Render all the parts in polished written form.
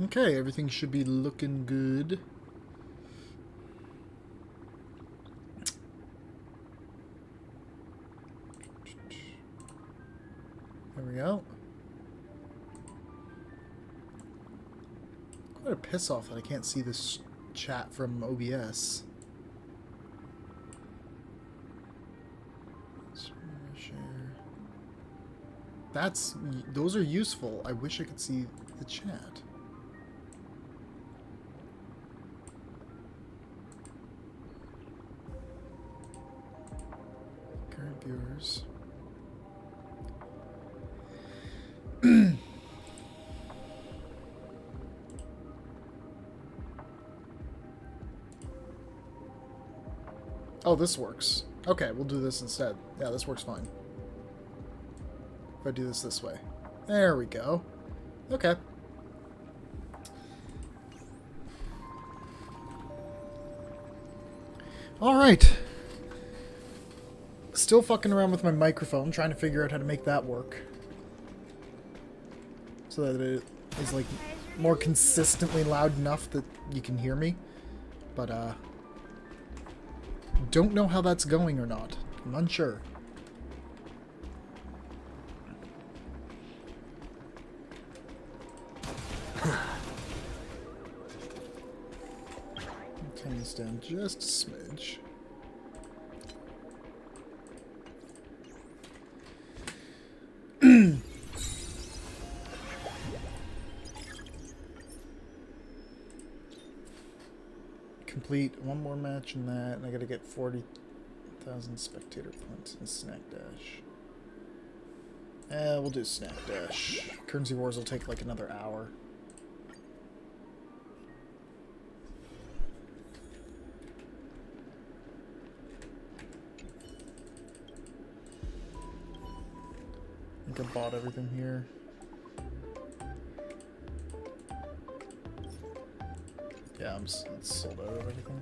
Okay, everything should be looking good. There we go. Quite a piss off that I can't see this chat from OBS. Those are useful. I wish I could see the chat. Current viewers. Oh, this works. Okay, we'll do this instead. Yeah, this works fine. If I do this way. There we go. Okay. Alright. Still fucking around with my microphone, trying to figure out how to make that work. So that it is, like, more consistently loud enough that you can hear me. But, don't know how that's going or not. I'm unsure. Turn this down just a smidge. Complete one more match in that, and I gotta get 40,000 spectator points in Snack Dash. We'll do Snack Dash. Currency Wars will take like another hour. I think I bought everything here. Yeah, it's sold out of everything.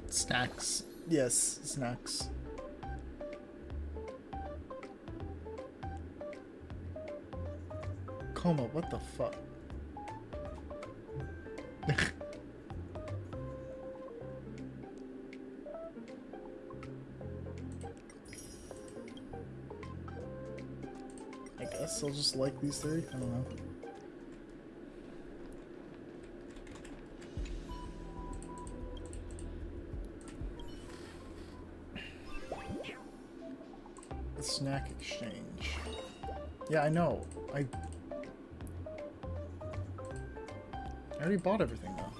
Snacks. Yes, snacks. Coma, what the fuck? I guess I'll just like these three. I don't know. Snack exchange. Yeah, I know. I already bought everything though.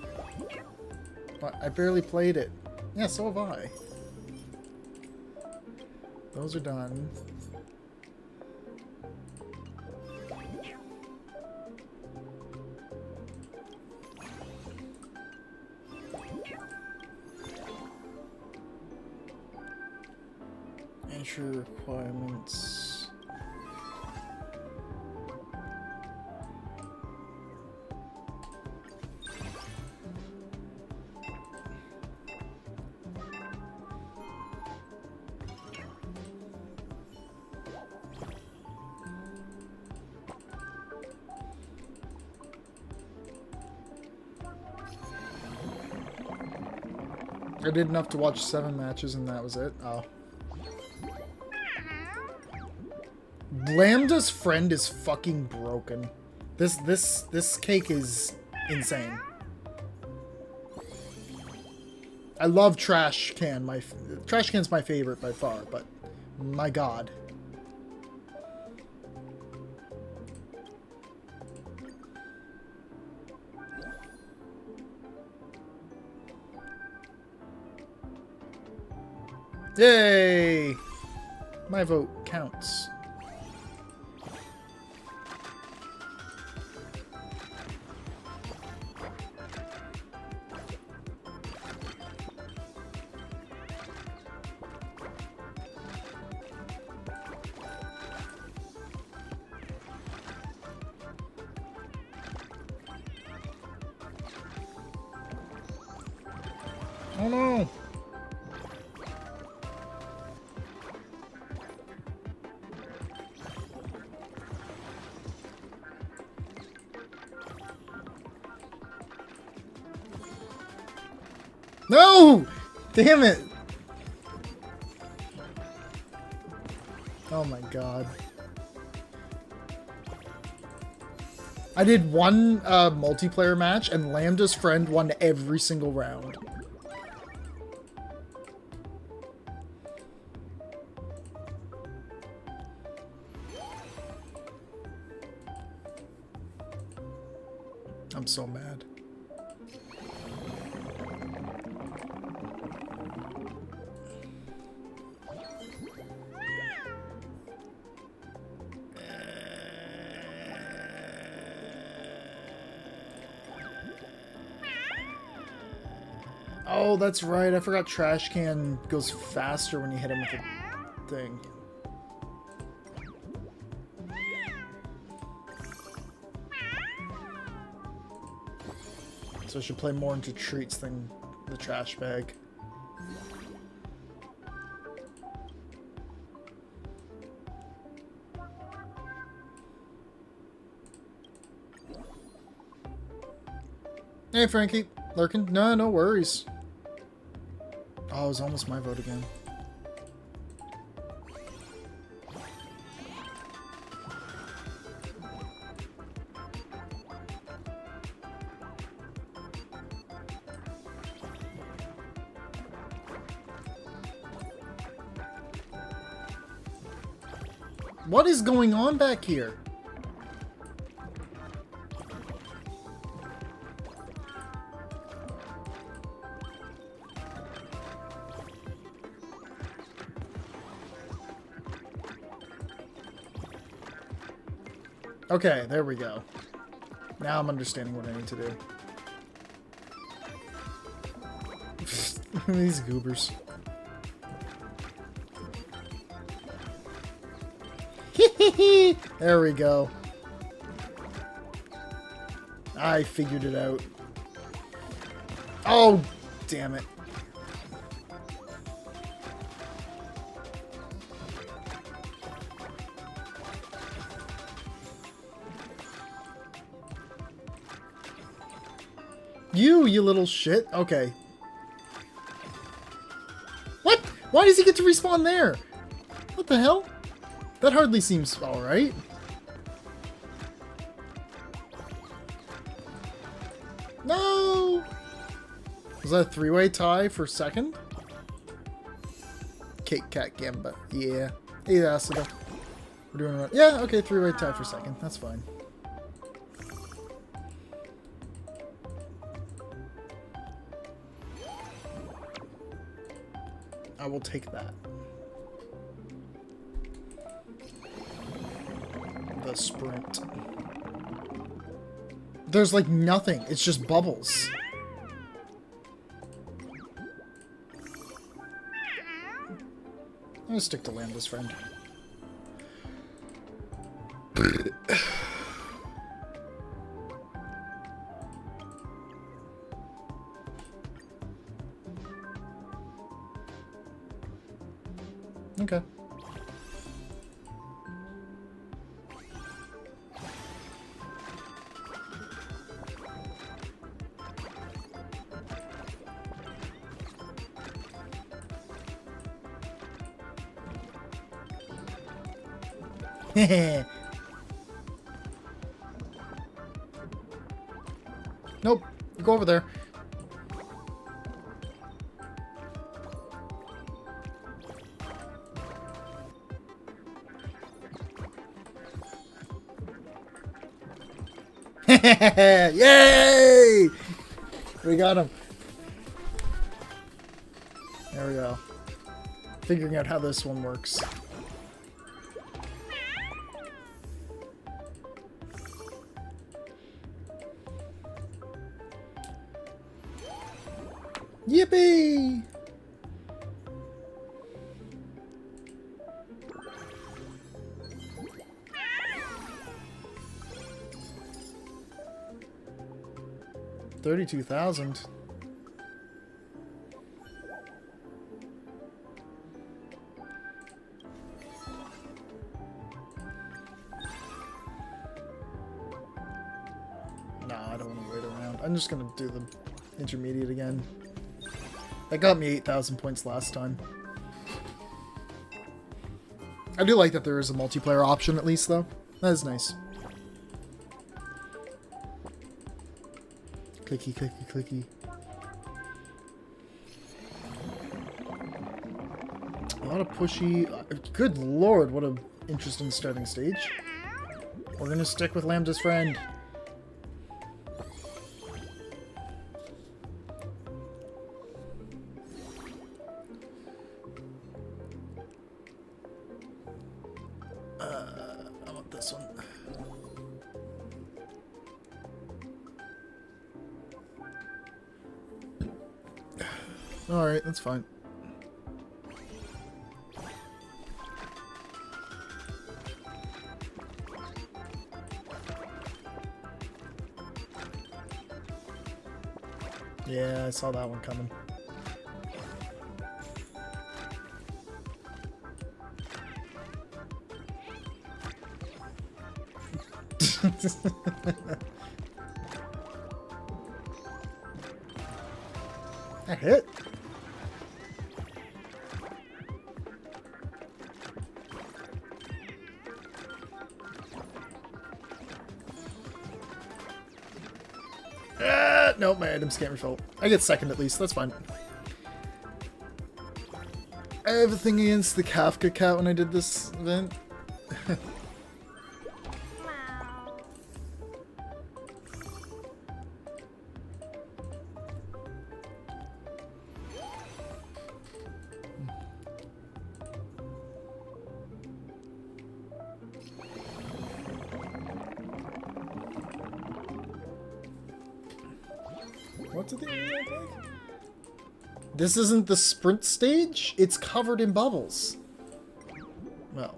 But I barely played it. Yeah, so have I. Those are done. Entry requirements. I did enough to watch 7 matches and that was it. Oh. Lambda's friend is fucking broken. This cake is insane. I love Trash Can. Trash Can's my favorite by far, but my god. Yay! My vote counts. Oh no! No! Damn it! Oh my god. I did one multiplayer match and Lambda's friend won every single round. I'm so mad. Oh, that's right. I forgot trash can goes faster when you hit him with the thing. So I should play more into treats than the trash bag. Hey, Frankie. Lurking? No, no worries. Oh, it was almost my vote again. What is going on back here? Okay, there we go. Now I'm understanding what I need to do. These goobers. There we go. I figured it out. Oh, damn it. You little shit. Okay. What? Why does he get to respawn there? What the hell? That hardly seems alright. No! Was that a three-way tie for second? Cake Cat Gambit. Yeah. Hey, Acida. We're doing it. Yeah, okay, three-way tie for second. That's fine. I will take that. The sprint. There's like nothing. It's just bubbles. I'm gonna stick to Lambda's friend. Okay. Nope. Go over there. Yay! We got him. There we go. Figuring out how this one works. Yippee! $32,000. Nah, I don't want to wait around. I'm just gonna do the intermediate again. That got me 8,000 points last time. I do like that there is a multiplayer option at least, though. That is nice. Clicky, clicky, clicky. A lot of pushy... Good lord, what an interesting starting stage. We're gonna stick with Lambda's friend. I want this one. Alright, that's fine. Yeah, I saw that one coming. That hit. Nope, my items can't refill. I get second at least, that's fine. I have a thing against the Kafka cat when I did this event. What's the thing I think? This isn't the sprint stage? It's covered in bubbles. Well.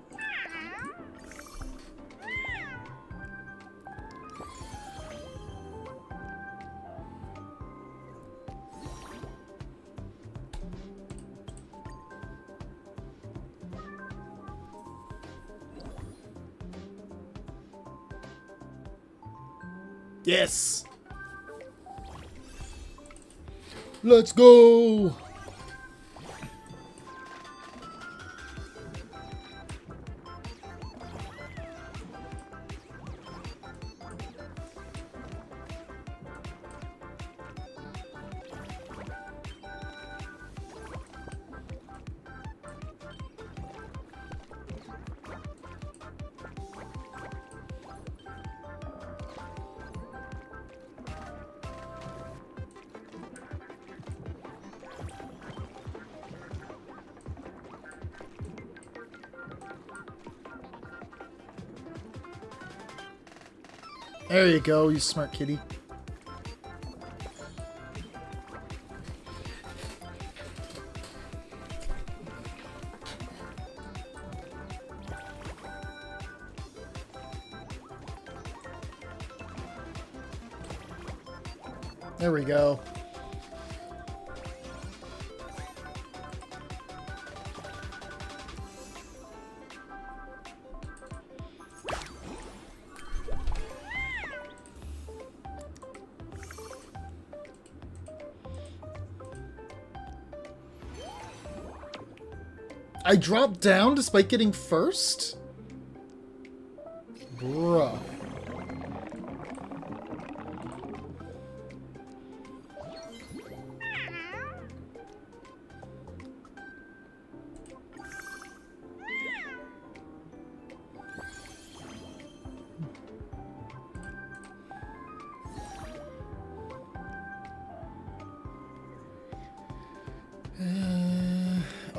Yes! Let's go! There you go, you smart kitty. There we go. I dropped down despite getting first? Bruh.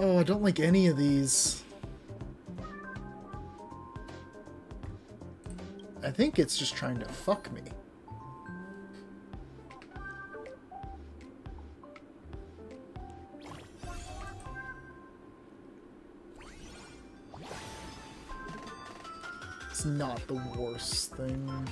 Oh, I don't like any of these. I think it's just trying to fuck me. It's not the worst thing.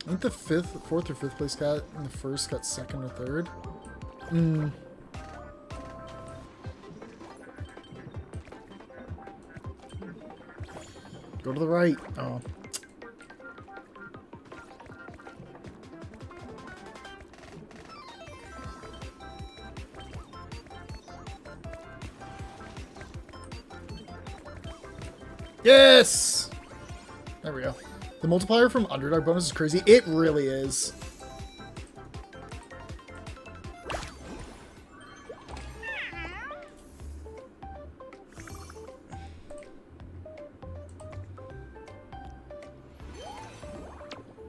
I think the fourth or fifth place cat in the first got second or third. Go to the right. Oh. Yes! There we go. The multiplier from underdog bonus is crazy. It really is.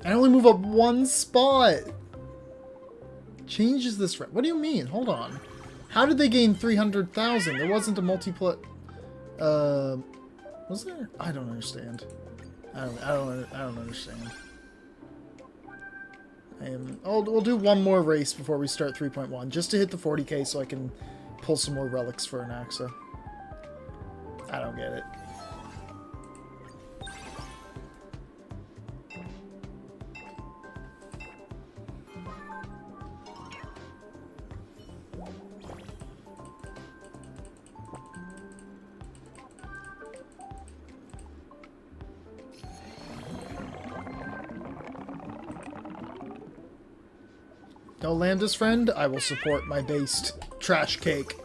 I only move up one spot. Changes this. What do you mean? Hold on. How did they gain 300,000? There wasn't a multiplier. Was there? I don't understand. I don't understand. We'll do one more race before we start 3.1, just to hit the 40k so I can pull some more relics for an Axa. I don't get it. No Landis friend, I will support my based trash cake.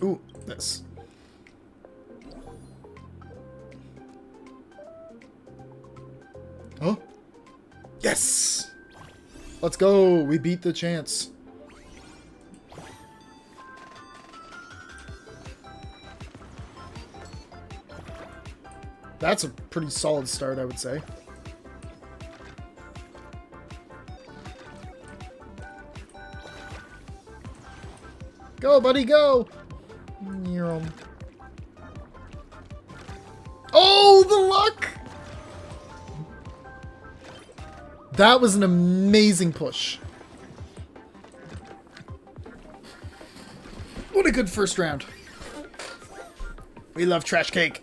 Ooh, this. Oh, yes! Let's go. We beat the chance. That's a pretty solid start, I would say. Go, buddy, go! Oh, the luck! That was an amazing push. What a good first round. We love trash cake.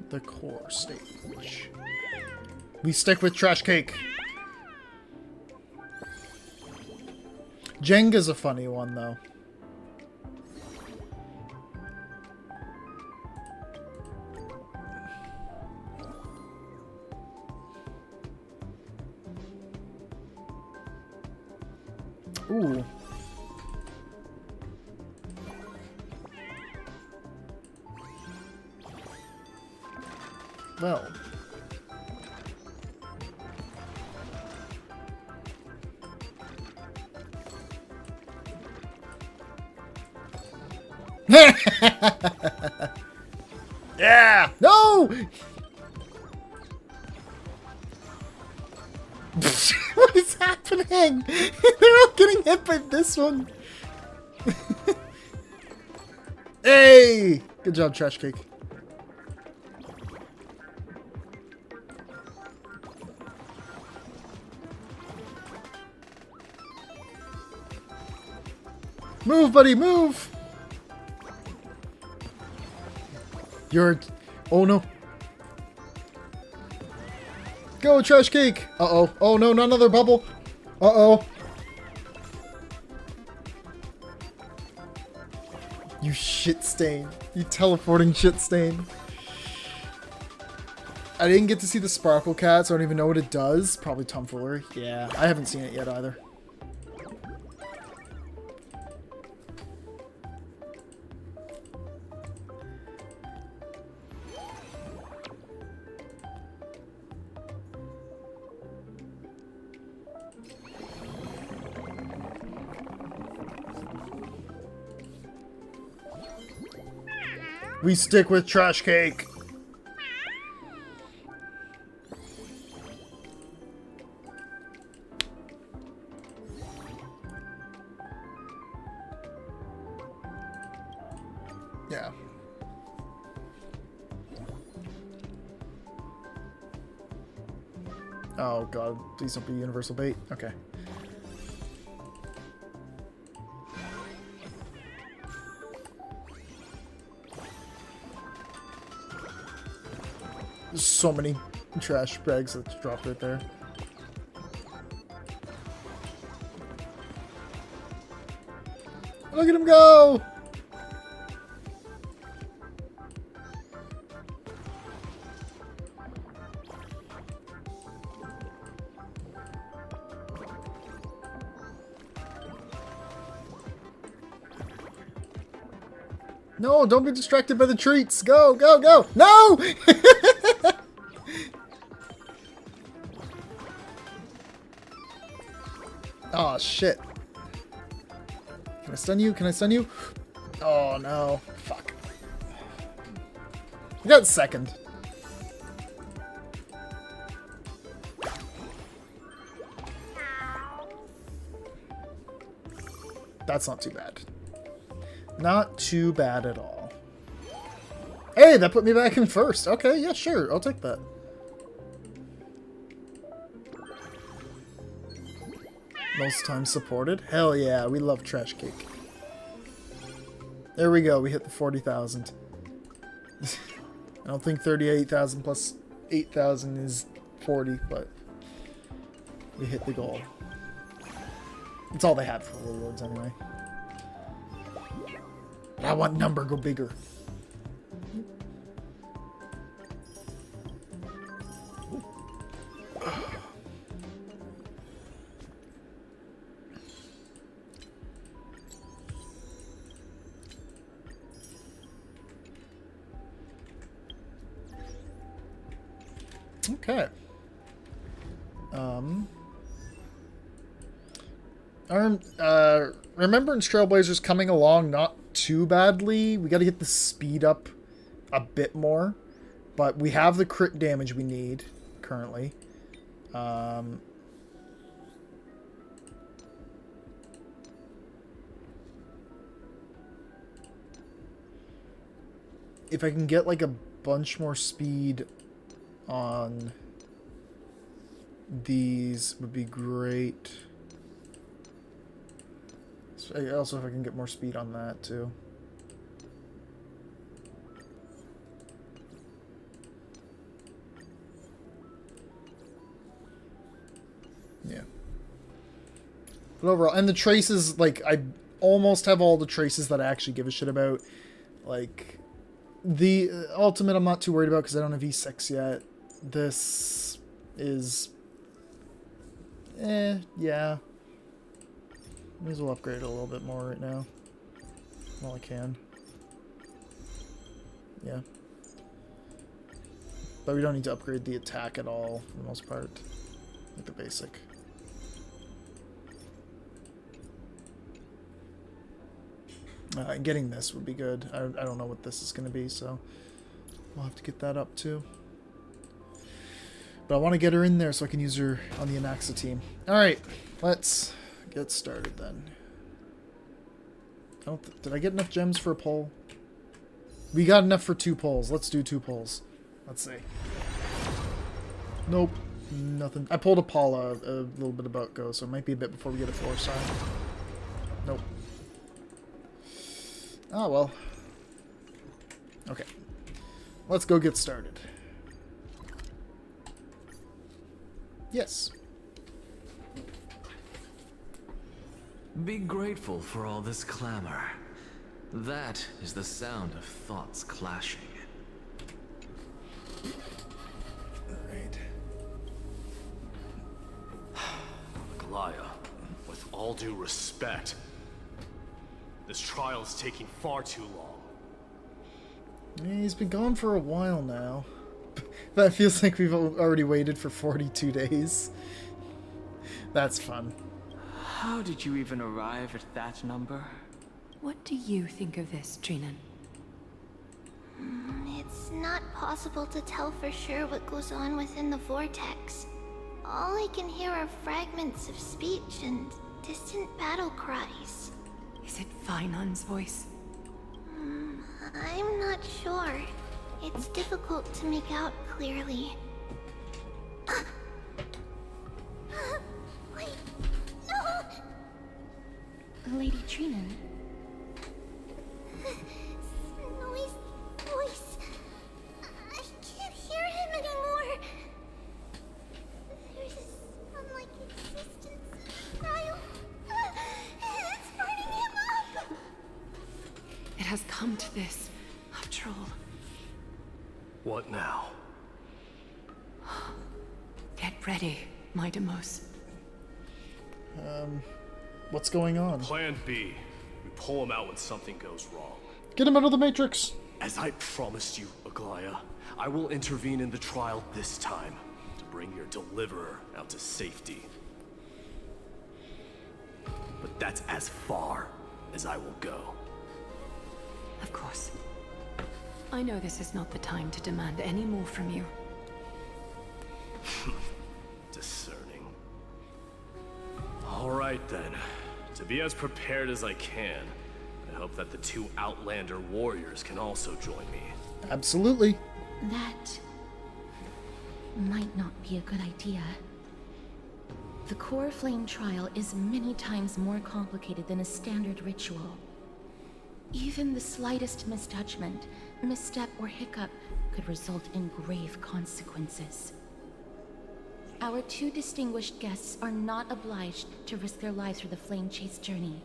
The core stage. We stick with trash cake. Jenga's a funny one, though. Ooh. Well. Yeah! No! What is happening? They're all getting hit by this one. Hey! Good job, trash cake. Move, buddy, move! You're... Oh, no. Go, trash cake! Uh-oh. Oh, no, not another bubble. Uh-oh. You shit stain. You teleporting shit stain. I didn't get to see the Sparkle Cat, so I don't even know what it does. Probably tomfoolery. Yeah, I haven't seen it yet either. We stick with trash cake. Yeah. Oh god, please don't be universal bait. Okay. There's so many trash bags that dropped right there. Look at him go! No, don't be distracted by the treats. Go, go, go. No! Oh, shit. Can I stun you? Can I stun you? Oh, no. Fuck. I got second. That's not too bad. Not too bad at all. Hey, that put me back in first. Okay, yeah, sure. I'll take that. Most times supported. Hell yeah, we love Trash Cake. There we go. We hit the 40,000. I don't think 38,000 plus 8,000 is 40, but we hit the goal. It's all they had for rewards anyway. But I want number go bigger. Okay. Remembrance Trailblazers coming along not too badly. We got to get the speed up a bit more, but we have the crit damage we need currently. If I can get like a bunch more speed on these would be great. Also, if I can get more speed on that too. Yeah. But overall, and the traces, like, I almost have all the traces that I actually give a shit about. Like, the ultimate I'm not too worried about because I don't have E6 yet. This is... yeah. May as well upgrade it a little bit more right now. While I can. Yeah. But we don't need to upgrade the attack at all, for the most part. Like the basic. Getting this would be good. I don't know what this is going to be, so we'll have to get that up too. But I want to get her in there so I can use her on the Anaxa team. Alright, let's get started then. Did I get enough gems for a poll? We got enough for 2 polls. Let's do 2 polls. Let's see. Nope. Nothing. I pulled a Paula a little bit about Go, so it might be a bit before we get a 4-star. Nope. Oh, well. Okay. Let's go get started. Yes. Be grateful for all this clamor. That is the sound of thoughts clashing. Alright. Galaya, with all due respect, this trial's taking far too long. He's been gone for a while now. That feels like we've already waited for 42 days. That's fun. How did you even arrive at that number? What do you think of this, Trinan? It's not possible to tell for sure what goes on within the vortex. All I can hear are fragments of speech and distant battle cries. Is it Finon's voice? I'm not sure. It's difficult to make out clearly. Wait, no! Lady Trinan. Snowy's voice. I can't hear him anymore. There's a sun-like existence in the trial. It's burning him up. It has come to this, after all. What now? Get ready, my Demos. What's going on? Plan B. We pull him out when something goes wrong. Get him out of the Matrix! As I promised you, Aglaya, I will intervene in the trial this time to bring your deliverer out to safety. But that's as far as I will go. Of course. I know this is not the time to demand any more from you. Discerning. All right then. To be as prepared as I can, I hope that the two Outlander warriors can also join me. Absolutely. That might not be a good idea. The Core Flame trial is many times more complicated than a standard ritual. Even the slightest misjudgment, misstep, or hiccup could result in grave consequences. Our two distinguished guests are not obliged to risk their lives for the Flame Chase journey.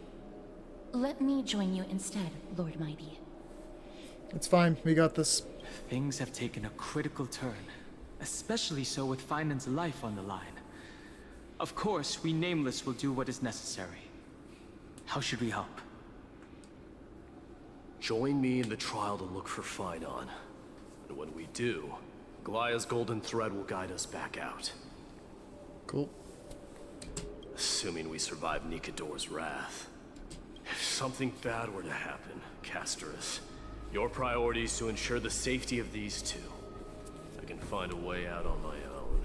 Let me join you instead, Lord Mighty. It's fine. We got this. Things have taken a critical turn, especially so with Finan's life on the line. Of course, we Nameless will do what is necessary. How should we help? Join me in the trial to look for Finon. And when we do, Aglaya's golden thread will guide us back out. Cool. Assuming we survive Nikador's wrath. If something bad were to happen, Casterus, your priority is to ensure the safety of these two. I can find a way out on my own.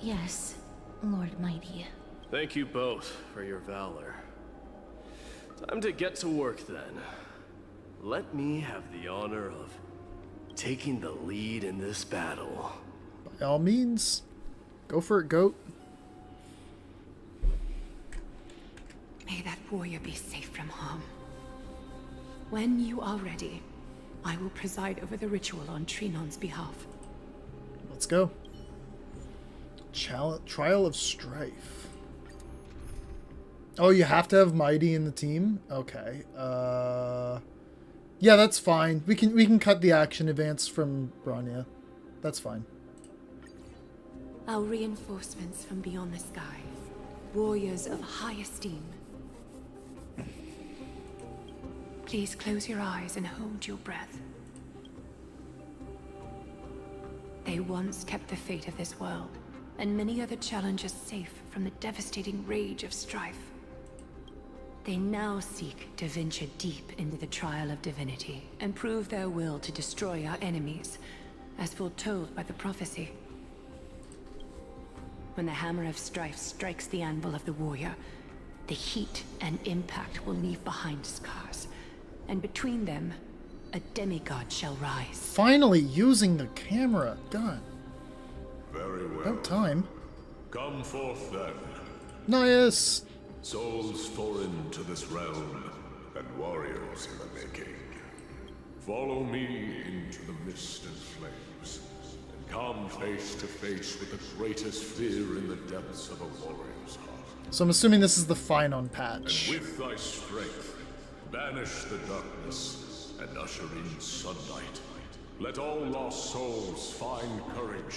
Yes, Lord Mighty. Thank you both for your valor. Time to get to work then. Let me have the honor of taking the lead in this battle. By all means. Go for it, goat. May that warrior be safe from harm. When you are ready, I will preside over the ritual on Trinon's behalf. Let's go. Trial of Strife. Oh, you have to have Mighty in the team? Okay. Yeah, that's fine. We can cut the action advance from Bronya. That's fine. Our reinforcements from beyond the sky. Warriors of high esteem. Please close your eyes and hold your breath. They once kept the fate of this world, and many other challengers safe from the devastating rage of strife. They now seek to venture deep into the trial of divinity and prove their will to destroy our enemies, as foretold by the prophecy. When the hammer of strife strikes the anvil of the warrior, the heat and impact will leave behind scars, and between them, a demigod shall rise. Finally using the camera. God. Very well. About time. Come forth then. Nice. Souls foreign to this realm, and warriors in the making. Follow me into the mist and flames, and come face to face with the greatest fear in the depths of a warrior's heart. So I'm assuming this is the Finon And patch. with thy strength, banish the darkness and usher in sunlight. Let all lost souls find courage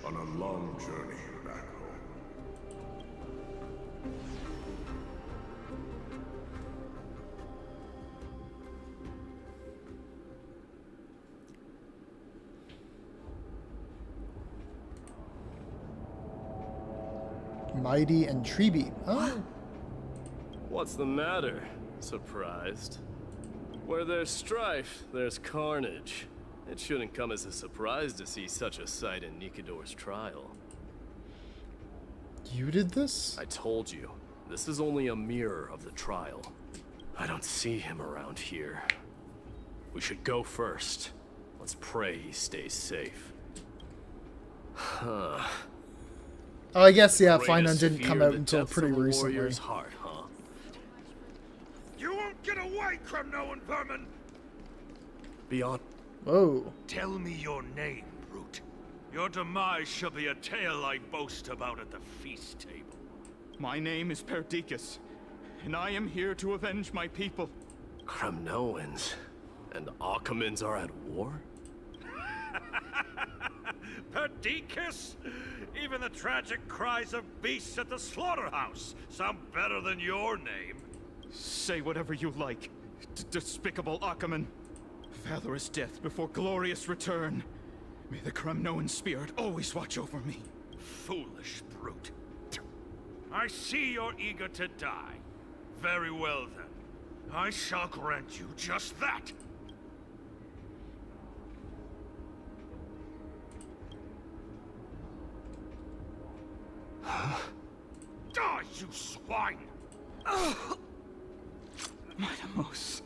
on a long journey back home. Mighty and Treeby. Oh. What's the matter? Surprised? Where there's strife, there's carnage. It shouldn't come as a surprise to see such a sight in Nikador's trial. You did this? I told you, this is only a mirror of the trial. I don't see him around here. We should go first. Let's pray he stays safe. Huh. Oh, I guess, yeah, Greatest Finon didn't come fear out the until depths pretty of a recently. warrior's heart, huh? You won't get away, Kremnoan vermin! Beyond. Whoa. Tell me your name, brute. Your demise shall be a tale I boast about at the feast table. My name is Perdiccas, and I am here to avenge my people. Kremnoans and Akamans are at war? Perdiccas? Even the tragic cries of beasts at the slaughterhouse sound better than your name. Say whatever you like, despicable Achaman. Valorous death before glorious return. May the Kremnoan spirit always watch over me. Foolish brute. I see you're eager to die. Very well then. I shall grant you just that. Die, you swine! Matamos.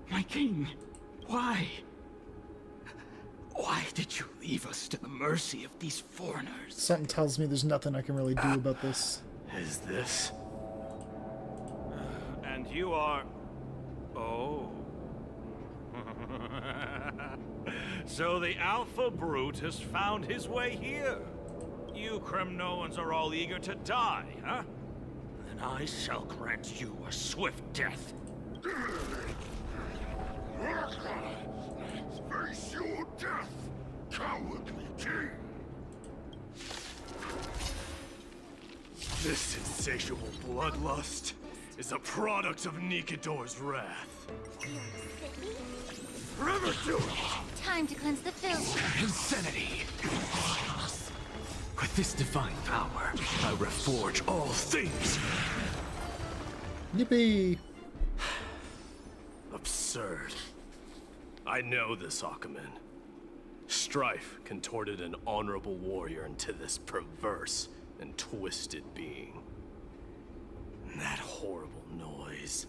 My king. Why? Why did you leave us to the mercy of these foreigners? Something tells me there's nothing I can really do about this. Is this? And you are... Oh. So the Alpha Brute has found his way here. You Kremnoans are all eager to die, huh? Then I shall grant you a swift death. Face your death, cowardly king! This insatiable bloodlust is a product of Nikador's wrath. Forever do it! Time to cleanse the filth. Insanity! With this divine power, I reforge all things! Yippee! Absurd. I know this Achaman. Strife contorted an honorable warrior into this perverse and twisted being. And that horrible noise.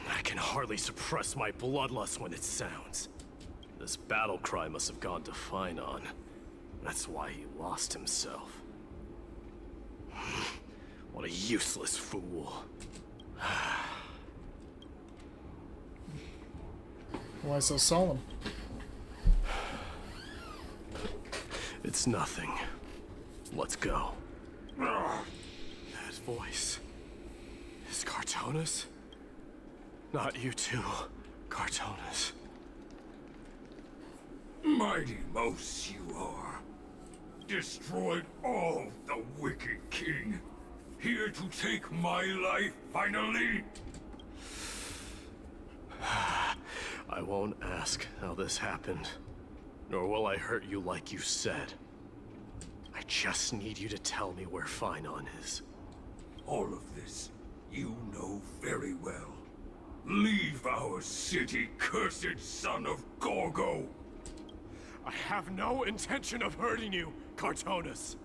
I can hardly suppress my bloodlust when it sounds. This battle cry must have gone to Finon. That's why he lost himself. What a useless fool. Why so solemn? It's nothing. Let's go. That voice. Is Cartonis? Not you too, Cartonis. Mighty Mos you are. Destroyed all the wicked king. Here to take my life, finally? I won't ask how this happened, nor will I hurt you like you said. I just need you to tell me where Finon is. All of this, you know very well. Leave our city, cursed son of Gorgo! I have no intention of hurting you, Cartonis.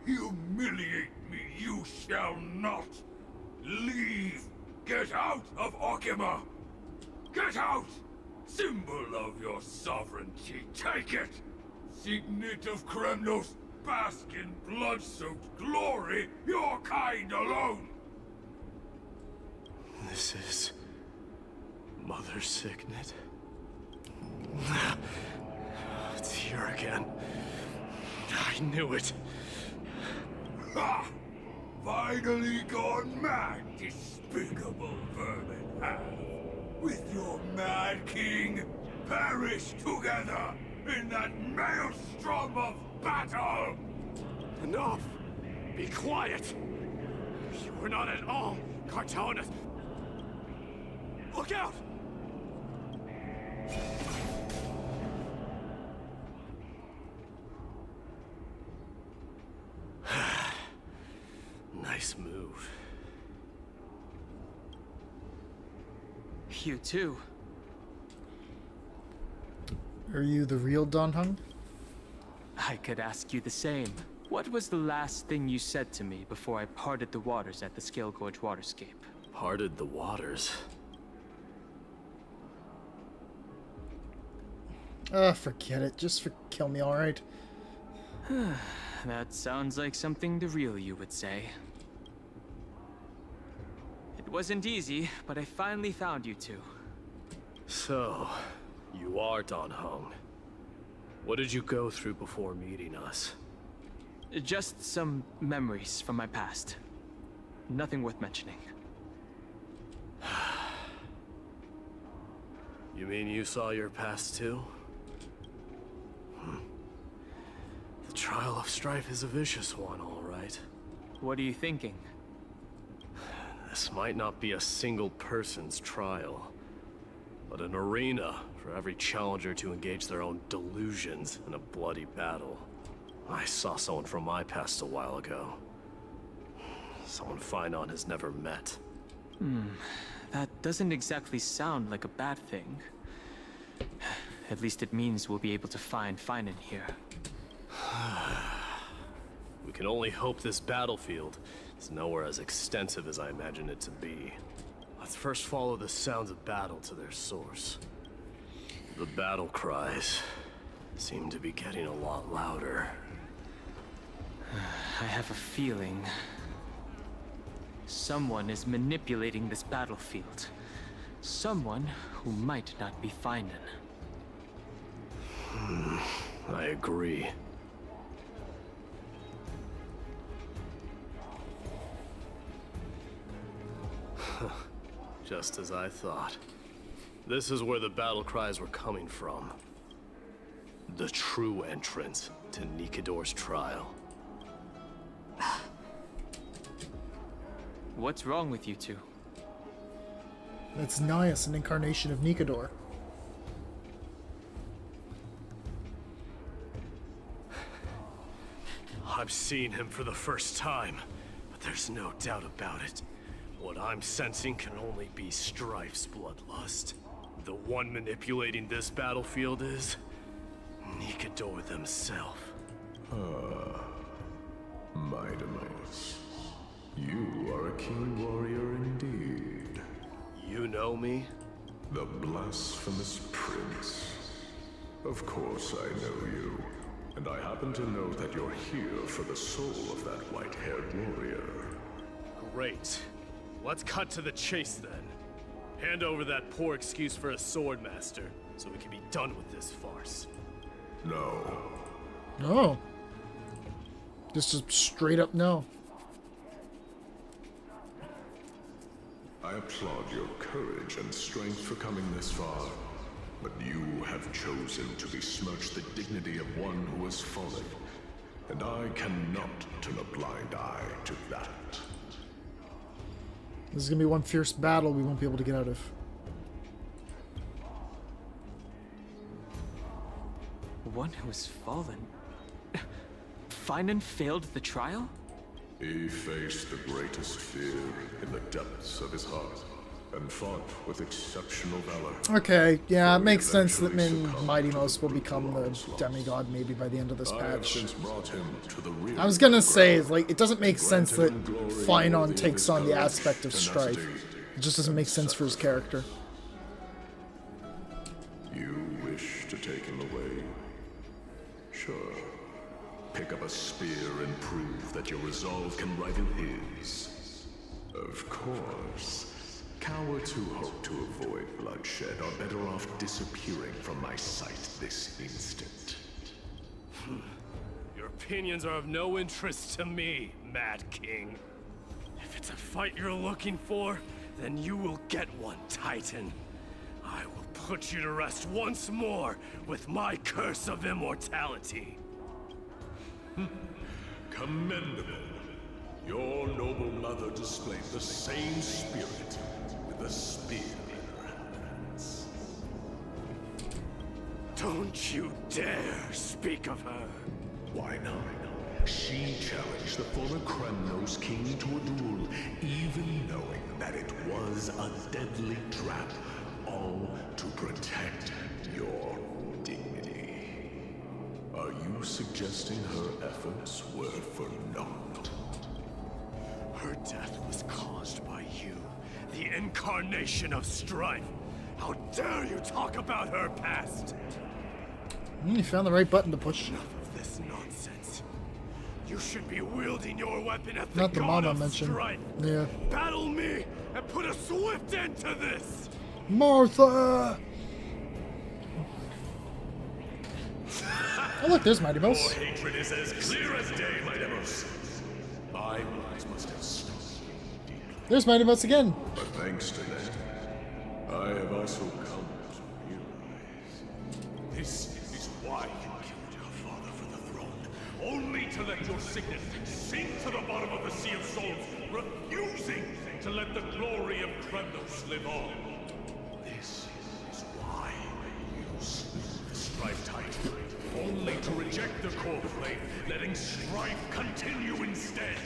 Humiliate me you shall not! Leave! Get out of Okima! Get out! Symbol of your sovereignty, take it! Signet of Kremnos, bask in blood-soaked glory, your kind alone! This is... Mother Signet? It's here again. I knew it. Ha! Finally gone mad, despicable vermin have. With your mad king, perish together in that maelstrom of battle! Enough! Be quiet! You were not at all, Cartonis! Look out! Nice move. You too. Are you the real Don Hung? I could ask you the same. What was the last thing you said to me before I parted the waters at the Scale Gorge waterscape? parted the waters. Forget it. Just kill me, alright? That sounds like something the real you would say. It wasn't easy, but I finally found you two. So, you are Don Hung. What did you go through before meeting us? Just some memories from my past. Nothing worth mentioning. You mean you saw your past too? The trial of strife is a vicious one, all right. What are you thinking? This might not be a single person's trial, but an arena for every challenger to engage their own delusions in a bloody battle. I saw someone from my past a while ago. Someone Finon has never met. That doesn't exactly sound like a bad thing. At least it means we'll be able to find Finon here. We can only hope this battlefield is nowhere as extensive as I imagine it to be. Let's first follow the sounds of battle to their source. The battle cries seem to be getting a lot louder. I have a feeling someone is manipulating this battlefield. Someone who might not be Finon. I agree. Just as I thought. This is where the battle cries were coming from. The true entrance to Nikador's trial. What's wrong with you two? That's Nias, an incarnation of Nikador. I'm seeing him for the first time, but there's no doubt about it. What I'm sensing can only be Strife's bloodlust. The one manipulating this battlefield is Nikador themselves. Mightimus, you are a keen warrior indeed. You know me? The blasphemous prince. Of course I know you. And I happen to know that you're here for the soul of that white-haired warrior. Great. Let's cut to the chase then. Hand over that poor excuse for a sword master, so we can be done with this farce. No. No. Just a straight up no. I applaud your courage and strength for coming this far. But you have chosen to besmirch the dignity of one who has fallen. And I cannot turn a blind eye to that. This is gonna be one fierce battle we won't be able to get out of. One who has fallen? Finon failed the trial? He faced the greatest fear in the depths of his heart, and fought with exceptional valor. Okay, yeah, it For makes he sense that eventually Min succumbed Mighty to Most will the become brutal the onslaught. demigod maybe by the end of this I have patch. since brought him to the rear I was gonna say, ground. like, it doesn't make sense that Granted him glory Finon worthy of takes his on the courage, aspect of Strife. tenacity, It just doesn't make sense for his character. You wish to take him away? Sure. Pick up a spear and prove that your resolve can rival his. Of course. Cowards who hope to avoid bloodshed are better off disappearing from my sight this instant. Your opinions are of no interest to me, Mad King. If it's a fight you're looking for, then you will get one, Titan. I will put you to rest once more with my curse of immortality. Commendable. Your noble mother displayed the same spirit with a spear in her hands. Don't you dare speak of her. Why not? She challenged the former Kremnos king to a duel, even knowing that it was a deadly trap, all to protect your dignity. Are you suggesting her efforts were for naught? Her death was caused by you, The incarnation of strife. How dare you talk about her past? You found the right button to push. Enough of this nonsense. You should be wielding your weapon at the Not the god mom I of mentioned. strife. Yeah. Battle me and put a swift end to this. Martha! Oh look, there's Mighty Mouse. Your hatred is as clear as day, my Demos. My words must have stopped. There's Mighty Mouse again. But thanks to that, I have also come to realize this is why you killed your father for the throne, only to let your signet sink to the bottom of the Sea of Souls, refusing to let the glory of Kremnos live on. This is why you use the Strife Titan, only to reject the core flame, letting strife continue instead.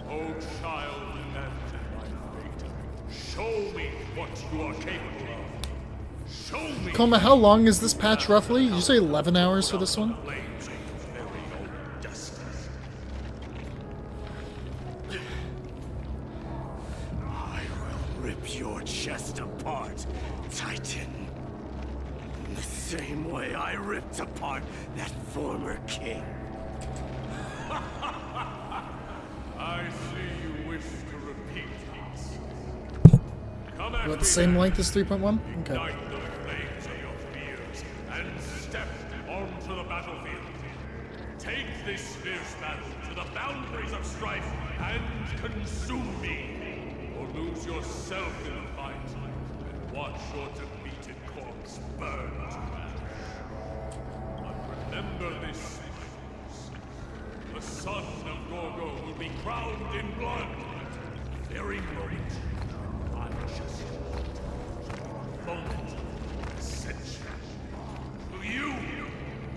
Oh, child, and my fate. Show me what you are capable of. Show me. Coma, how long is this patch roughly? Did you say 11 hours for this one? Flames of very own destiny. I will rip your chest apart, Titan. In the same way I ripped apart that former king. I see you wish to repeat these. Come at About me the same then. length as 3.1? Okay. Ignite the flames of your fears and step onto the battlefield. Take this fierce battle to the boundaries of strife and consume me, or lose yourself in the fight and watch your defeated corpse burn to ash. But remember this, the son of Gorgo will be crowned in blood. Very moment, I just moment of ascension. To you,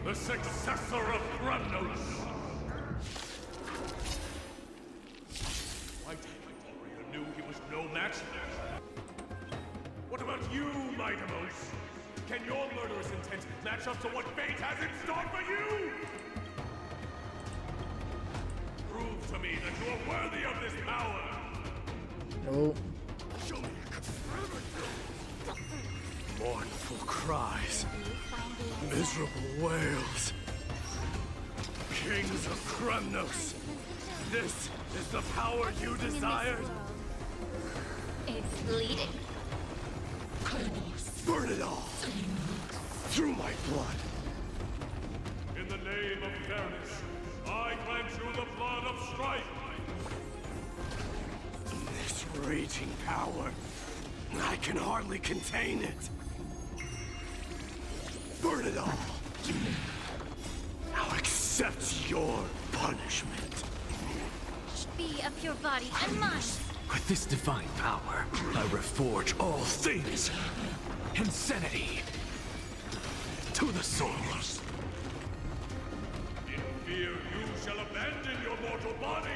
the successor of Kremnos. White warrior knew he was no match. What about you, Mightimos? Can your murderous intent match up to what fate has in store for you? Prove to me that you are worthy of this power. Oh. Show me. Mournful cries. Miserable wails. Kings of Kremnos. This is the power you desired. It's bleeding. Burn it all. Through my blood. In the name of fairness, I grant you the blood of strife. This raging power. I can hardly contain it. Burn it all. Now accept your punishment. Be of your body and mine. With this divine power, I reforge all things. Insanity. To the souls. In fear you shall abandon your mortal body,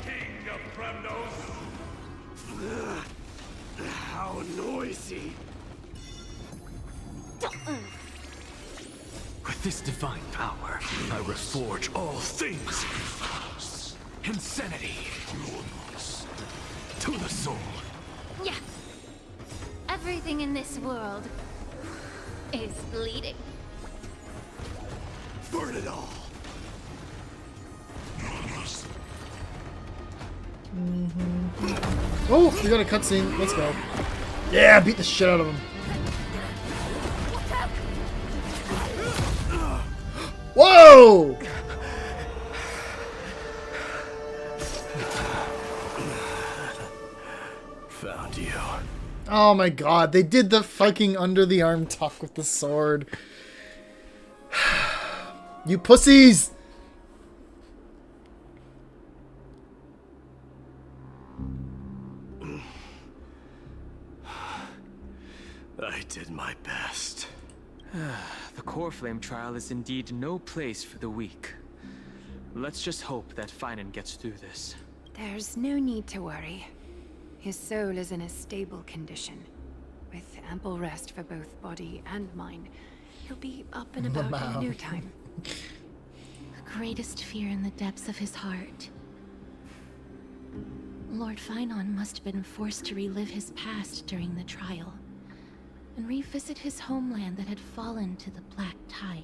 King of Kremnos. How noisy. With this divine power, I reforge all things. Insanity. To the soul. Yeah. Everything in this world is bleeding. Burn it all. Oh, we got a cutscene. Let's go. Yeah, beat the shit out of him. Whoa! Found you. Oh my god, they did the fucking under the arm tuck with the sword. You pussies! I did my best. The core flame trial is indeed no place for the weak. Let's just hope that Finan gets through this. There's no need to worry. His soul is in a stable condition. With ample rest for both body and mind, he'll be up and about in no time. The greatest fear in the depths of his heart. Lord Finon must have been forced to relive his past during the trial, and revisit his homeland that had fallen to the Black Tide.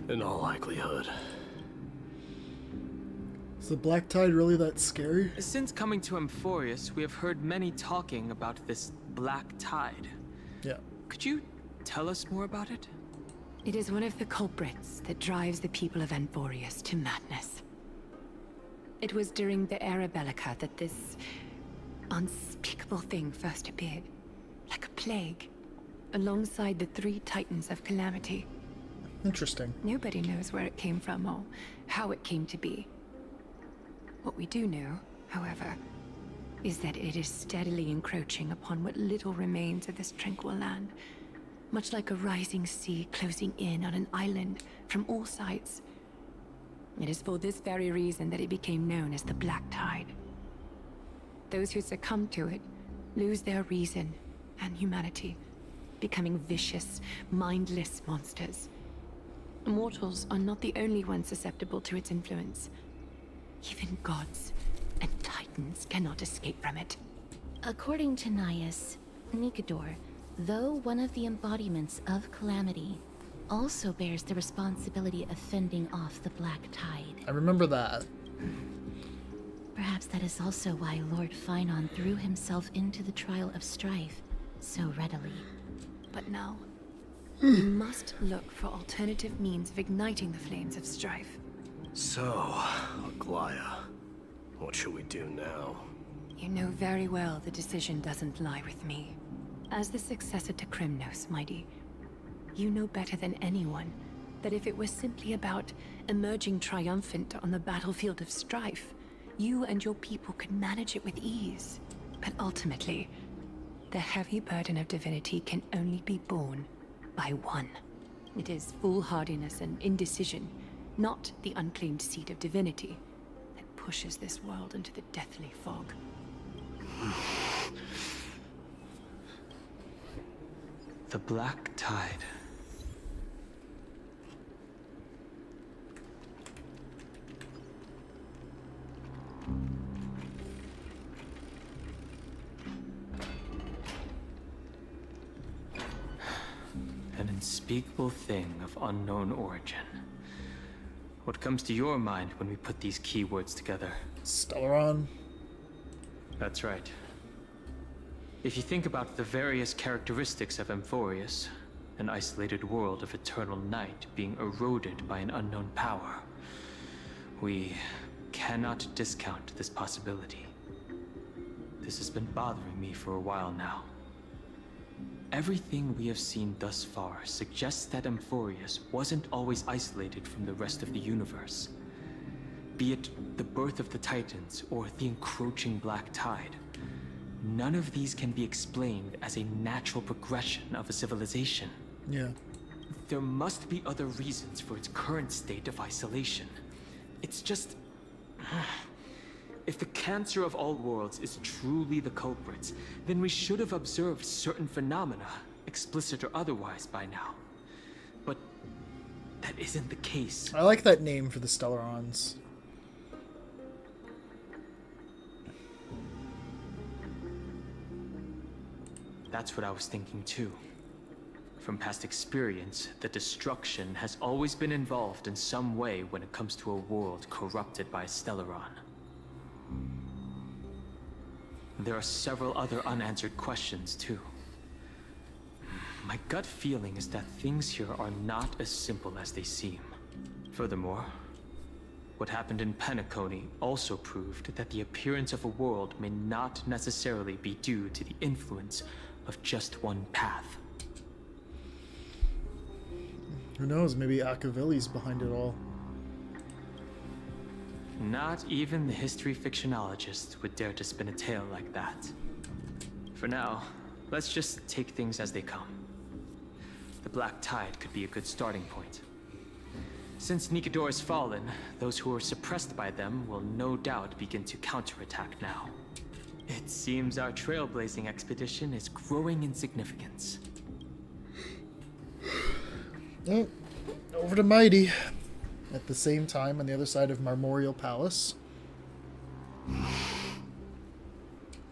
In all likelihood. Is the Black Tide really that scary? Since coming to Amphorius, we have heard many talking about this Black Tide. Yeah. Could you tell us more about it? It is one of the culprits that drives the people of Amphorius to madness. It was during the Era Bellica that this unspeakable thing first appeared, like a plague, alongside the 3 Titans of Calamity. Interesting. Nobody knows where it came from or how it came to be. What we do know, however, is that it is steadily encroaching upon what little remains of this tranquil land, much like a rising sea closing in on an island from all sides. It is for this very reason that it became known as the Black Tide. Those who succumb to it lose their reason and humanity, becoming vicious, mindless monsters. Mortals are not the only ones susceptible to its influence. Even gods and titans cannot escape from it. According to Naius, Nikador, though one of the embodiments of Calamity, also bears the responsibility of fending off the Black Tide. I remember that. Perhaps that is also why Lord Finon threw himself into the trial of strife so readily. But now, we must look for alternative means of igniting the flames of strife. So, Aglaya, what should we do now? You know very well the decision doesn't lie with me. As the successor to Krymnos, Mighty, you know better than anyone that if it was simply about emerging triumphant on the battlefield of strife, you and your people could manage it with ease. But ultimately, the heavy burden of divinity can only be borne by one. It is foolhardiness and indecision, not the unclaimed seat of divinity, that pushes this world into the deathly fog. The Black Tide. An unspeakable thing of unknown origin. What comes to your mind when we put these keywords together? Stellaron. That's right. If you think about the various characteristics of Amphorius, an isolated world of eternal night being eroded by an unknown power, we cannot discount this possibility. This has been bothering me for a while now. Everything we have seen thus far suggests that Amphorius wasn't always isolated from the rest of the universe. Be it the birth of the Titans or the encroaching Black Tide, none of these can be explained as a natural progression of a civilization. Yeah. There must be other reasons for its current state of isolation. It's just... If the cancer of all worlds is truly the culprit, then we should have observed certain phenomena, explicit or otherwise, by now. But that isn't the case. I like that name for the Stellarons. That's what I was thinking too. From past experience, the destruction has always been involved in some way when it comes to a world corrupted by a Stellaron. There are several other unanswered questions too. My gut feeling is that things here are not as simple as they seem. Furthermore, what happened in Penacony also proved that the appearance of a world may not necessarily be due to the influence of just one path. Who knows, maybe Akavilli's behind it all. Not even the history fictionologists would dare to spin a tale like that. For now, let's just take things as they come. The Black Tide could be a good starting point. Since Nikador has fallen, those who are suppressed by them will no doubt begin to counterattack now. It seems our trailblazing expedition is growing in significance. Oh, over to Mighty. At the same time, on the other side of Marmorial Palace,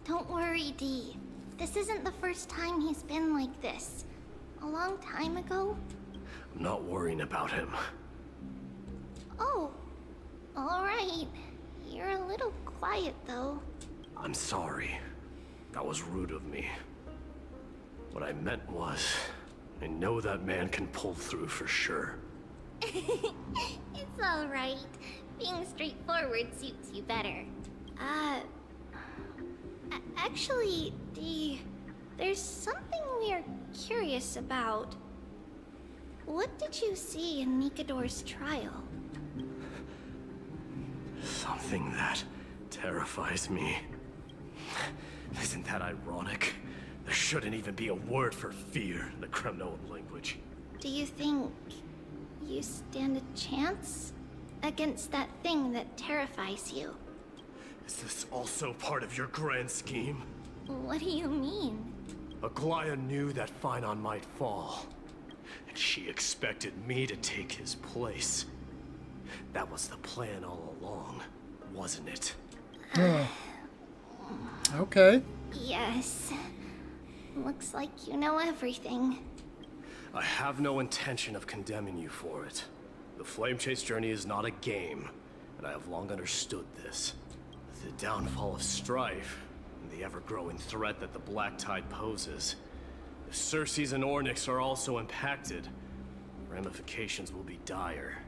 Don't worry, Dee. This isn't the first time he's been like this. A long time ago. I'm not worrying about him. Oh, alright. You're a little quiet, though. I'm sorry. That was rude of me. What I meant was, I know that man can pull through for sure. It's alright. Being straightforward suits you better. Actually, Dee, there's something we're curious about. What did you see in Nikador's trial? Something that terrifies me. Isn't that ironic? There shouldn't even be a word for fear in the Kremnoan language. Do you think you stand a chance against that thing that terrifies you? Is this also part of your grand scheme? What do you mean? Aglaya knew that Finon might fall, and she expected me to take his place. That was the plan all along, wasn't it? Okay. Yes. Looks like you know everything. I have no intention of condemning you for it. The Flame Chase journey is not a game, and I have long understood this. The downfall of Strife, and the ever-growing threat that the Black Tide poses. If Circes and Ornyx are also impacted, ramifications will be dire.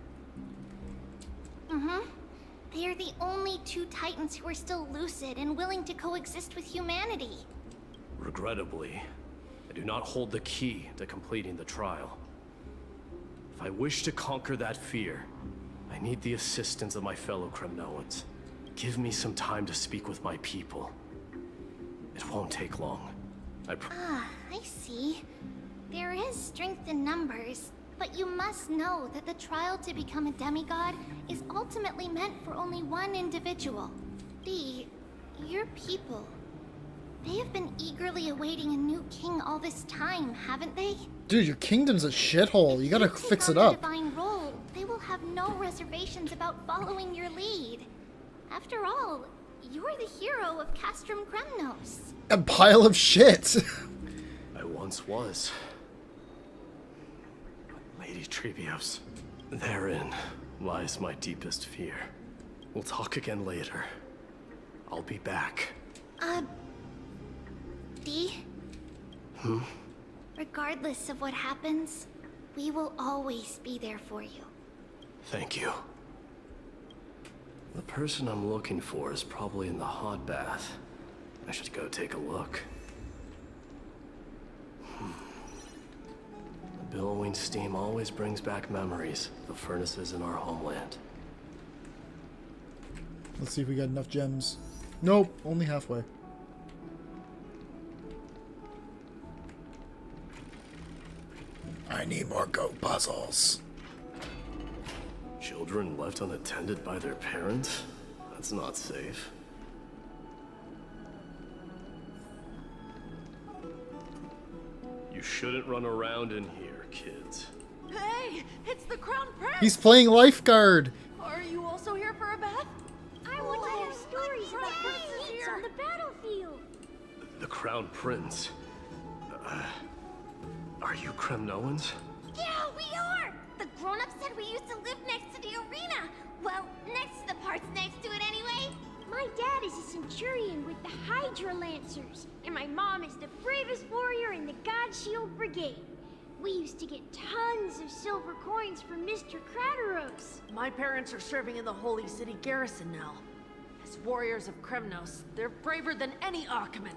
They are the only two Titans who are still lucid and willing to coexist with humanity. Regrettably, I do not hold the key to completing the trial. If I wish to conquer that fear, I need the assistance of my fellow Kremnoans. Give me some time to speak with my people. It won't take long. I see. There is strength in numbers, but you must know that the trial to become a demigod is ultimately meant for only one individual. Dee, your people. They have been eagerly awaiting a new king all this time, haven't they? Dude, your kingdom's a shithole. You gotta If you fix take it on the up. divine role, they will have no reservations about following your lead. After all, you're the hero of Castrum Kremnos. A pile of shit. I once was. Lady Trebios, therein lies my deepest fear. We'll talk again later. I'll be back. Dee? Regardless of what happens, we will always be there for you. Thank you. The person I'm looking for is probably in the hot bath. I should go take a look. The billowing steam always brings back memories of the furnaces in our homeland. Let's see if we got enough gems. Nope, only halfway. I need more goat puzzles. Children left unattended by their parents? That's not safe. You shouldn't run around in here, kids. Hey, it's the Crown Prince! He's playing lifeguard. Are you also here for a bath? I want to hear stories about princes on the battlefield. The Crown Prince. Are you Kremnoans? Yeah, we are! The grown-ups said we used to live next to the arena. Well, next to the parts next to it anyway. My dad is a centurion with the Hydra Lancers, and my mom is the bravest warrior in the God Shield Brigade. We used to get tons of silver coins from Mr. Crateros. My parents are serving in the Holy City garrison now. As warriors of Kremnos, they're braver than any Achaemen.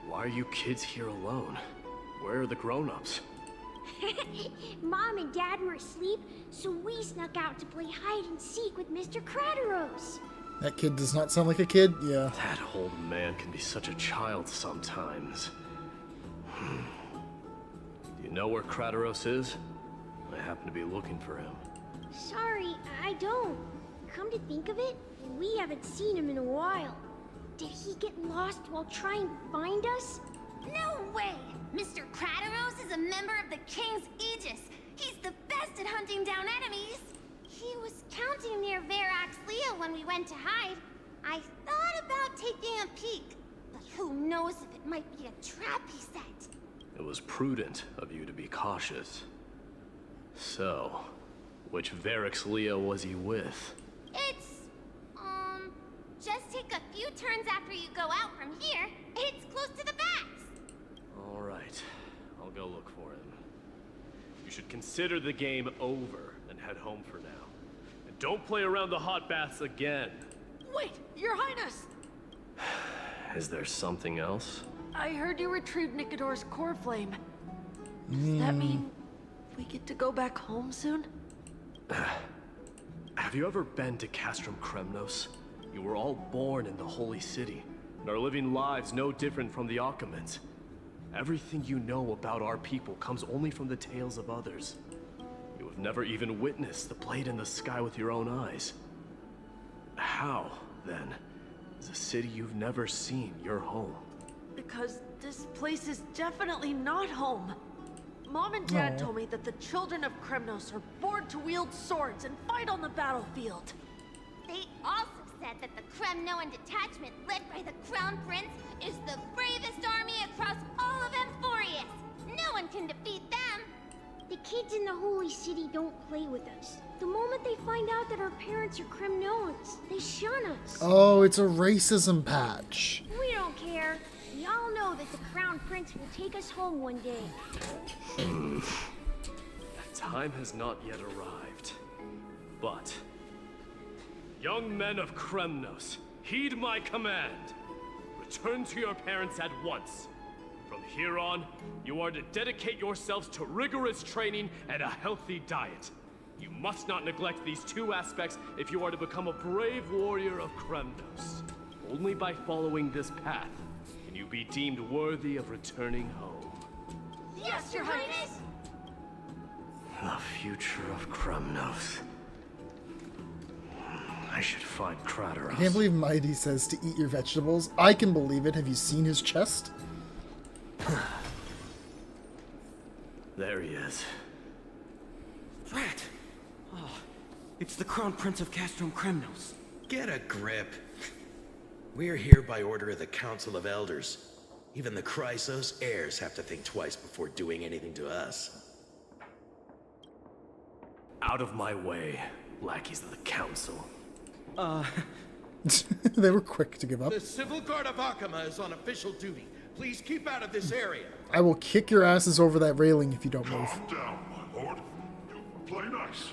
Why are you kids here alone? Where are the grown-ups? Mom and Dad were asleep, so we snuck out to play hide and seek with Mr. Crateros. That kid does not sound like a kid. Yeah. That old man can be such a child sometimes. Do you know where Crateros is? I happen to be looking for him. Sorry, I don't. Come to think of it, we haven't seen him in a while. Did he get lost while trying to find us? No way! Mr. Crateros is a member of the King's Aegis. He's the best at hunting down enemies. He was counting near Verax Lea when we went to hide. I thought about taking a peek. But who knows if it might be a trap he set. It was prudent of you to be cautious. So, which Varix Leo was he with? It's, just take a few turns after you go out from here. It's close to the backs. Alright, I'll go look for him. You should consider the game over and head home for now. And don't play around the hot baths again. Wait, Your Highness! Is there something else? I heard you retrieved Nicodor's core flame. Does that mean we get to go back home soon? Have you ever been to Castrum Kremnos? You were all born in the Holy City, and are living lives no different from the Achaemens. Everything you know about our people comes only from the tales of others. You have never even witnessed the blade in the sky with your own eyes. How, then, is a city you've never seen your home? Because this place is definitely not home. Mom and Dad told me that the children of Kremnos are born to wield swords and fight on the battlefield. They also said that the Kremnoan detachment led by the Crown Prince is the bravest army across all of Amphorius. No one can defeat them. The kids in the Holy City don't play with us. The moment they find out that our parents are Kremnoans, they shun us. Oh, it's a racism patch. We don't care. We all know that the Crown Prince will take us home one day. That time has not yet arrived. But young men of Kremnos, heed my command. Return to your parents at once. From here on, you are to dedicate yourselves to rigorous training and a healthy diet. You must not neglect these two aspects if you are to become a brave warrior of Kremnos. Only by following this path can you be deemed worthy of returning home. Yes, Your Highness! The future of Kremnos. I should find Kratos. I can't believe Mighty says to eat your vegetables. I can believe it. Have you seen his chest? There he is. Rat! Oh, it's the Crown Prince of Castrum Kremnos. Get a grip. We're here by order of the Council of Elders. Even the Chrysos heirs have to think twice before doing anything to us. Out of my way, lackeys of the Council. They were quick to give up. The Civil Guard of Achaema is on official duty. Please keep out of this area. I will kick your asses over that railing if you don't move. Calm down, my lord. Play nice.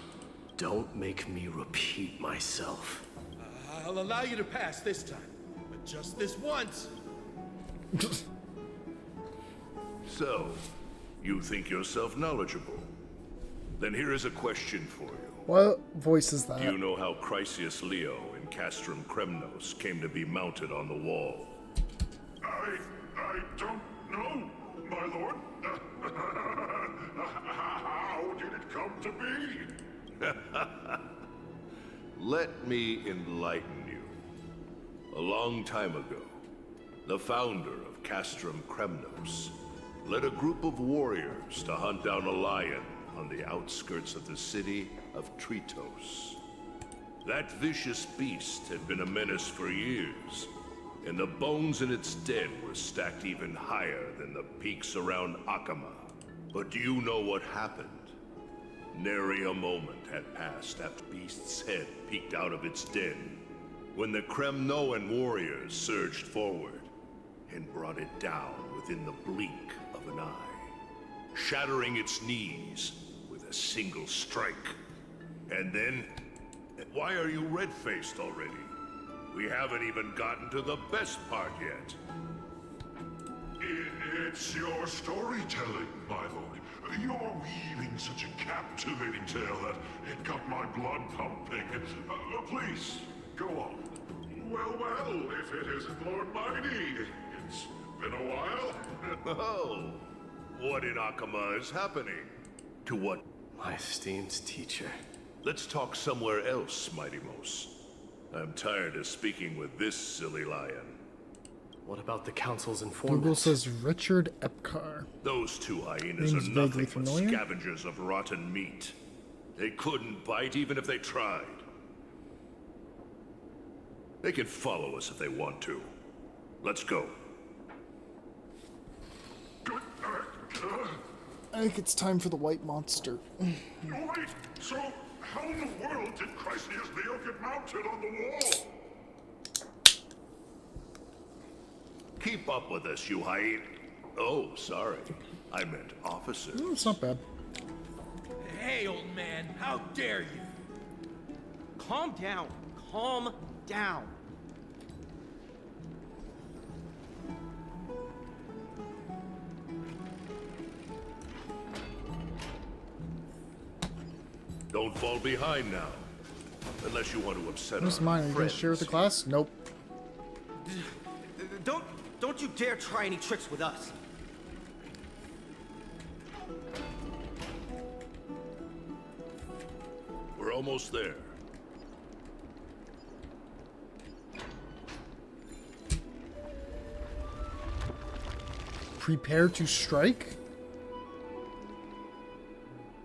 Don't make me repeat myself. I'll allow you to pass this time, but just this once. So, you think yourself knowledgeable? Then here is a question for you. What voice is that? Do you know how Chrysius Leo in Castrum Kremnos came to be mounted on the wall? I don't know, my lord. How did it come to be? Let me enlighten you. A long time ago, the founder of Castrum Kremnos led a group of warriors to hunt down a lion on the outskirts of the city of Tritos. That vicious beast had been a menace for years, and the bones in its den were stacked even higher than the peaks around Achaema. But do you know what happened? Nary a moment had passed after the beast's head peeked out of its den, when the Kremnoan warriors surged forward and brought it down within the blink of an eye, shattering its knees with a single strike. And then, why are you red-faced already? We haven't even gotten to the best part yet. It's your storytelling, my lord. You're weaving such a captivating tale that it got my blood pumping. Please, go on. Well, if it isn't Lord Mighty. It's been a while. Oh, what in Achaema is happening? To what? My esteemed teacher. Let's talk somewhere else, Mighty Mos. I'm tired of speaking with this silly lion. What about the Council's informants? Google says Richard Epcar. Those two hyenas Name's are vaguely nothing but familiar. scavengers of rotten meat. They couldn't bite even if they tried. They can follow us if they want to. Let's go. I think it's time for the white monster. Wait, so how in the world did Chrysia's Leo get mounted on the wall? Keep up with us, you hyena. Oh, sorry. I meant officer. It's not bad. Hey, old man, how dare you? Calm down. Calm down. Don't fall behind now. Unless you want to upset Where's our mine? Are you gonna friends. share with the class? Nope. Don't you dare try any tricks with us. We're almost there. Prepare to strike?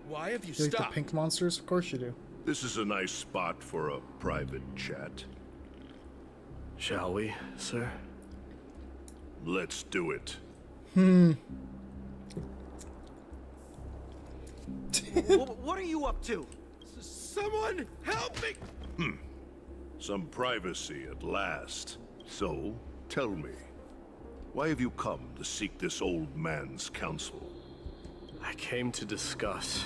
Why have you You like the pink monsters? Of course you do. This is a nice spot for a private chat. Shall we, sir? Let's do it. What are you up to? Someone help me! Some privacy at last. So, tell me, why have you come to seek this old man's counsel? I came to discuss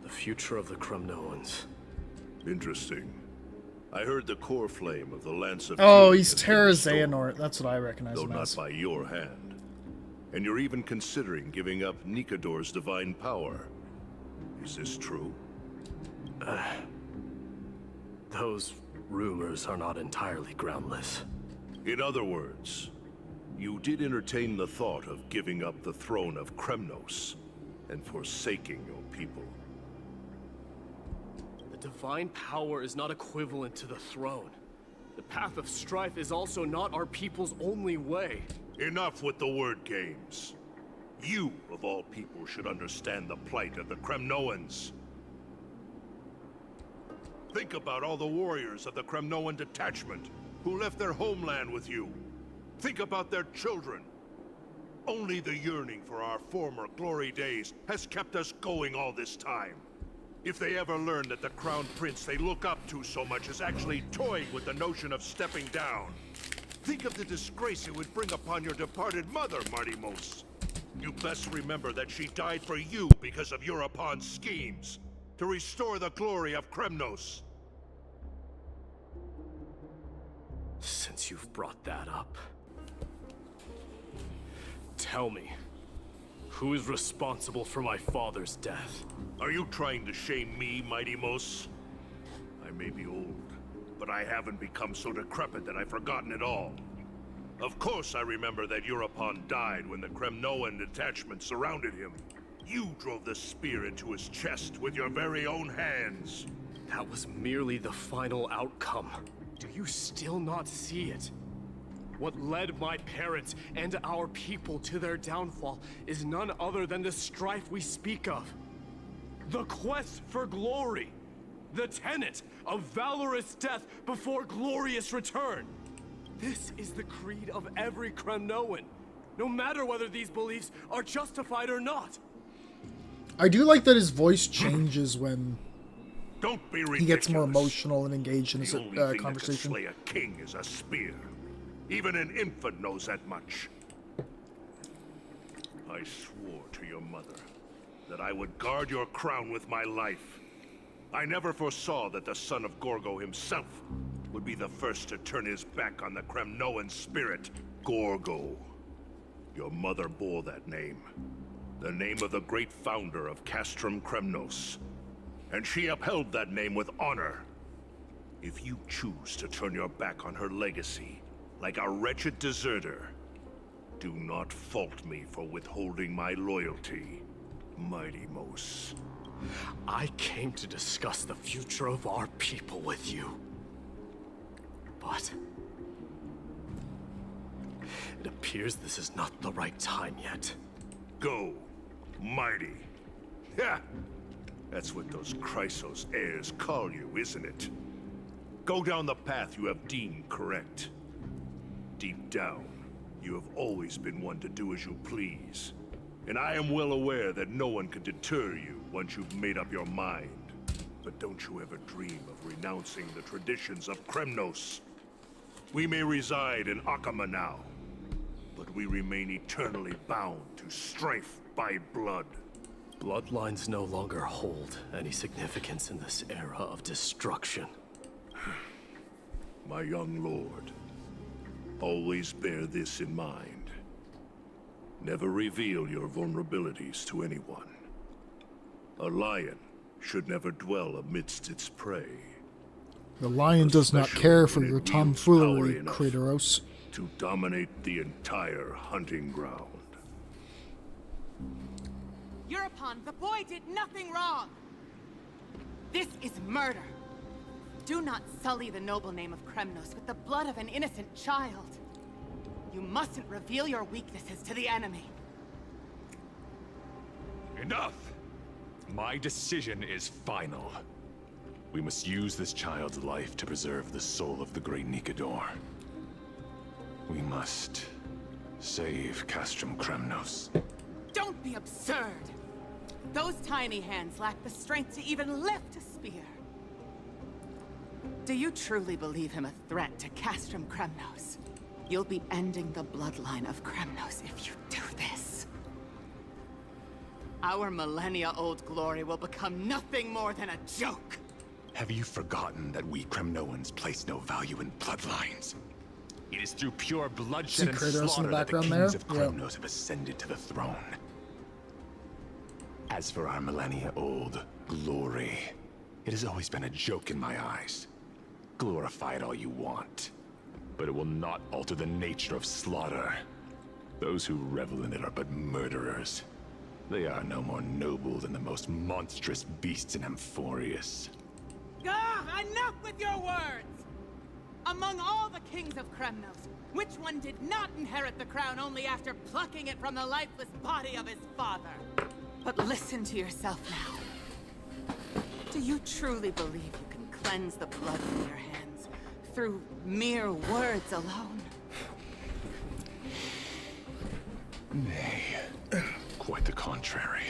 the future of the Kremnoans. Interesting. I heard the core flame of the Lance of Oh, Fury he's has been Terra restored, Xehanort. That's what I recognize though him not as. by your hand. And you're even considering giving up Nikador's divine power. Is this true? Those rumors are not entirely groundless. In other words, you did entertain the thought of giving up the throne of Kremnos and forsaking your people. The divine power is not equivalent to the throne. The path of strife is also not our people's only way. Enough with the word games. You, of all people, should understand the plight of the Kremnoans. Think about all the warriors of the Kremnoan detachment who left their homeland with you. Think about their children. Only the yearning for our former glory days has kept us going all this time. If they ever learn that the crown prince they look up to so much is actually toying with the notion of stepping down, think of the disgrace it would bring upon your departed mother, Martimos. You best remember that she died for you because of Europon's schemes, to restore the glory of Kremnos. Since you've brought that up, tell me, who is responsible for my father's death? Are you trying to shame me, Martimos? I may be old, but I haven't become so decrepit that I've forgotten it all. Of course I remember that Europon died when the Kremnoan detachment surrounded him. You drove the spear into his chest with your very own hands. That was merely the final outcome. Do you still not see it? What led my parents and our people to their downfall is none other than the strife we speak of. The quest for glory. The tenet of valorous death before glorious return. This is the creed of every Kremnoan, no matter whether these beliefs are justified or not. I do like that his voice changes when Don't be ridiculous. he gets more emotional and engaged in his The only thing that could conversation. slay a king is a spear. Even an infant knows that much. I swore to your mother that I would guard your crown with my life. I never foresaw that the son of Gorgo himself would be the first to turn his back on the Kremnoan spirit, Gorgo. Your mother bore that name. The name of the great founder of Castrum Kremnos. And she upheld that name with honor. If you choose to turn your back on her legacy, like a wretched deserter, do not fault me for withholding my loyalty, Martimos. I came to discuss the future of our people with you. But it appears this is not the right time yet. Go, mighty. Yeah, that's what those Chrysos heirs call you, isn't it? Go down the path you have deemed correct. Deep down, you have always been one to do as you please. And I am well aware that no one can deter you once you've made up your mind. But don't you ever dream of renouncing the traditions of Kremnos. We may reside in Akama now, but we remain eternally bound to strife by blood. Bloodlines no longer hold any significance in this era of destruction. My young lord, always bear this in mind. Never reveal your vulnerabilities to anyone. A lion should never dwell amidst its prey. The lion does not care for your tomfoolery, enough Kratos. to dominate the entire hunting ground. Euripon, the boy did nothing wrong! This is murder! Do not sully the noble name of Kremnos with the blood of an innocent child. You mustn't reveal your weaknesses to the enemy. Enough! My decision is final. We must use this child's life to preserve the soul of the great Nikador. We must save Castrum Kremnos. Don't be absurd! Those tiny hands lack the strength to even lift a spear. Do you truly believe him a threat to Castrum Kremnos? You'll be ending the bloodline of Kremnos if you do this. Our millennia-old glory will become nothing more than a joke. Have you forgotten that we Kremnoans place no value in bloodlines? It is through pure bloodshed and slaughter that the kings of Kremnos have ascended to the throne. As for our millennia-old glory, it has always been a joke in my eyes. Glorify it all you want, but it will not alter the nature of slaughter. Those who revel in it are but murderers. They are no more noble than the most monstrous beasts in Amphorius. Enough with your words! Among all the kings of Kremnos, which one did not inherit the crown only after plucking it from the lifeless body of his father? But listen to yourself now. Do you truly believe you can cleanse the blood from your hands through mere words alone? Nay, quite the contrary.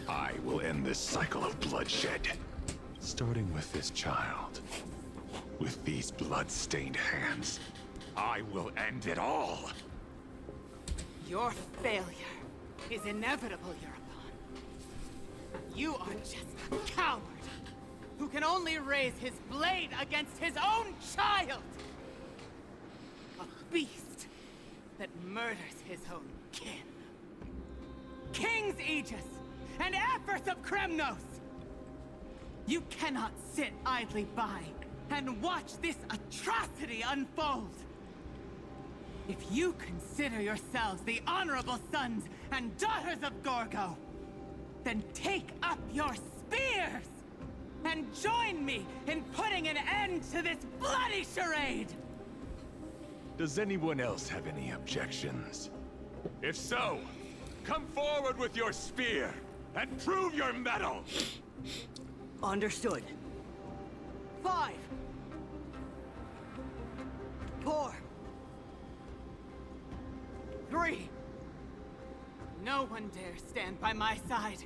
I will end this cycle of bloodshed, starting with this child. With these blood-stained hands, I will end it all! Your failure is inevitable, Euripon. You are just a coward who can only raise his blade against his own child! A beast that murders his own kin. King's Aegis and Empress of Kremnos! You cannot sit idly by and watch this atrocity unfold! If you consider yourselves the honorable sons and daughters of Gorgo, then take up your spears and join me in putting an end to this bloody charade! Does anyone else have any objections? If so, come forward with your spear and prove your mettle! Understood. 5, 4, 3. No one dare stand by my side.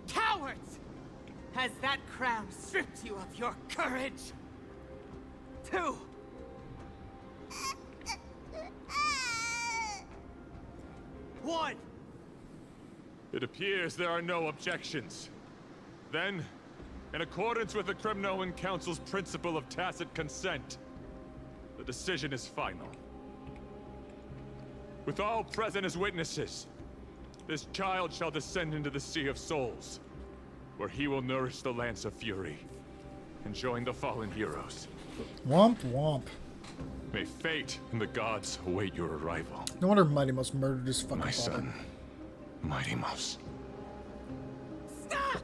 Cowards! Has that crown stripped you of your courage? 2. One. It appears there are no objections. Then, in accordance with the Kremnoan Council's principle of tacit consent, the decision is final. With all present as witnesses, this child shall descend into the Sea of Souls, where he will nourish the Lance of Fury and join the fallen heroes. Womp womp. May fate and the gods await your arrival. No wonder Mighty Mouse murdered his fucking My father. son, Mighty Mouse. Stop!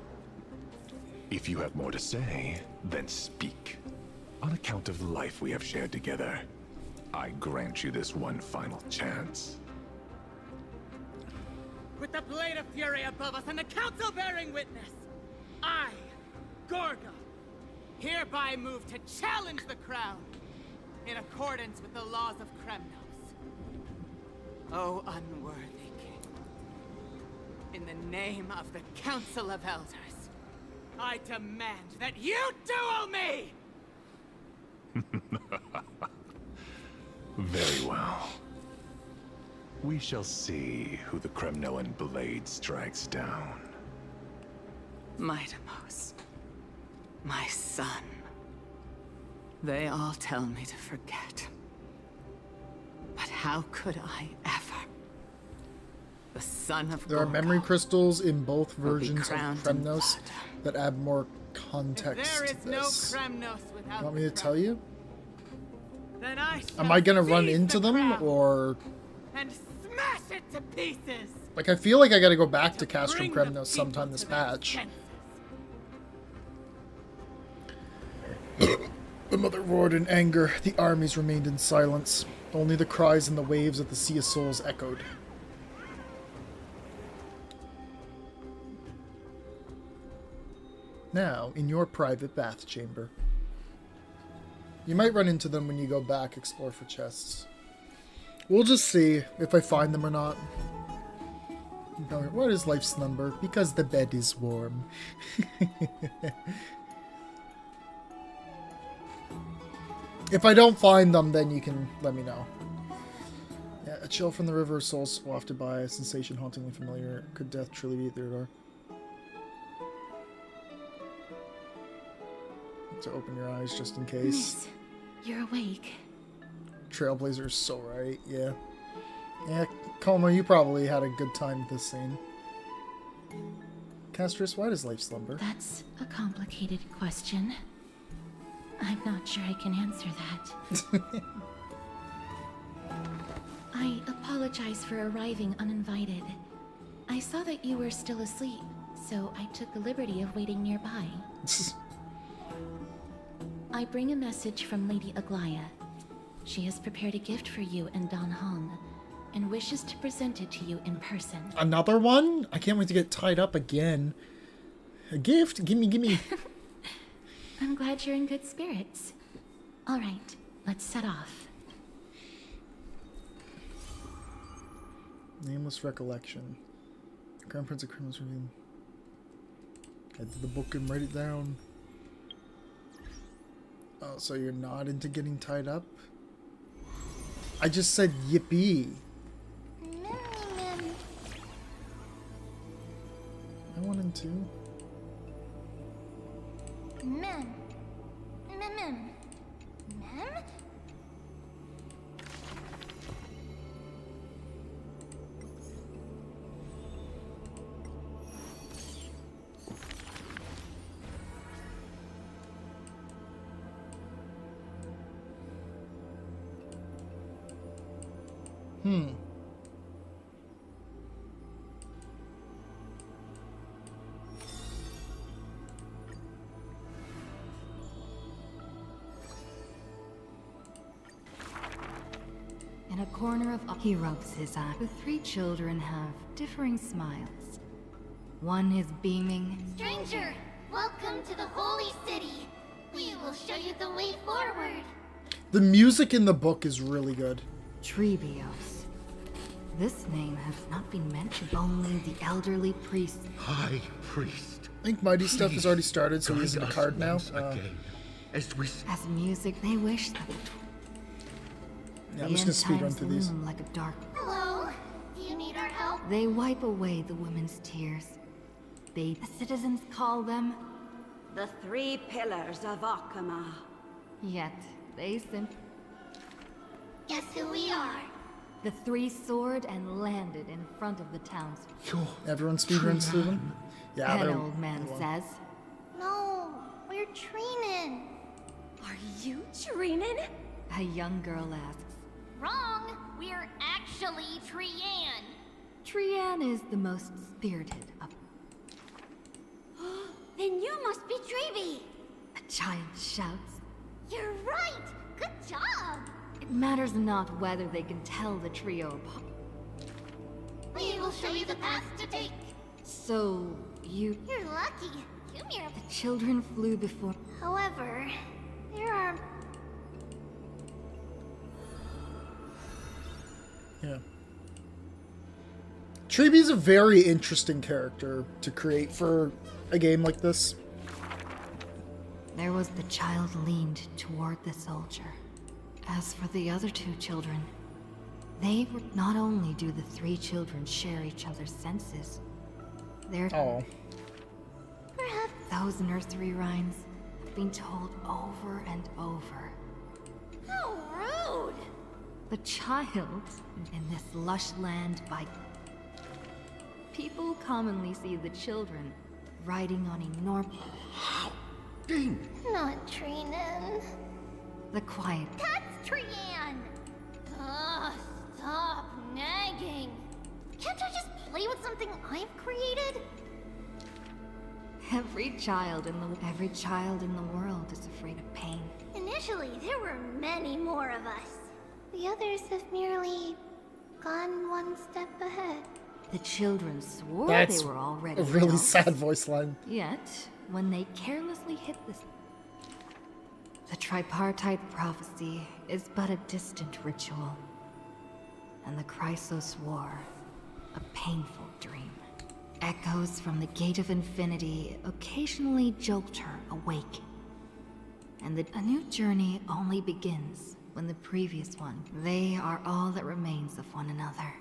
If you have more to say, then speak. On account of the life we have shared together, I grant you this one final chance. With the blade of fury above us and the council bearing witness, I, Gorgo, hereby move to challenge the crown in accordance with the laws of Kremnos. O unworthy king, in the name of the Council of Elders, I demand that you duel me! Very well. We shall see who the Kremnoan blade strikes down. Midamos, my son. They all tell me to forget. But how could I ever? The son of There are memory crystals in both versions of crowned in Kremnos that add more context There to is no this. Kremnos without You want me to the tell you? Then I Am I gonna shall run seize into the them, crown or... and smash it to pieces? Like, I feel like I gotta go back to Castrum bring the Kremnos sometime this patch. The mother roared in anger. The armies remained in silence. Only the cries and the waves of the Sea of Souls echoed. Now, in your private bath chamber. You might run into them when you go back, explore for chests. We'll just see if I find them or not. What is life's number? Because the bed is warm. If I don't find them, then you can let me know. Yeah, a chill from the river of souls wafted by, a sensation hauntingly familiar. Could death truly be at their door? To open your eyes just in case. Miss, you're awake. Trailblazer is so right, yeah. Yeah, Coma, you probably had a good time with this scene. Castris, why does life slumber? That's a complicated question. I'm not sure I can answer that. I apologize for arriving uninvited. I saw that you were still asleep, so I took the liberty of waiting nearby. I bring a message from Lady Aglaya. She has prepared a gift for you and Dan Hong, and wishes to present it to you in person. Another one? I can't wait to get tied up again. A gift? Gimme. I'm glad you're in good spirits. All right, let's set off. Nameless recollection. Crown Prince of Criminals revealed. Head to the book and write it down. Oh, so you're not into getting tied up? I just said yippee. I 1 and 2. Mem. In a corner of... He rubs his eye. The 3 children have differing smiles. One is beaming. Stranger, welcome to the holy city. We will show you the way forward. The music in the book is really good. Trebios. This name has not been mentioned. Only the elderly priest. High priest. I think Mighty Stuff has already started, so he's in a card now. As music, they wish that yeah, I'm just gonna speedrun through these. Like a dark. Hello, do you need our help? They wipe away the women's tears. The citizens call them the 3 pillars of Akama. Yet they Guess who we are? The 3 soared and landed in front of the towns. Everyone speedruns through them? Yeah, An old man says. No, we're Trinin. Are you Trinin? A young girl asks. Wrong. We're actually Trian. Trian is the most spirited of... Then you must be Trevi. A child shouts. You're right. Good job. It matters not whether they can tell the trio apart. We will show you the path to take. So, You're lucky. Come here. The children flew before... However, there are... Yeah. Treebee's a very interesting character to create for a game like this. There was the child leaned toward the soldier. As for the other two children, they were... Not only do the three children share each other's senses, they're... Oh. Perhaps those nursery rhymes have been told over and over. How rude! The child in this lush land by... People commonly see the children riding on enormous... Not Trinan. The quiet... That's Trian! Ugh, stop nagging. Can't I just play with something I've created? Every child in the world is afraid of pain. Initially, there were many more of us. The others have merely gone one step ahead. The children swore That's they were already a really adults. sad voice line. Yet, when they carelessly hit this... The tripartite prophecy is but a distant ritual. And the Chrysos War, a painful dream. Echoes from the Gate of Infinity occasionally jolt her awake. And a new journey only begins when the previous one. They are all that remains of one another.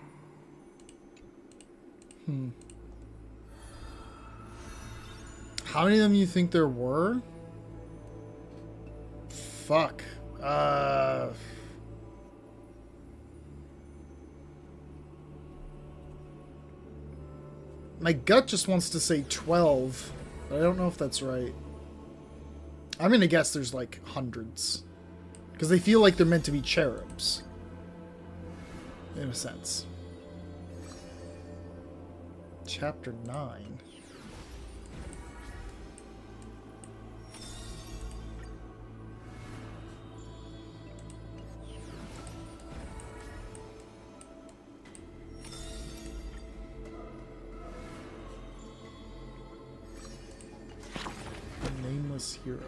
How many of them you think there were? Fuck. My gut just wants to say 12, but I don't know if that's right. I'm gonna guess there's like hundreds. Because they feel like they're meant to be cherubs. In a sense. Chapter 9. The Nameless Hero.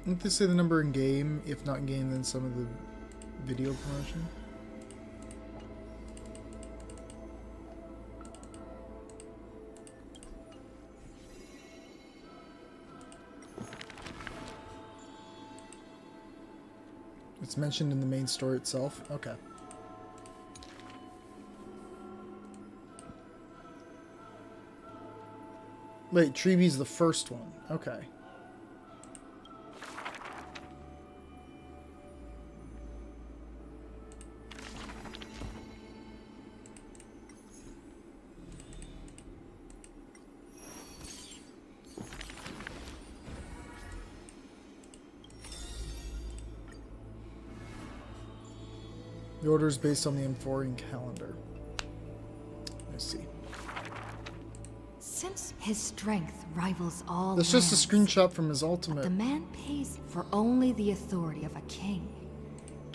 Didn't they say the number in game? If not in game, then some of the video promotion? It's mentioned in the main story itself? Okay. Wait, Treebee's the first one. Okay. The order is based on the Amphorian calendar. I see. Since his strength rivals all That's just a lands, screenshot from his ultimate. the man pays for only the authority of a king.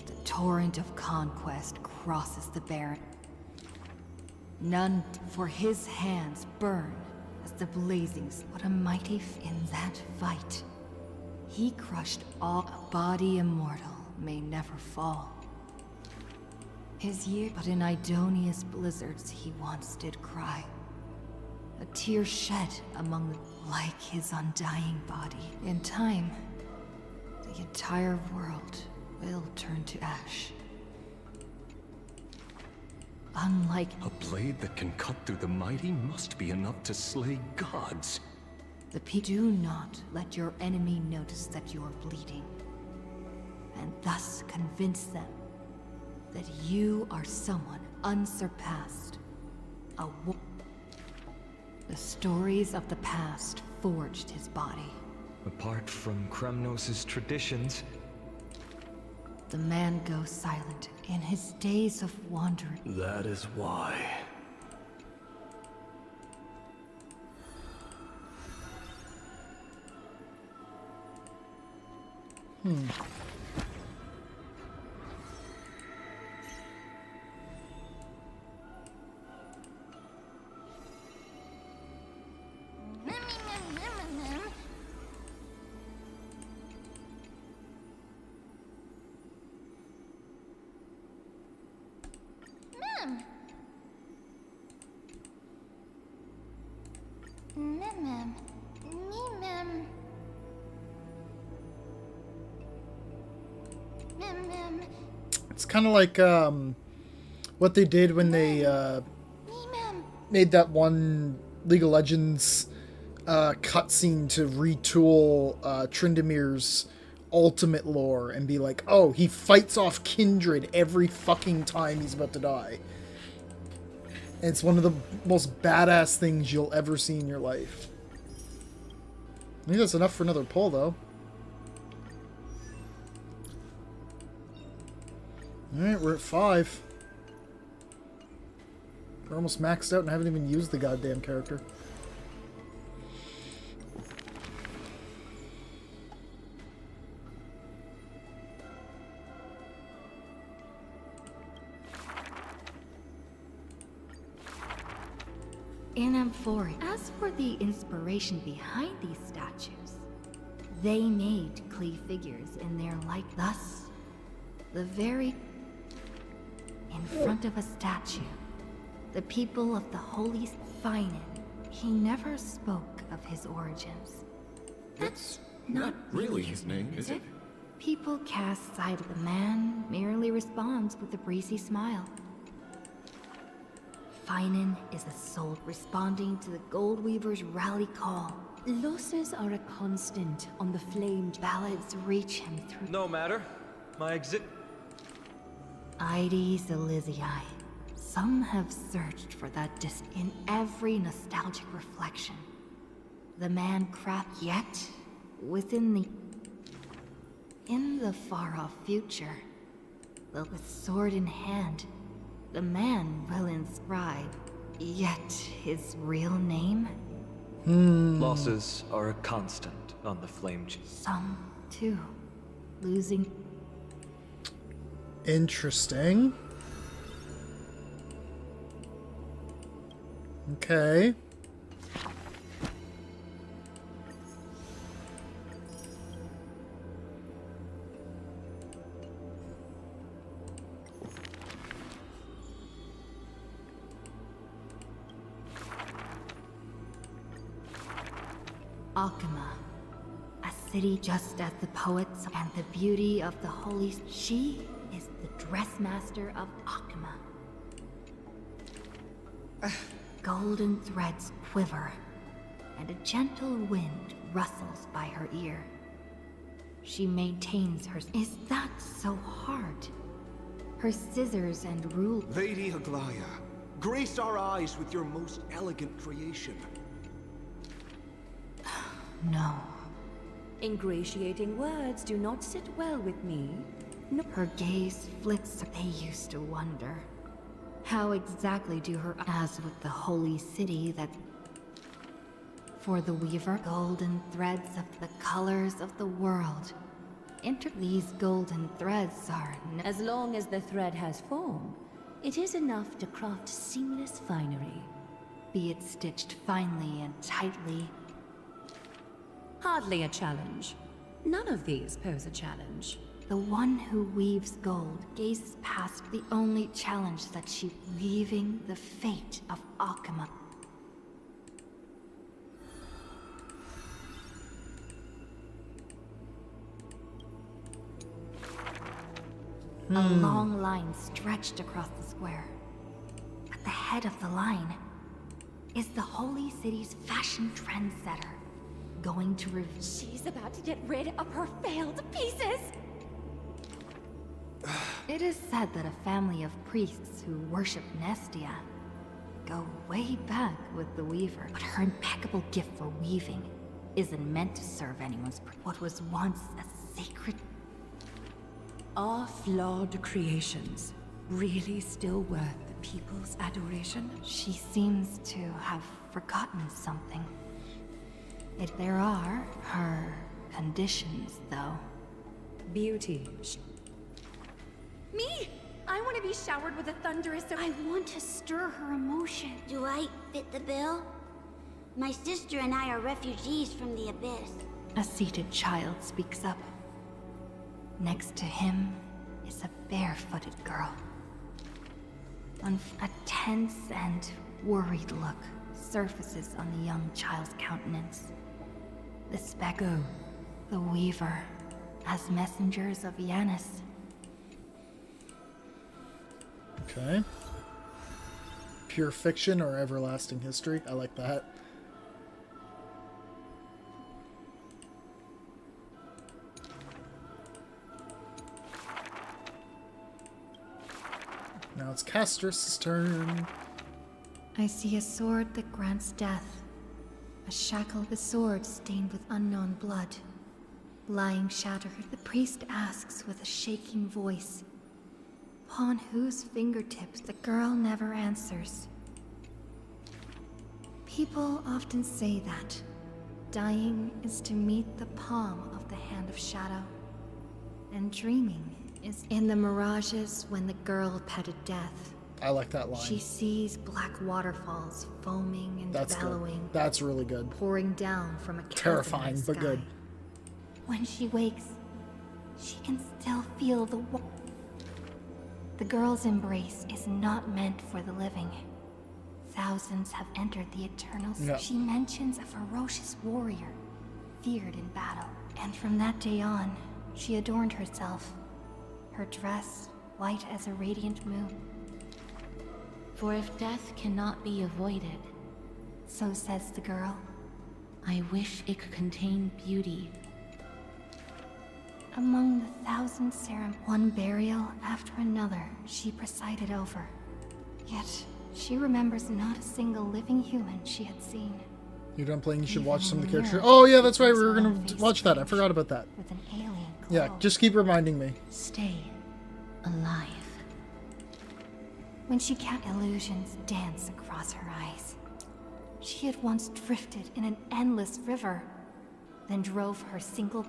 The torrent of conquest crosses the barren. None for his hands burn as the blazings. What a mighty in that fight. He crushed all. A body immortal may never fall. His year, but in Idonia's blizzards he once did cry. A tear shed among the, like his undying body. In time, the entire world will turn to ash. Unlike a blade that can cut through the mighty must be enough to slay gods. the people, do not let your enemy notice that you're bleeding, and thus convince them that you are someone unsurpassed. The stories of the past forged his body. Apart from Kremnos' traditions, The man goes silent in his days of wandering. That is why. It's kind of like what they did when they made that one League of Legends cutscene to retool Tryndamere's ultimate lore and be like, oh, he fights off Kindred every fucking time he's about to die. And it's one of the most badass things you'll ever see in your life. I think that's enough for another pull, though. Alright, we're at 5. We're almost maxed out and haven't even used the goddamn character. In Amphoria, as for the inspiration behind these statues, they made clay figures in their like thus. The very in front of a statue, the people of the Holy Finan, he never spoke of his origins. That's not really his name, is it? People cast sight of the man merely responds with a breezy smile. Finan is a soul responding to the Gold Weaver's rally call. Losses are a constant on the flamed ballads reach him through. No matter. My exit. Ides Elysiae. Some have searched for that in every nostalgic reflection. The man craft yet within in the far-off future, with sword in hand, the man will inscribe yet his real name. Losses are a constant on the flame. Some too, losing. Interesting. Okay. Akama, a city just as the poets and the beauty of the holy. She is the dressmaster of Akama. Golden threads quiver, and a gentle wind rustles by her ear. She maintains her. Is that so hard? Her scissors and rule. Lady Aglaya, grace our eyes with your most elegant creation. No. Ingratiating words do not sit well with me. No. Her gaze flits. They used to wonder. How exactly do her as with the holy city that for the weaver golden threads of the colors of the world. These golden threads are as long as the thread has form, it is enough to craft seamless finery. Be it stitched finely and tightly. Hardly a challenge. None of these pose a challenge. The one who weaves gold gazes past the only challenge that she weaving the fate of Akama. A long line stretched across the square. At the head of the line is the holy city's fashion trendsetter, going to reveal. She's about to get rid of her failed pieces! It is said that a family of priests who worship Nestia go way back with the Weaver, but her impeccable gift for weaving isn't meant to serve anyone's what was once a sacred. Are flawed creations really still worth the people's adoration? She seems to have forgotten something. There are her conditions, though. Beauty. Me? I want to be showered with a thunderous... I want to stir her emotion. Do I fit the bill? My sister and I are refugees from the Abyss. A seated child speaks up. Next to him is a barefooted girl. A tense and worried look surfaces on the young child's countenance. The Spectre, the Weaver, as messengers of Yanis. Okay. Pure fiction or everlasting history. I like that. Now it's Caster's turn. I see a sword that grants death. A shackle with sword stained with unknown blood. Lying shattered, the priest asks with a shaking voice, upon whose fingertips the girl never answers. People often say that dying is to meet the palm of the hand of shadow, and dreaming is in the mirages when the girl petted death. I like that line. She sees black waterfalls foaming and That's bellowing. good. That's really good. Pouring down from a chasm Terrifying, in the but sky. good. When she wakes, she can still feel the girl's embrace is not meant for the living. Thousands have entered the Eternals. Yeah. She mentions a ferocious warrior, feared in battle. And from that day on, she adorned herself. Her dress, white as a radiant moon. For if death cannot be avoided, so says the girl, I wish it could contain beauty. Among the thousand ceremonies, one burial after another, she presided over. Yet, she remembers not a single living human she had seen. You're done playing, you should Even watch some of the in the characters. mirror, Oh yeah, that's she right, we were puts gonna on a face watch that. I strange forgot about that. With an alien Yeah, glow. just keep reminding me. Stay alive. When she cat illusions dance across her eyes. She had once drifted in an endless river, then drove her single...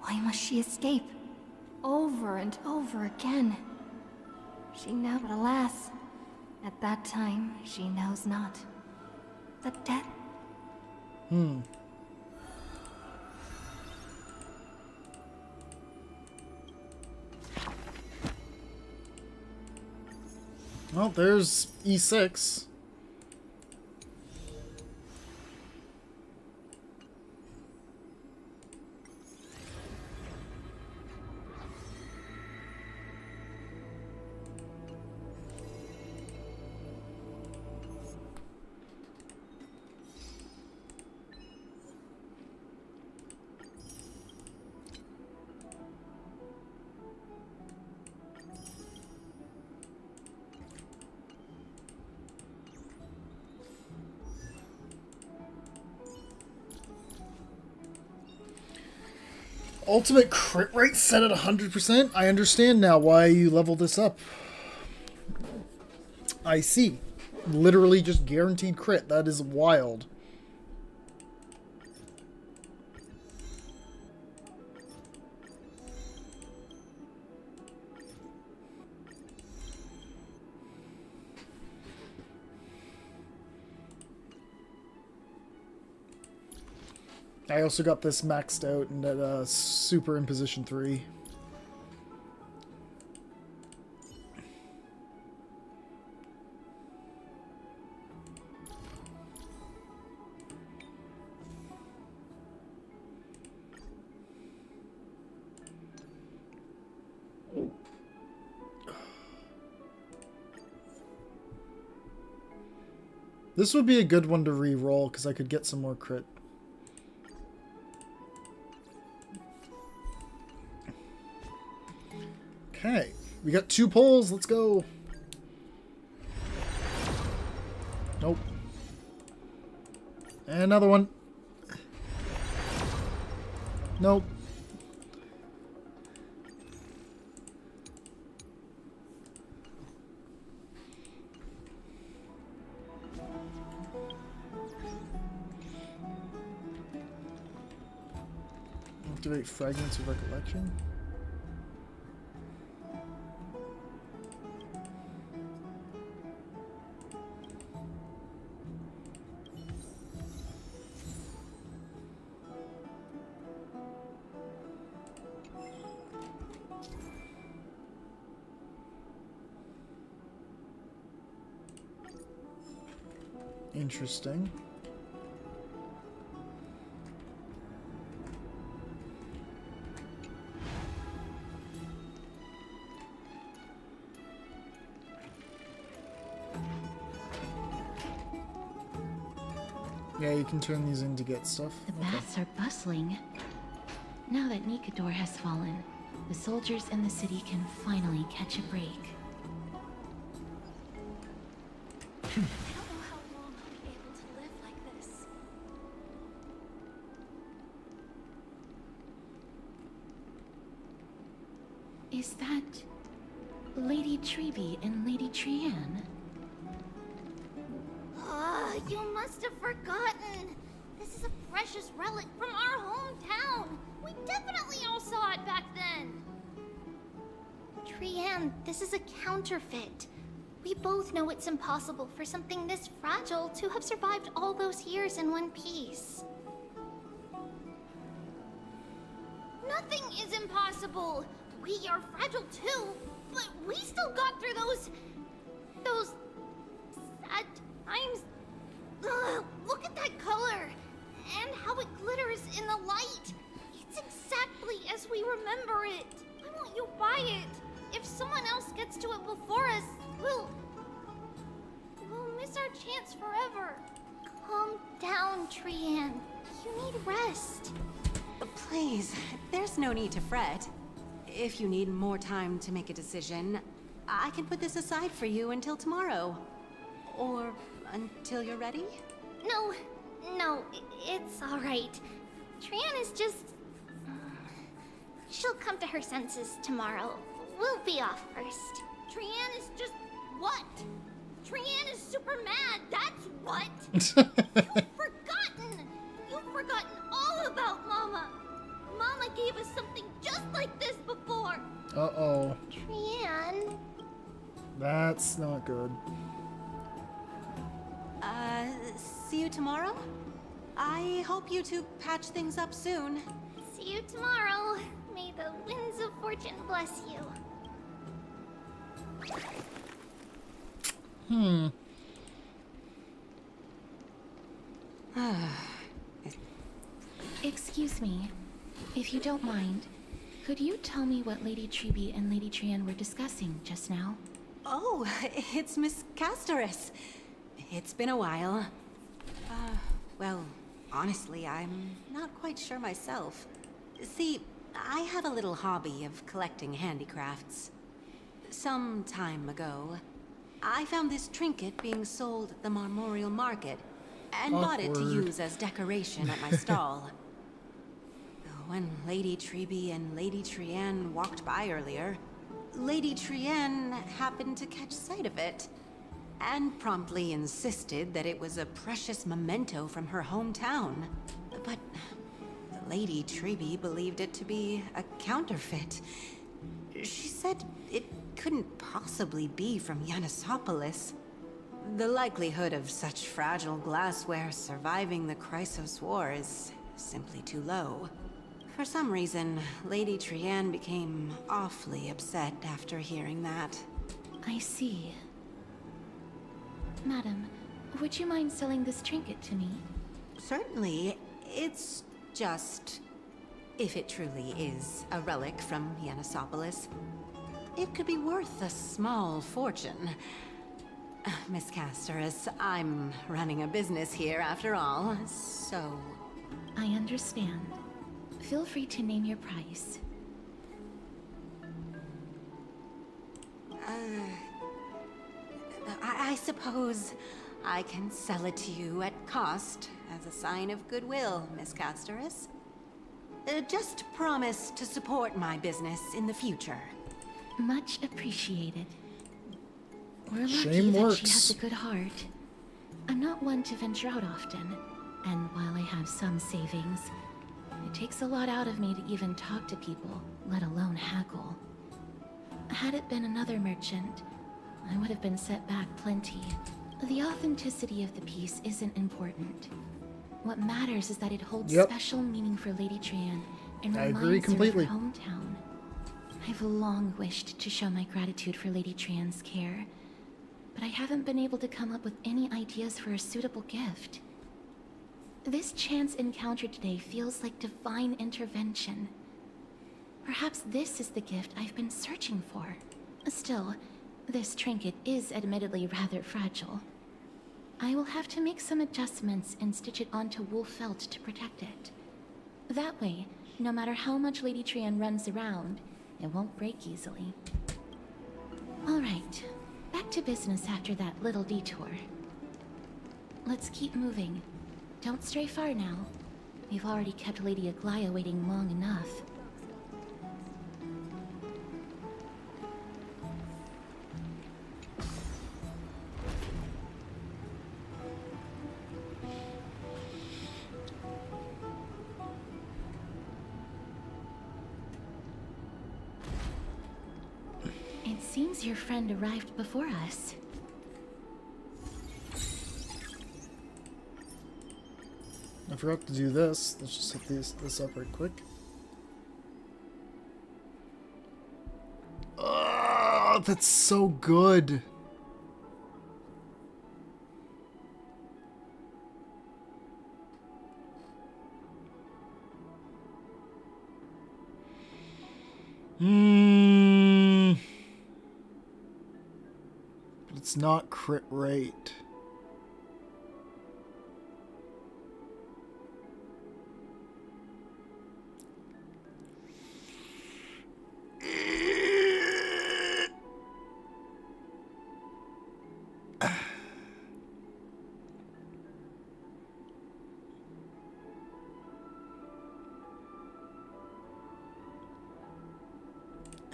Why must she escape? Over and over again. She now, but alas, at that time, she knows not. The death... Well, there's E6. Ultimate crit rate set at 100%? I understand now why you leveled this up. I see. Literally just guaranteed crit. That is wild. I also got this maxed out and at super in position 3. This would be a good one to re-roll because I could get some more crit. Okay, we got 2 pulls. Let's go. Nope. And another one. Nope. Activate Fragments of Recollection. Interesting. Yeah, you can turn these in to get stuff. The baths are bustling. Now that Nikador has fallen, the soldiers in the city can finally catch a break. I don't know how long I'll be able to live like this. Is that Lady Treby and Lady Trianne? You must have forgotten. This is a precious relic from our hometown. We definitely all saw it back then. Trianne, this is a counterfeit. We both know it's impossible for something this fragile to have survived all those years in one piece. Nothing is impossible. We are fragile too, but we still got through those sad times. Ugh, look at that color and how it glitters in the light. It's exactly as we remember it. Why won't you buy it? If someone else gets to it before us, we'll miss our chance forever. Calm down, Trianne. You need rest. Please, there's no need to fret. If you need more time to make a decision, I can put this aside for you until tomorrow. Or until you're ready? No, it's all right. Trianne is just... She'll come to her senses tomorrow. We'll be off first. Trianne is just... what? Trianne is super mad, that's what! You've forgotten all about Mama! Mama gave us something just like this before! Uh-oh. Trianne... That's not good. See you tomorrow? I hope you two patch things up soon. See you tomorrow. May the winds of fortune bless you. Excuse me, if you don't mind, could you tell me what Lady Treby and Lady Trianne were discussing just now? Oh, it's Miss Castoris. It's been a while. Well, honestly, I'm not quite sure myself. See, I have a little hobby of collecting handicrafts. Some time ago, I found this trinket being sold at the Marmorial Market, and bought it to use as decoration at my stall. When Lady Treby and Lady Trianne walked by earlier, Lady Trianne happened to catch sight of it, and promptly insisted that it was a precious memento from her hometown. But Lady Treby believed it to be a counterfeit. She said it couldn't possibly be from Yanisopolis. The likelihood of such fragile glassware surviving the Chrysos War is simply too low. For some reason, Lady Trianne became awfully upset after hearing that. I see. Madam, would you mind selling this trinket to me? Certainly. It's just... if it truly is a relic from Yanisopolis, it could be worth a small fortune. Miss Castoris, I'm running a business here after all, so... I understand. Feel free to name your price. I suppose I can sell it to you at cost as a sign of goodwill, Miss Castoris. Just promise to support my business in the future. Much appreciated. We're lucky Shame that works. she has a good heart. I'm not one to venture out often, and while I have some savings, It takes a lot out of me to even talk to people, let alone haggle. Had it been another merchant, I would have been set back plenty. The authenticity of the piece isn't important. What matters is that it holds special meaning for Lady Trian and I reminds agree completely. her of her hometown. I've long wished to show my gratitude for Lady Trian's care, but I haven't been able to come up with any ideas for a suitable gift. This chance encounter today feels like divine intervention. Perhaps this is the gift I've been searching for. Still, this trinket is admittedly rather fragile. I will have to make some adjustments and stitch it onto wool felt to protect it. That way, no matter how much Lady Trian runs around, it won't break easily. Alright, back to business after that little detour. Let's keep moving. Don't stray far now. We've already kept Lady Aglaia waiting long enough. It seems your friend arrived before us. I forgot to do this. Let's just hit this up right quick. Oh, that's so good. But it's not crit rate.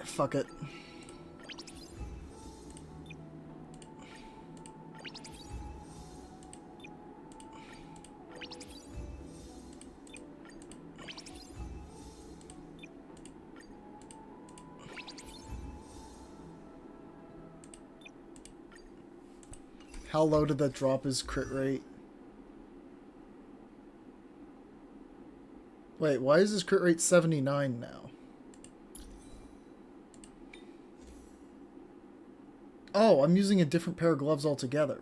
Fuck it. How low did that drop his crit rate? Wait, why is his crit rate 79 now? Oh, I'm using a different pair of gloves altogether.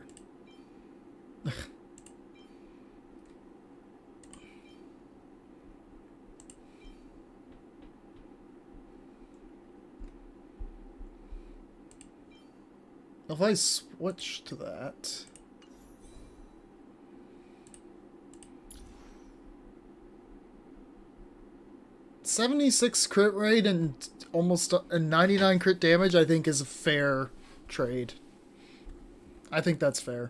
If I switch to that... $76 crit rate and almost a 99 crit damage, I think, is a fair trade. I think that's fair.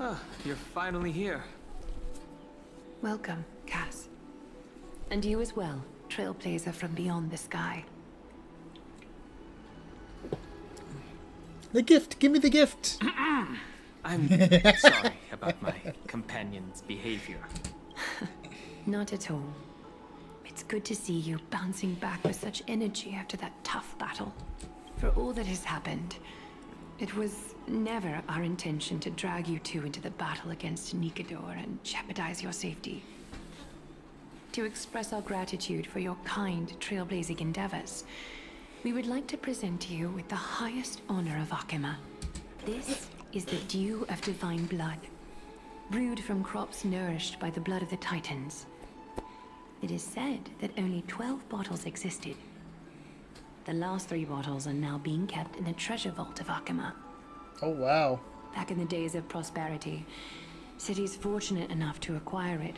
Ah, you're finally here. Welcome, Cass. And you as well, trailblazer from beyond the sky. The gift! Give me the gift! I'm sorry about my companion's behavior. Not at all. It's good to see you bouncing back with such energy after that tough battle. For all that has happened, it was never our intention to drag you two into the battle against Nikador and jeopardize your safety. To express our gratitude for your kind trailblazing endeavors, we would like to present to you with the highest honor of Akima. This is the dew of divine blood, brewed from crops nourished by the blood of the Titans. It is said that only 12 bottles existed. The last 3 bottles are now being kept in the treasure vault of Akima. Oh, wow. Back in the days of prosperity, cities fortunate enough to acquire it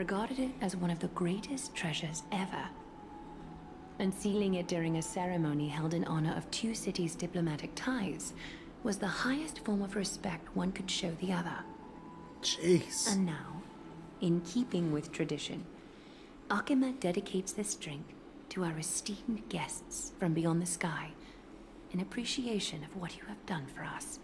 regarded it as one of the greatest treasures ever. Unsealing it during a ceremony held in honor of two cities' diplomatic ties was the highest form of respect one could show the other. Jeez. And now, in keeping with tradition, Akima dedicates this drink to our esteemed guests from beyond the sky in appreciation of what you have done for us.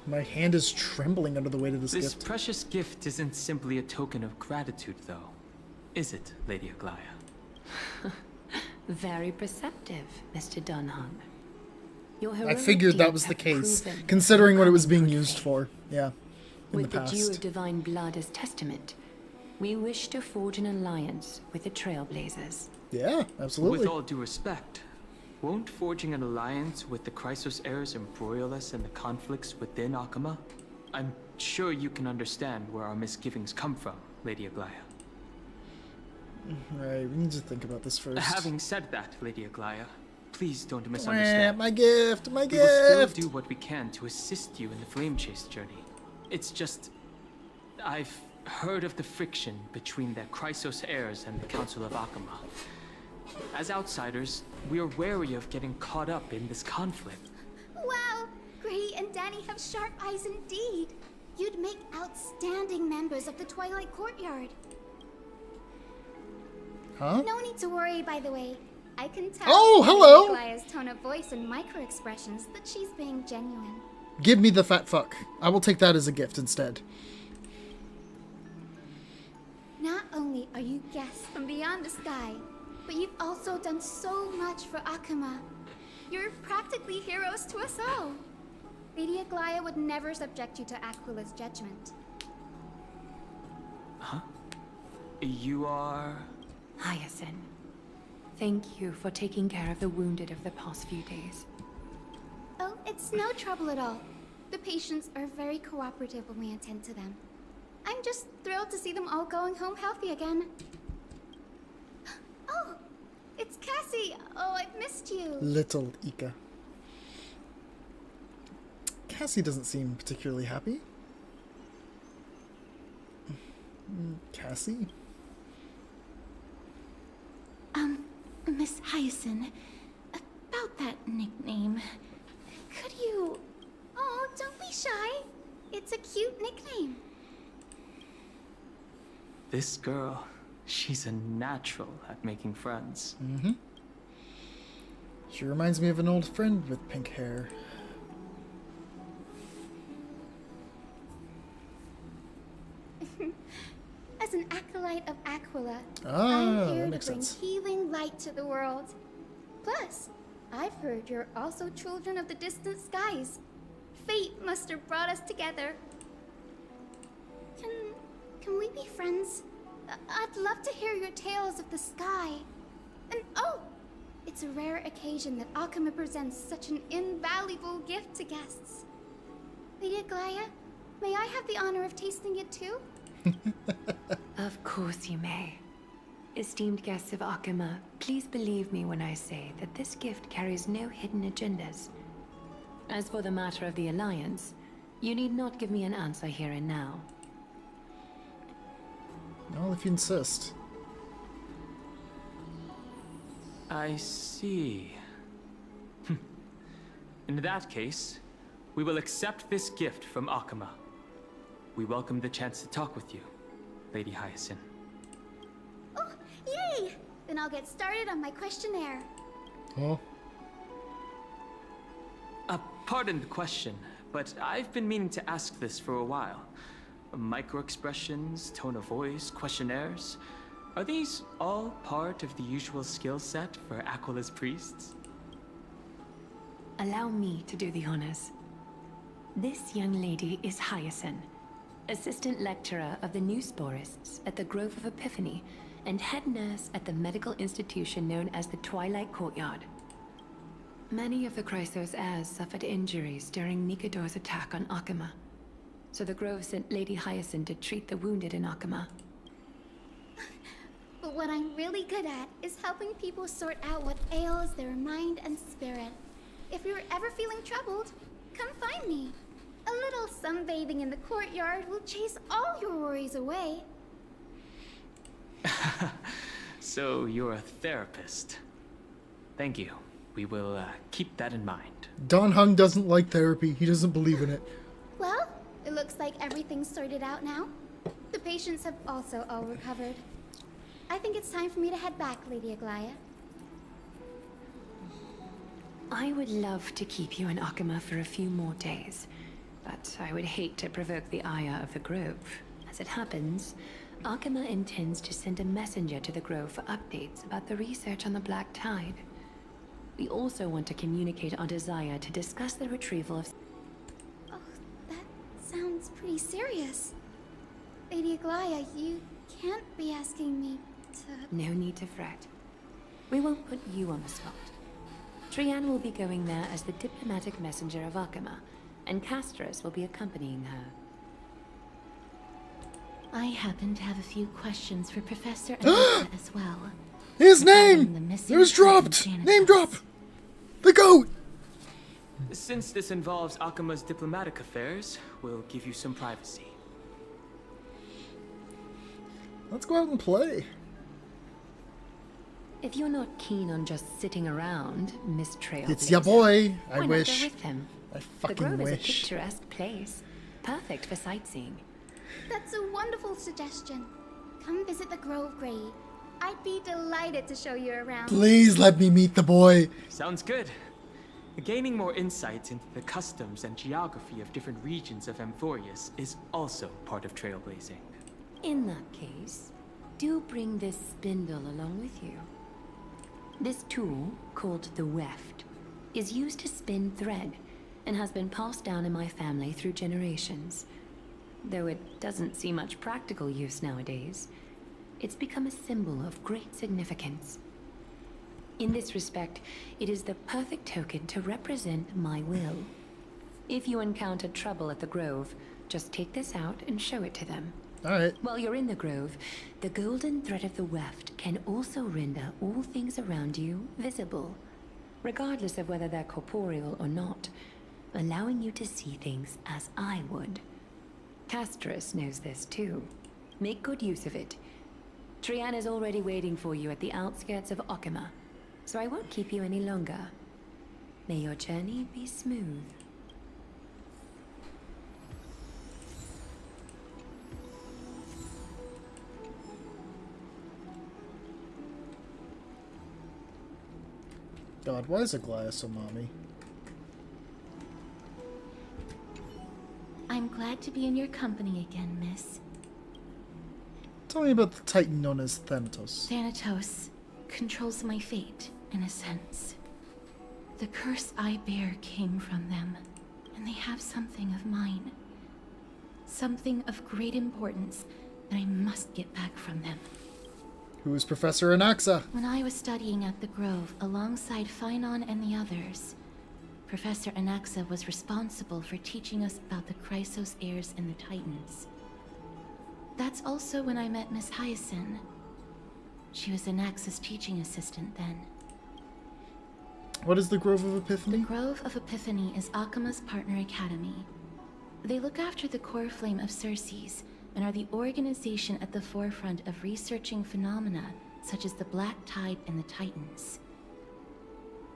My hand is trembling under the weight of this This gift. precious gift isn't simply a token of gratitude, though, is it, Lady Aglaya? Very perceptive, Mr. Dunhung. Your I heroic figured that deeds was the have case, proven considering what it was being good used faith. for. Yeah, in With the the dew past. of divine blood as testament, we wish to forge an alliance with the Trailblazers. Yeah, absolutely. With all due respect, won't forging an alliance with the Chrysos heirs embroil us in the conflicts within Akima? I'm sure you can understand where our misgivings come from, Lady Aglaya. Right, we need to think about this first. Having said that, Lady Aglaya, please don't misunderstand. My gift, my We will still gift! do what we can to assist you in the flame chase journey. It's just, I've heard of the friction between the Chrysos heirs and the Council of Akima. As outsiders, we are wary of getting caught up in this conflict. Wow! Gray and Danny have sharp eyes indeed. You'd make outstanding members of the Twilight Courtyard. Huh? No need to worry, by the way. I can tell Oh, from hello! Aglaya's tone of voice and micro-expressions that she's being genuine. Give me the fat fuck. I will take that as a gift instead. Not only are you guests from beyond the sky, but you've also done so much for Akima. You're practically heroes to us all. Lady Aglaya would never subject you to Aquila's judgment. Huh? You are... Hyacinth, thank you for taking care of the wounded of the past few days. Oh, it's no trouble at all. The patients are very cooperative when we attend to them. I'm just thrilled to see them all going home healthy again. Oh, it's Cassie. Oh, I've missed you. Little Ika. Cassie doesn't seem particularly happy. Cassie? Miss Hyacinth, about that nickname, Could you... Oh, don't be shy. It's a cute nickname. This girl, she's a natural at making friends. Mm-hmm. She reminds me of an old friend with pink hair. As an acolyte of Aquila, Ah, I'm that here to makes bring sense. healing light to the world. Plus, I've heard you're also children of the distant skies. Fate must have brought us together. Can we be friends? I'd love to hear your tales of the sky. And oh, it's a rare occasion that Akima presents such an invaluable gift to guests. Lady Aglaya, may I have the honor of tasting it too? Of course you may. Esteemed guests of Akima, please believe me when I say that this gift carries no hidden agendas. As for the matter of the Alliance, you need not give me an answer here and now. Well, if you insist. I see. In that case, we will accept this gift from Akima. We welcome the chance to talk with you, Lady Hyacinth. Oh, yay! Then I'll get started on my questionnaire. Oh. Pardon the question, but I've been meaning to ask this for a while. Micro-expressions, tone of voice, questionnaires, are these all part of the usual skill set for Aquila's priests? Allow me to do the honors. This young lady is Hyacinth, assistant lecturer of the new sporists at the Grove of Epiphany and head nurse at the medical institution known as the Twilight Courtyard. Many of the Chrysos heirs suffered injuries during Nikador's attack on Akima, so the Grove sent Lady Hyacinth to treat the wounded in Akima. But what I'm really good at is helping people sort out what ails their mind and spirit. If you're ever feeling troubled, come find me. A little sunbathing in the courtyard will chase all your worries away. So you're a therapist. Thank you. We will keep that in mind. Don Hung doesn't like therapy. He doesn't believe in it. Well, it looks like everything's sorted out now. The patients have also all recovered. I think it's time for me to head back, Lady Aglaya. I would love to keep you in Akama for a few more days, but I would hate to provoke the ire of the Grove. As it happens, Akama intends to send a messenger to the Grove for updates about the research on the Black Tide. We also want to communicate our desire to discuss the retrieval of... Oh, that sounds pretty serious. Lady Aglaya, you can't be asking me to... No need to fret. We won't put you on the spot. Trian will be going there as the diplomatic messenger of Akama, and Castris will be accompanying her. I happen to have a few questions for Professor Anissa as well. His name! It was dropped! Name drop! The goat! Since this involves Akama's diplomatic affairs, we'll give you some privacy. Let's go out and play. If you're not keen on just sitting around, Miss Trailblazer, It's ya boy. I why not wish. go with him? I The fucking Grove is a wish. picturesque place, perfect for sightseeing. That's a wonderful suggestion. Come visit the Grove, Gray. I'd be delighted to show you around. Please let me meet the boy. Sounds good. Gaining more insights into the customs and geography of different regions of Amphorius is also part of trailblazing. In that case, do bring this spindle along with you. This tool, called the weft, is used to spin thread and has been passed down in my family through generations. Though it doesn't see much practical use nowadays, it's become a symbol of great significance. In this respect, it is the perfect token to represent my will. If you encounter trouble at the Grove, just take this out and show it to them. Alright. While you're in the Grove, the golden thread of the weft can also render all things around you visible, regardless of whether they're corporeal or not, allowing you to see things as I would. Castris knows this too. Make good use of it. Trian is already waiting for you at the outskirts of Akama, so I won't keep you any longer. May your journey be smooth. God, why is Aglaya so mommy? I'm glad to be in your company again, miss. Tell me about the Titan known as Thanatos. Thanatos controls my fate, in a sense. The curse I bear came from them, and they have something of mine. Something of great importance that I must get back from them. Who is Professor Anaxa? When I was studying at the Grove alongside Phynon and the others, Professor Anaxa was responsible for teaching us about the Chrysos heirs and the Titans. That's also when I met Miss Hyacinth. She was Anaxa's teaching assistant then. What is the Grove of Epiphany? The Grove of Epiphany is Akama's partner academy. They look after the core flame of Circes and are the organization at the forefront of researching phenomena such as the Black Tide and the Titans.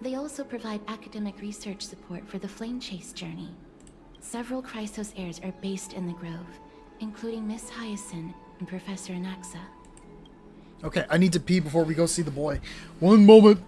They also provide academic research support for the Flame Chase journey. Several Chrysos heirs are based in the Grove, including Miss Hyacinth and Professor Anaxa. Okay, I need to pee before we go see the boy. One moment.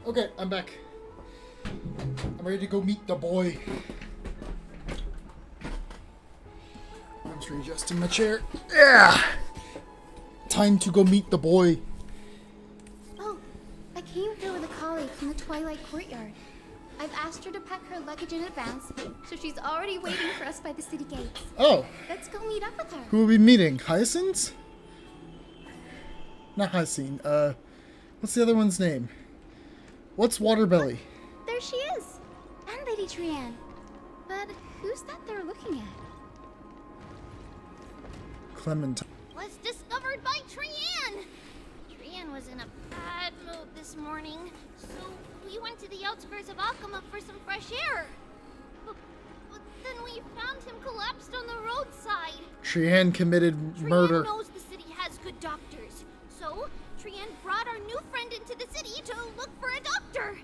Okay, I'm back. I'm ready to go meet the boy. I'm just readjusting my chair. Yeah! Time to go meet the boy. Oh, I came here with a colleague from the Twilight Courtyard. I've asked her to pack her luggage in advance, so she's already waiting for us by the city gates. Oh. Let's go meet up with her. Who will we be meeting? Hyacinth? Not Hyacinth. What's the other one's name? What's Waterbelly? There she is. And Lady Trian. But who's that they're looking at? Clementine. Was discovered by Trian. Trian was in a bad mood this morning, so we went to the outskirts of Akama for some fresh air. But then we found him collapsed on the roadside. Trian committed murder. Trian knows the city has good doctors, so Trian brought our new friend into the city to look for a doctor.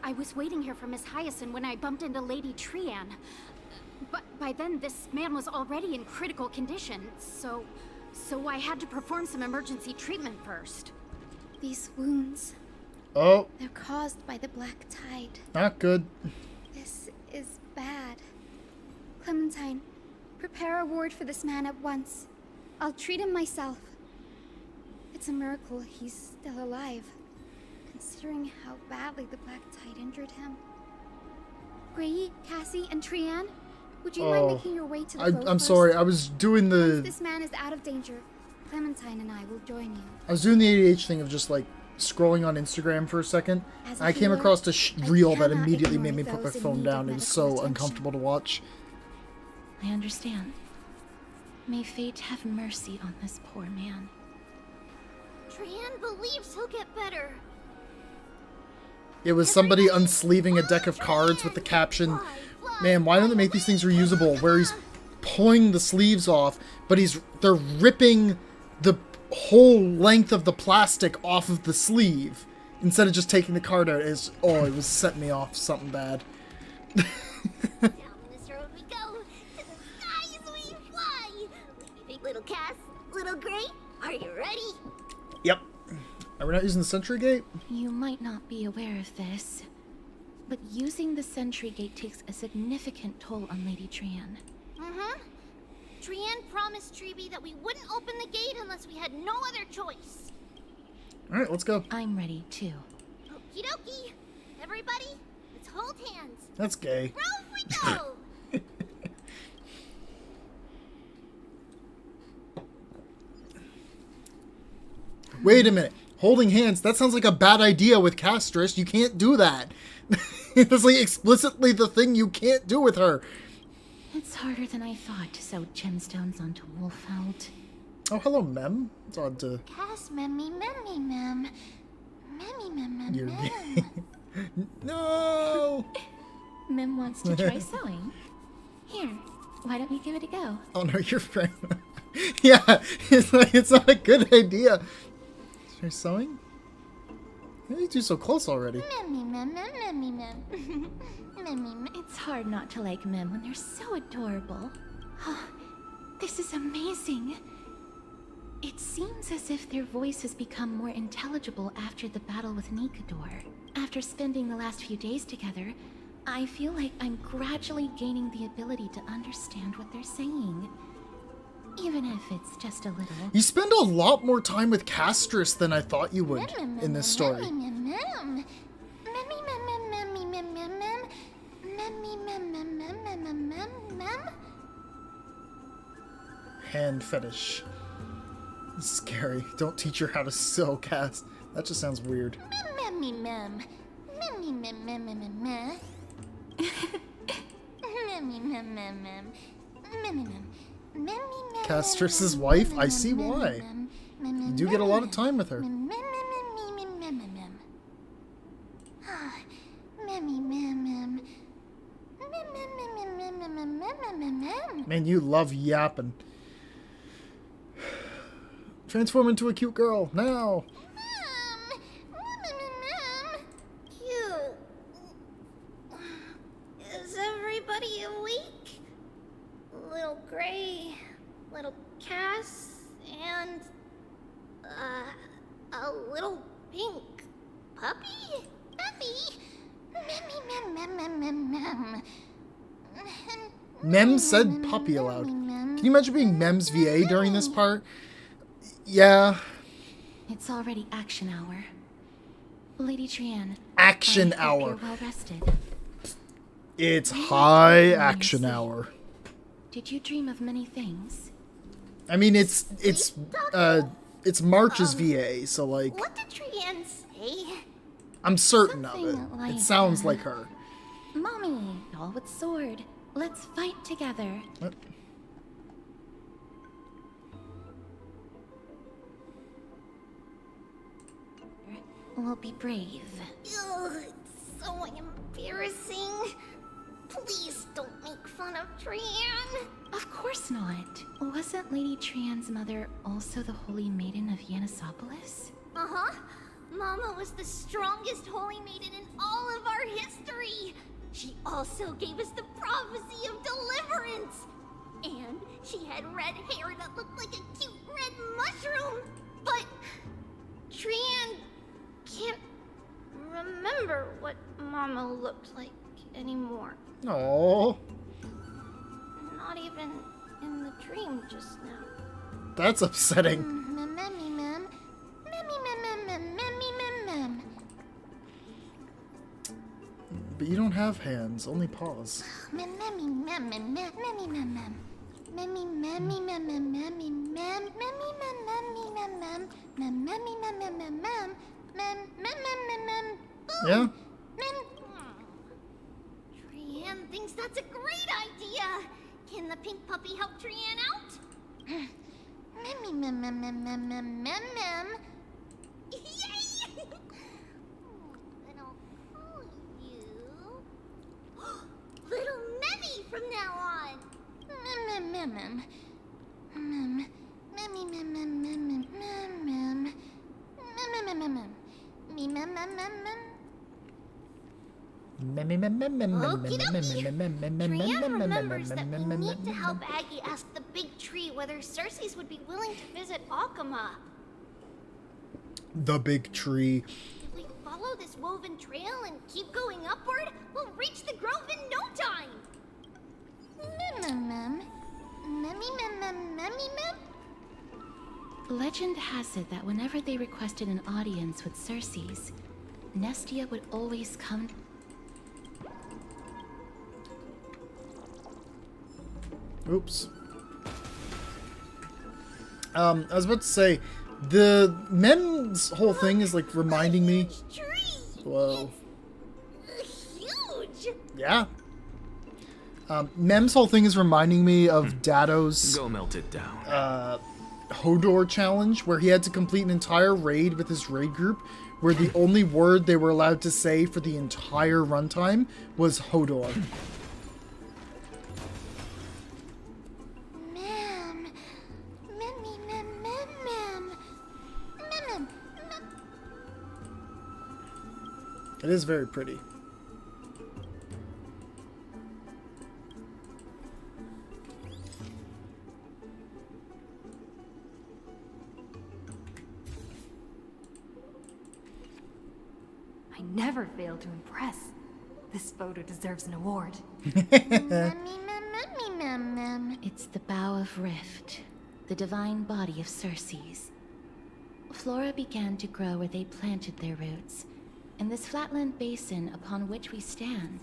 I was waiting here for Miss Hyacinth when I bumped into Lady Trian. But by then, this man was already in critical condition, so I had to perform some emergency treatment first. These wounds, Oh, they're caused by the black tide. not good. This is bad. Clementine, prepare a ward for this man at once. I'll treat him myself. It's a miracle he's still alive, considering how badly the black tide injured him. Gray, Cassie, and Trian, would you mind making your way to the boat I'm first? sorry, I was doing the... Once this man is out of danger, Clementine and I will join you. I was doing the ADH thing of just like scrolling on Instagram for a second. As a I came healer, across a reel that cannot immediately ignore made me put my those in phone need down. of It was medical so attention. uncomfortable to watch. I understand. May fate have mercy on this poor man. Trian believes he'll get better. It was somebody unsleeving a deck of cards with the caption, "Man, why don't they make these things reusable?" Where he's pulling the sleeves off, but they're ripping the whole length of the plastic off of the sleeve instead of just taking the card out. It was setting me off something bad. Down this road we go. To the skies we fly. You think little Cass, little Gray, are you ready? Yep. Are we not using the sentry gate? You might not be aware of this, but using the sentry gate takes a significant toll on Lady Trian. Mm-hmm. Trian promised Treeby that we wouldn't open the gate unless we had no other choice. Alright, let's go. I'm ready too. Okie dokie. Everybody, let's hold hands. That's gay. Rove we go! Wait a minute. Holding hands, that sounds like a bad idea with Castris. You can't do that. That's like explicitly the thing you can't do with her. It's harder than I thought to sew gemstones onto Wolfeld. Oh, hello, Mem. It's odd to... Cass, memmy, memmy, mem. Memmy, mem, mem, You're mem. No! Mem wants to try sewing. Here, why don't we give it a go? Oh no, your friend. Yeah, it's like it's not a good idea. Try sewing? How do you do so close already? Memmy, mem, mem, memmy, mem. Memmy, mem. It's hard not to like Mem when they're so adorable. Oh, this is amazing. It seems as if their voice has become more intelligible after the battle with Nikador. After spending the last few days together, I feel like I'm gradually gaining the ability to understand what they're saying. Even if it's just a little. You spend a lot more time with Castris than I thought you would in this story. Memmy, mem, mem. Memmy, mem, mem, memmy, mem, mem, mem. Memmy, mem, mem, mem, mem, mem, mem, mem. Hand fetish. This is scary. Don't teach her how to sew, Cass. That just sounds weird. Memmy, mem. Memmy, mem, mem, mem, mem, mem. Memmy, mem, mem, mem. Memmy, mem. Castris's wife? I see why. You do get a lot of time with her. Man, you love yapping. Transform into a cute girl, now! Cute. Is everybody awake? Little Gray, little Cass, and a little pink puppy? Mem said puppy aloud. Can you imagine being Mem's VA during this part? Yeah. It's already action hour. Lady Trian. Action I hope hour. You're well rested. It's high action hour. Did you dream of many things? I mean, it's March's VA, so like. What did Trian say? I'm certain of it. Like, It sounds like her. Mommy, doll with sword. Let's fight together. What? We'll be brave. Ugh, it's so embarrassing. Please don't make fun of Trian. Of course not. Wasn't Lady Trian's mother also the Holy Maiden of Yanisopolis? Uh-huh. Mama was the strongest holy maiden in all of our history. She also gave us the prophecy of deliverance. And she had red hair that looked like a cute red mushroom. But Trian can't remember what Mama looked like anymore. Oh, Not even in the dream just now. that's upsetting. Memmy mem. Memmy mem mem memmy mem mem. But you don't have hands, only paws. Memmy mem mem mem memmy mem mem. Memmy memmy mem mem memmy mem memmy mem memmy mem mem mem memmy mem mem mem mem mem mem mem mem. Yeah. Mem. Trian thinks that's a great idea. Can the pink puppy help Trian out? Memmy mem mem mem mem mem mem mem. Yay! Then I'll call you Little Memmy from now on. Mem mem mem mem. Memmy mem mem mem mem mem mem. Mem mem mem mem. Me mem mem mem mem. Trian remembers that we need to help Aggie ask the big tree whether Cersei's would be willing to visit Akama. The big tree. If we follow this woven trail and keep going upward, we'll reach the grove in no time. Mem mem. Memmy mem mem memmy mem. Legend has it that whenever they requested an audience with Cersei's, Nestia would always come. Oops. I was about to say, the Mem's whole thing is like reminding me. Whoa. Huge. Yeah. Mem's whole thing is reminding me of Dado's Go melt it down. Hodor challenge, where he had to complete an entire raid with his raid group, where the only word they were allowed to say for the entire runtime was Hodor. Mem. Memmy mem mem mem. Mem. It is very pretty. I never fail to impress. This photo deserves an award. It's the Bow of Rift, the divine body of Cersei's. Flora began to grow where they planted their roots, and this flatland basin upon which we stand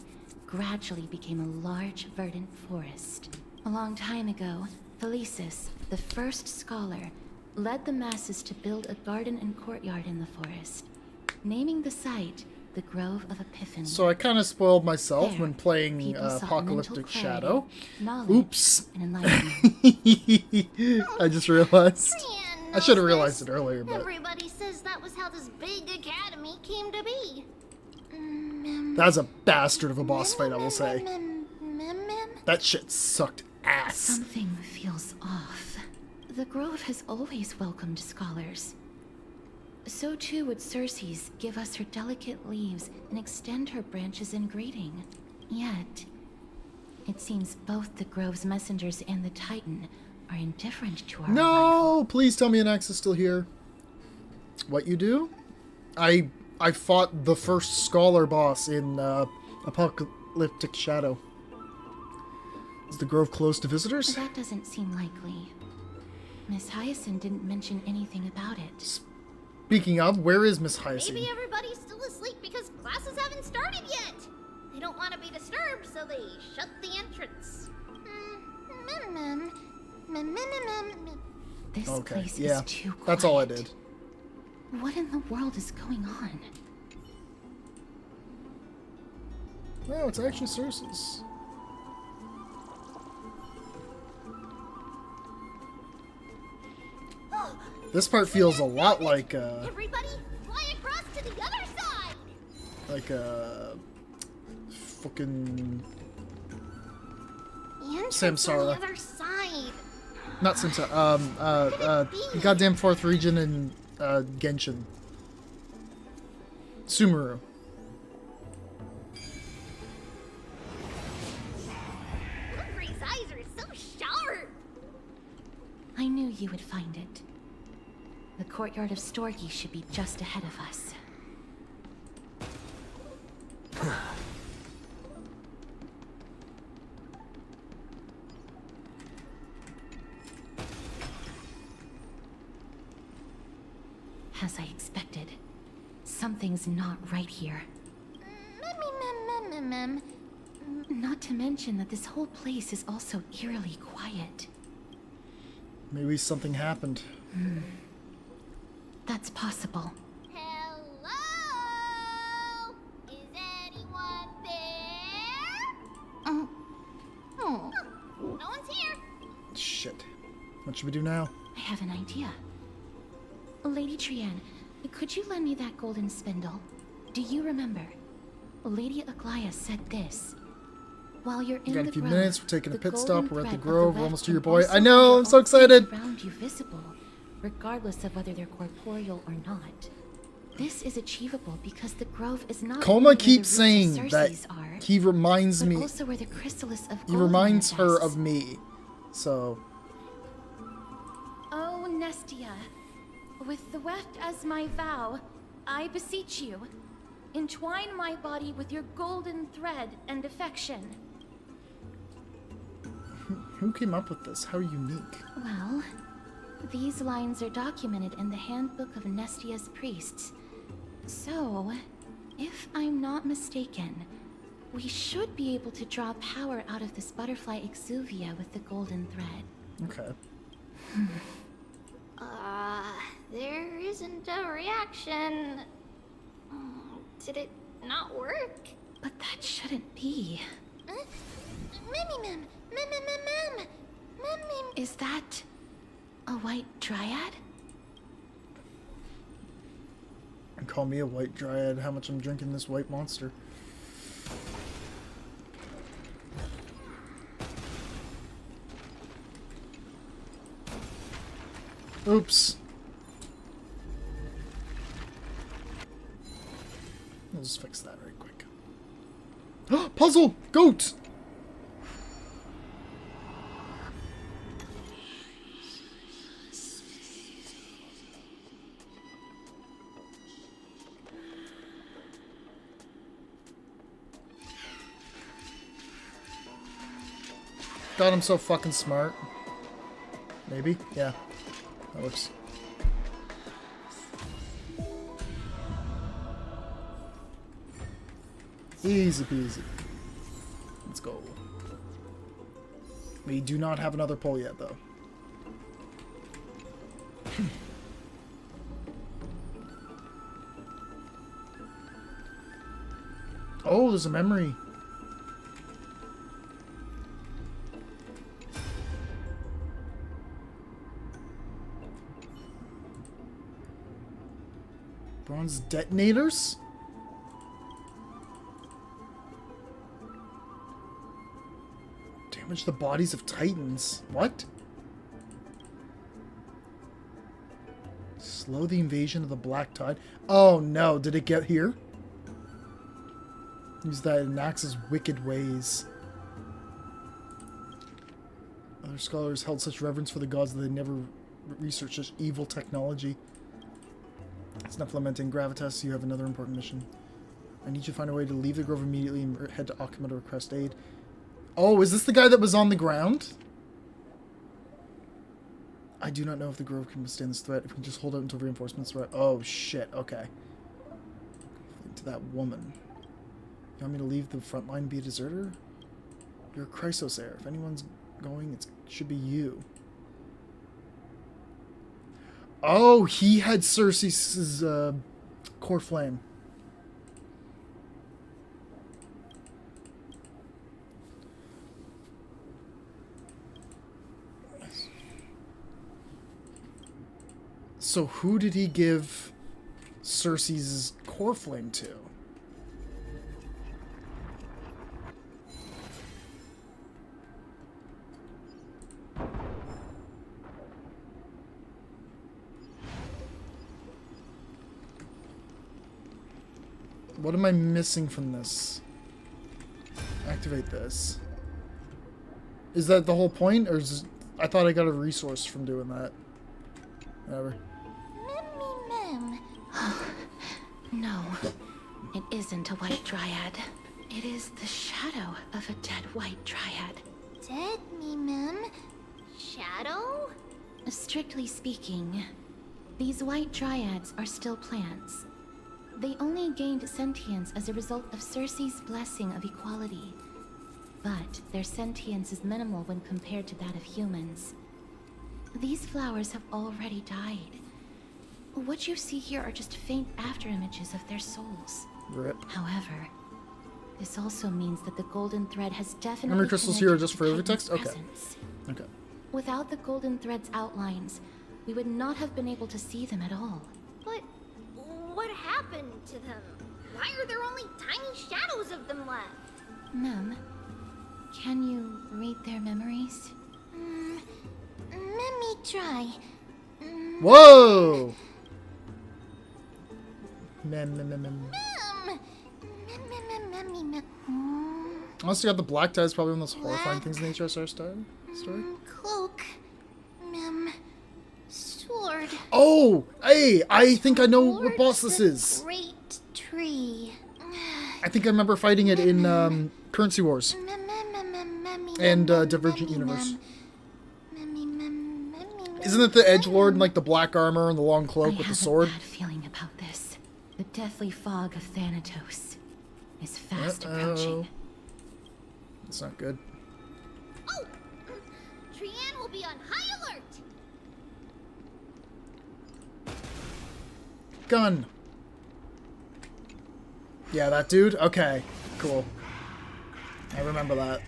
gradually became a large, verdant forest. A long time ago, Thelesis, the first scholar, led the masses to build a garden and courtyard in the forest, naming the site the Grove of Epiphany. So I kind of spoiled myself There, when playing people sought Apocalyptic mental Shadow. clarity, knowledge, Oops. and enlightenment. I just realized. Trian I should have knows realized this. it earlier, but Everybody says that was how this big academy came to be. that's a bastard of a boss fight, I will say. Mem. That shit sucked ass. Something feels off. The Grove has always welcomed scholars. So too would Cersei's give us her delicate leaves and extend her branches in greeting. Yet, it seems both the Grove's messengers and the Titan are indifferent to our No! Please tell me an axe is still here. What you do? I fought the first scholar boss in Apocalyptic Shadow. Is the grove closed to visitors? That doesn't seem likely. Miss Hyacinth didn't mention anything about it. Speaking of, where is Miss Hyacinth? Maybe everybody's still asleep because classes haven't started yet. They don't want to be disturbed, so they shut the entrance. This Okay, place yeah, is too quiet. that's all I did. What in the world is going on? No, it's actually Cersei's. This part feels a lot like Everybody, fly across to the other side. like fucking The entrance Samsara. on the other side. Not Samsara. Goddamn fourth region in Genshin. Sumeru. Hungry's eyes are so sharp. I knew you would find it. The courtyard of Storgi should be just ahead of us. As I expected, something's not right here. Not to mention that this whole place is also eerily quiet. Maybe something happened. That's possible. Hello? Is anyone there? Oh. No one's here. Shit. What should we do now? I have an idea. Lady Trian, could you lend me that golden spindle? Do you remember? Lady Aglaya said this. While you're in Got the a few grove, minutes. We're taking a the pit stop. golden We're at the thread of grove. We're weft almost to your can boy. also I know. render I'm so all things excited. around you visible, regardless of whether they're corporeal or not. This is achievable because the grove is not Koma only where keeps the roots of saying that Cersei's are, he reminds but me. also where the chrysalis of He gold reminds her manifests. of me. So. Oh, Nestia, with the weft as my vow, I beseech you, entwine my body with your golden thread and affection. Who came up with this? How unique. Well, these lines are documented in the Handbook of Nestia's Priests. So, if I'm not mistaken, we should be able to draw power out of this butterfly exuvia with the golden thread. Okay. There isn't a reaction. Did it not work? But that shouldn't be. Is that a white dryad? And call me a white dryad. How much I'm drinking this white monster. Oops. I'll just fix that right quick. Puzzle! Goat! God, I'm so fucking smart. Maybe? Yeah. That works. Easy peasy. Let's go. We do not have another pole yet, though. Oh, there's a memory. Bronze detonators? Damage the bodies of titans. What? Slow the invasion of the Black Tide. Oh no, did it get here? Use that in Naxx's wicked ways. Other scholars held such reverence for the gods that they never researched such evil technology. It's not lamenting. Gravitas, you have another important mission. I need you to find a way to leave the grove immediately and head to Akama to request aid. Oh, is this the guy that was on the ground? I do not know if the grove can withstand this threat. If we can just hold out until reinforcements arrive. Oh, shit. Okay. To that woman. You want me to leave the front line and be a deserter? You're a Chrysosair. If anyone's going, it should be you. Oh, he had Cersei's core flame. So who did he give Cersei's core flame to? What am I missing from this? Activate this. Is that the whole point? Or is I thought I got a resource from doing that. Whatever. No, it isn't a white dryad. It is the shadow of a dead white dryad. Dead me, ma'am. Shadow? Strictly speaking, these white dryads are still plants. They only gained sentience as a result of Cersei's blessing of equality. But their sentience is minimal when compared to that of humans. These flowers have already died. What you see here are just faint afterimages of their souls. Rip. However, this also means that the golden thread has definitely Memory crystals here are just for text? Okay. presence. Okay. Without the golden thread's outlines, we would not have been able to see them at all. But what happened to them? Why are there only tiny shadows of them left? Ma'am, can you read their memories? Let me try. Whoa! Unless you got the black tie, is probably one of those horrifying things in the HSR story. Cloak. Sword. Oh! Hey! I think I know what boss this is. Great tree. I think I remember fighting it in Currency Wars. And Divergent Universe. Isn't it the edgelord in like the black armor and the long cloak with the sword? I have a bad feeling about this. The deathly fog of Thanatos is fast approaching. It's not good. Oh! Trian will be on high alert! Gun. Yeah, that dude? Okay, cool. I remember that.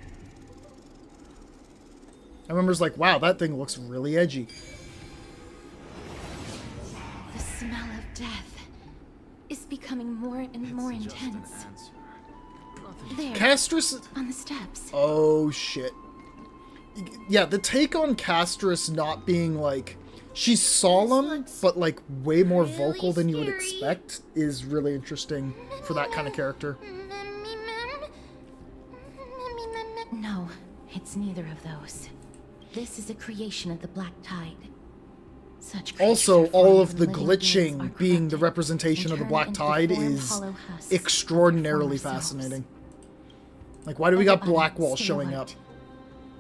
I remember it's like, wow, that thing looks really edgy. The smell of death is becoming more and more intense. There, Castris? on the steps. Oh, shit. Yeah, the take on Castris not being like... She's solemn, but like way more vocal than you would expect is really interesting for that kind of character. No, it's neither of those. This is a creation of the Black Tide. Such Also, all of the glitching being the representation of the Black Tide is extraordinarily fascinating. Like, why do we got Blackwall showing up?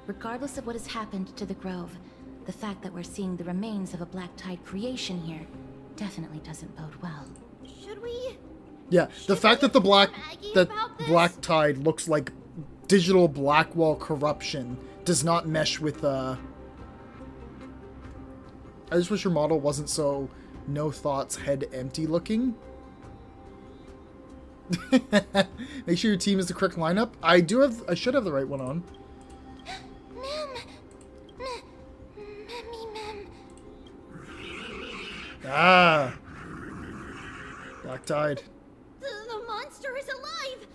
Regardless of what has happened to the Grove, the fact that we're seeing the remains of a Black Tide creation here definitely doesn't bode well. Should we? Yeah, the fact that the Black Tide looks like digital Blackwall corruption does not mesh with I just wish your model wasn't so no thoughts, head empty looking. Make sure your team is the correct lineup. I should have the right one on. Ah, Black Tide. The monster is alive!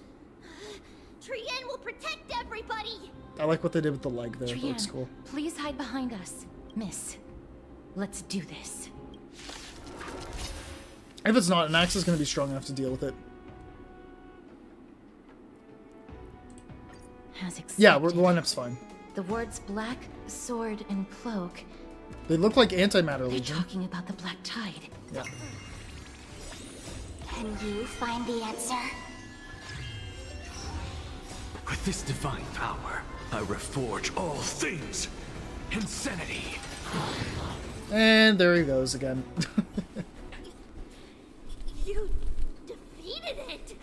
Trian will protect everybody! I like what they did with the leg there. That looks cool. Please hide behind us. Miss, let's do this. If it's not, an axe is going to be strong enough to deal with it. As expected, yeah, the lineup's fine. The words black, sword, and cloak. They look like Antimatter Legion. They're talking about the Black Tide. Yeah. Can you find the answer? With this divine power, I reforge all things. Insanity. And there he goes again. You defeated it!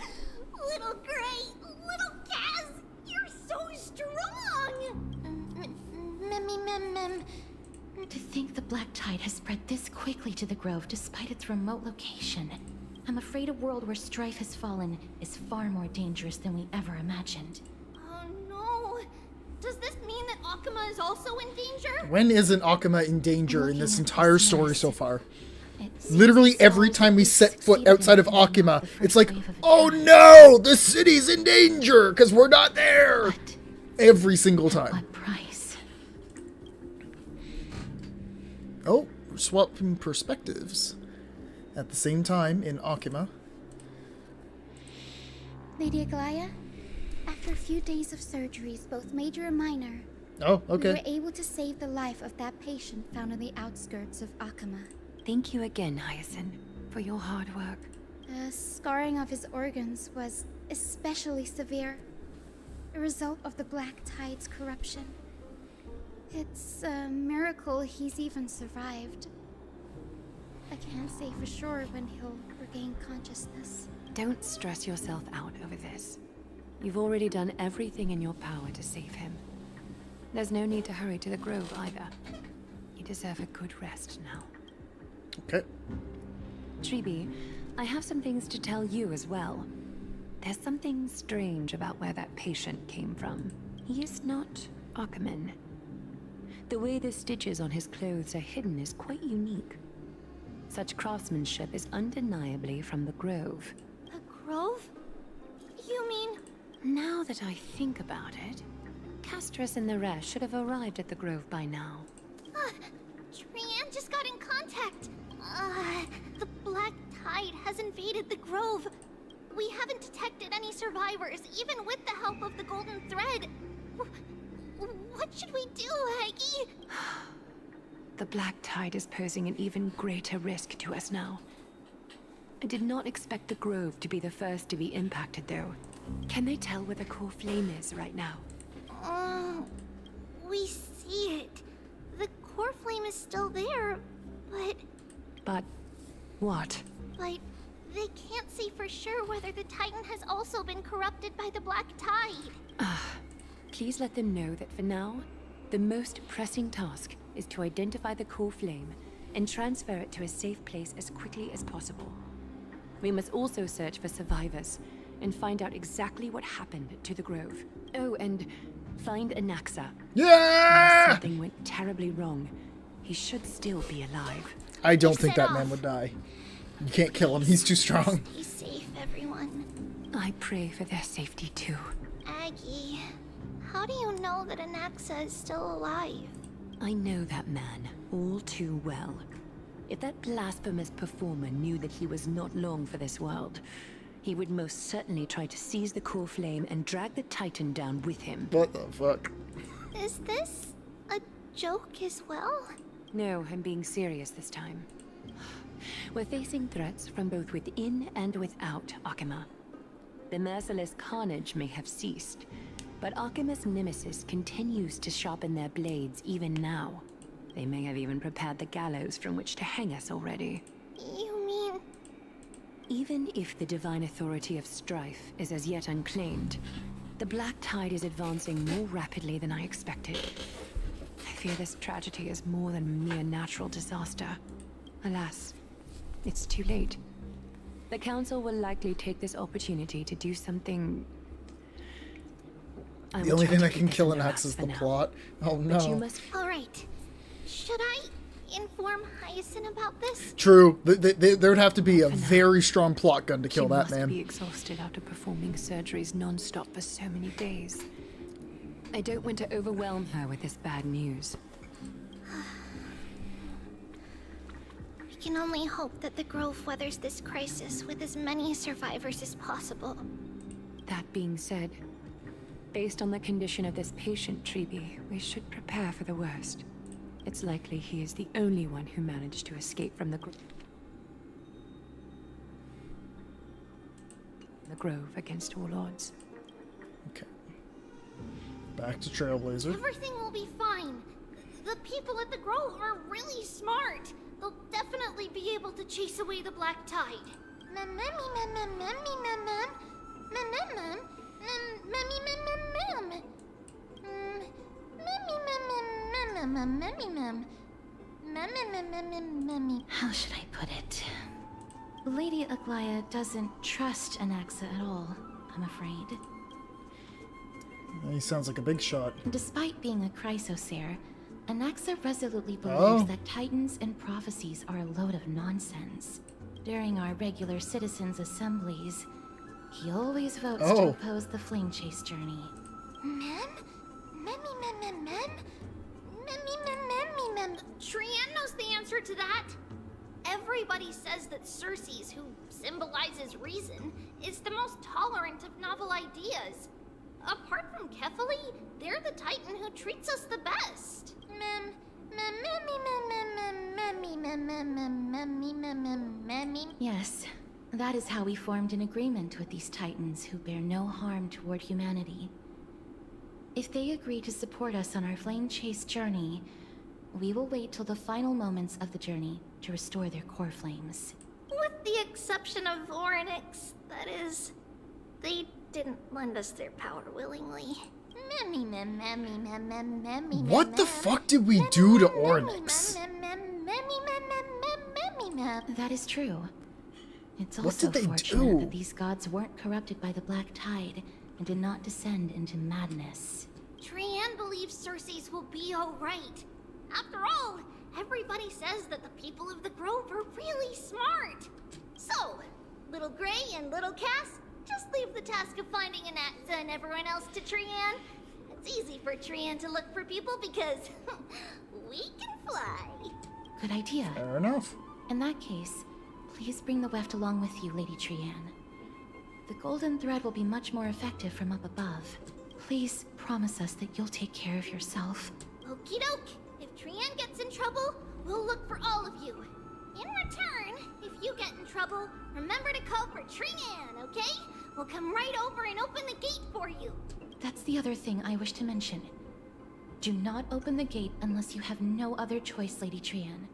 Little Gray, little Kaz, you're so strong! To think the Black Tide has spread this quickly to the Grove despite its remote location. I'm afraid a world where strife has fallen is far more dangerous than we ever imagined. Oh no! Does this mean that Akuma is also in danger? When isn't Akuma in danger in this entire story so far? Literally every time we set foot outside of Akuma, it's like, oh no, the city's in danger because we're not there. Every single time. What price? Oh, we're swapping perspectives. At the same time in Akuma. Lady Aglaya, after a few days of surgeries, both major and minor, oh, okay, we were able to save the life of that patient found on the outskirts of Akuma. Thank you again, Hyacinth, for your hard work. The scarring of his organs was especially severe, a result of the Black Tide's corruption. It's a miracle he's even survived. I can't say for sure when he'll regain consciousness. Don't stress yourself out over this. You've already done everything in your power to save him. There's no need to hurry to the Grove either. You deserve a good rest now. Okay. Tribi, I have some things to tell you as well. There's something strange about where that patient came from. He is not Akuman. The way the stitches on his clothes are hidden is quite unique. Such craftsmanship is undeniably from the Grove. The Grove? You mean... Now that I think about it, Castrus and the rest should have arrived at the Grove by now. Trian just got in contact. The Black Tide has invaded the Grove. We haven't detected any survivors, even with the help of the Golden Thread. What should we do, Aggie? The Black Tide is posing an even greater risk to us now. I did not expect the Grove to be the first to be impacted, though. Can they tell where the core flame is right now? We see it. The core flame is still there, but... But... what? But they can't say for sure whether the Titan has also been corrupted by the Black Tide. Please let them know that for now, the most pressing task is to identify the core flame and transfer it to a safe place as quickly as possible. We must also search for survivors and find out exactly what happened to the Grove. Oh, and find Anaxa. Yeah! Unless something went terribly wrong, he should still be alive. I don't think that man would die. You can't kill him, he's too strong. Be safe, everyone. I pray for their safety too. Aggie, how do you know that Anaxa is still alive? I know that man all too well. If that blasphemous performer knew that he was not long for this world, he would most certainly try to seize the core flame and drag the Titan down with him. What the fuck? Is this a joke as well? No, I'm being serious this time. We're facing threats from both within and without Akuma. The merciless carnage may have ceased, but Akuma's nemesis continues to sharpen their blades even now. They may have even prepared the gallows from which to hang us already. You mean... Even if the divine authority of strife is as yet unclaimed, the Black Tide is advancing more rapidly than I expected. I fear this tragedy is more than a mere natural disaster. Alas, it's too late. The Council will likely take this opportunity to do something... The only thing that can kill an axe is the plot. Oh no. Alright. Should I inform Hyacinth about this? True. There would have to be a very strong plot gun to kill that man. She must be exhausted after performing surgeries non-stop for so many days. I don't want to overwhelm her with this bad news. We can only hope that the Grove weathers this crisis with as many survivors as possible. That being said, based on the condition of this patient, Tribi, we should prepare for the worst. It's likely he is the only one who managed to escape from the Grove against all odds. Okay. Back to Trailblazer. Everything will be fine. The people at the Grove are really smart. They'll definitely be able to chase away the Black Tide. How should I put it? Lady Aglaya doesn't trust Anaxa at all, I'm afraid. He sounds like a big shot. Despite being a chrysosaur, Anaxa resolutely believes that titans and prophecies are a load of nonsense. During our regular citizens' assemblies, he always votes to oppose the flame chase journey. Tyrant knows the answer to that. Everybody says that Circes, who symbolizes reason, is the most tolerant of novel ideas. Apart from Kefali, they're the Titan who treats us the best. Yes, that is how we formed an agreement with these Titans who bear no harm toward humanity. If they agree to support us on our flame chase journey, we will wait till the final moments of the journey to restore their core flames. With the exception of Orynyx, that is, they didn't lend us their power willingly. What the fuck did we do to Orynyx? That is true. It's also fortunate that these gods weren't corrupted by the Black Tide and did not descend into madness. Tyrant believes Circes will be alright. After all, everybody says that the people of the Grove are really smart. So, Little Gray and Little Cass, just leave the task of finding Anaxa and everyone else to Tyrant. It's easy for Tyrant to look for people because we can fly. Good idea. Fair enough. In that case, please bring the weft along with you, Lady Tyrant. The golden thread will be much more effective from up above. Please promise us that you'll take care of yourself. Okie doke. If Tyrant gets in trouble, we'll look for all of you. In return, if you get in trouble, remember to call for Tyrant, okay? We'll come right over and open the gate for you. That's the other thing I wish to mention. Do not open the gate unless you have no other choice, Lady Tyrant.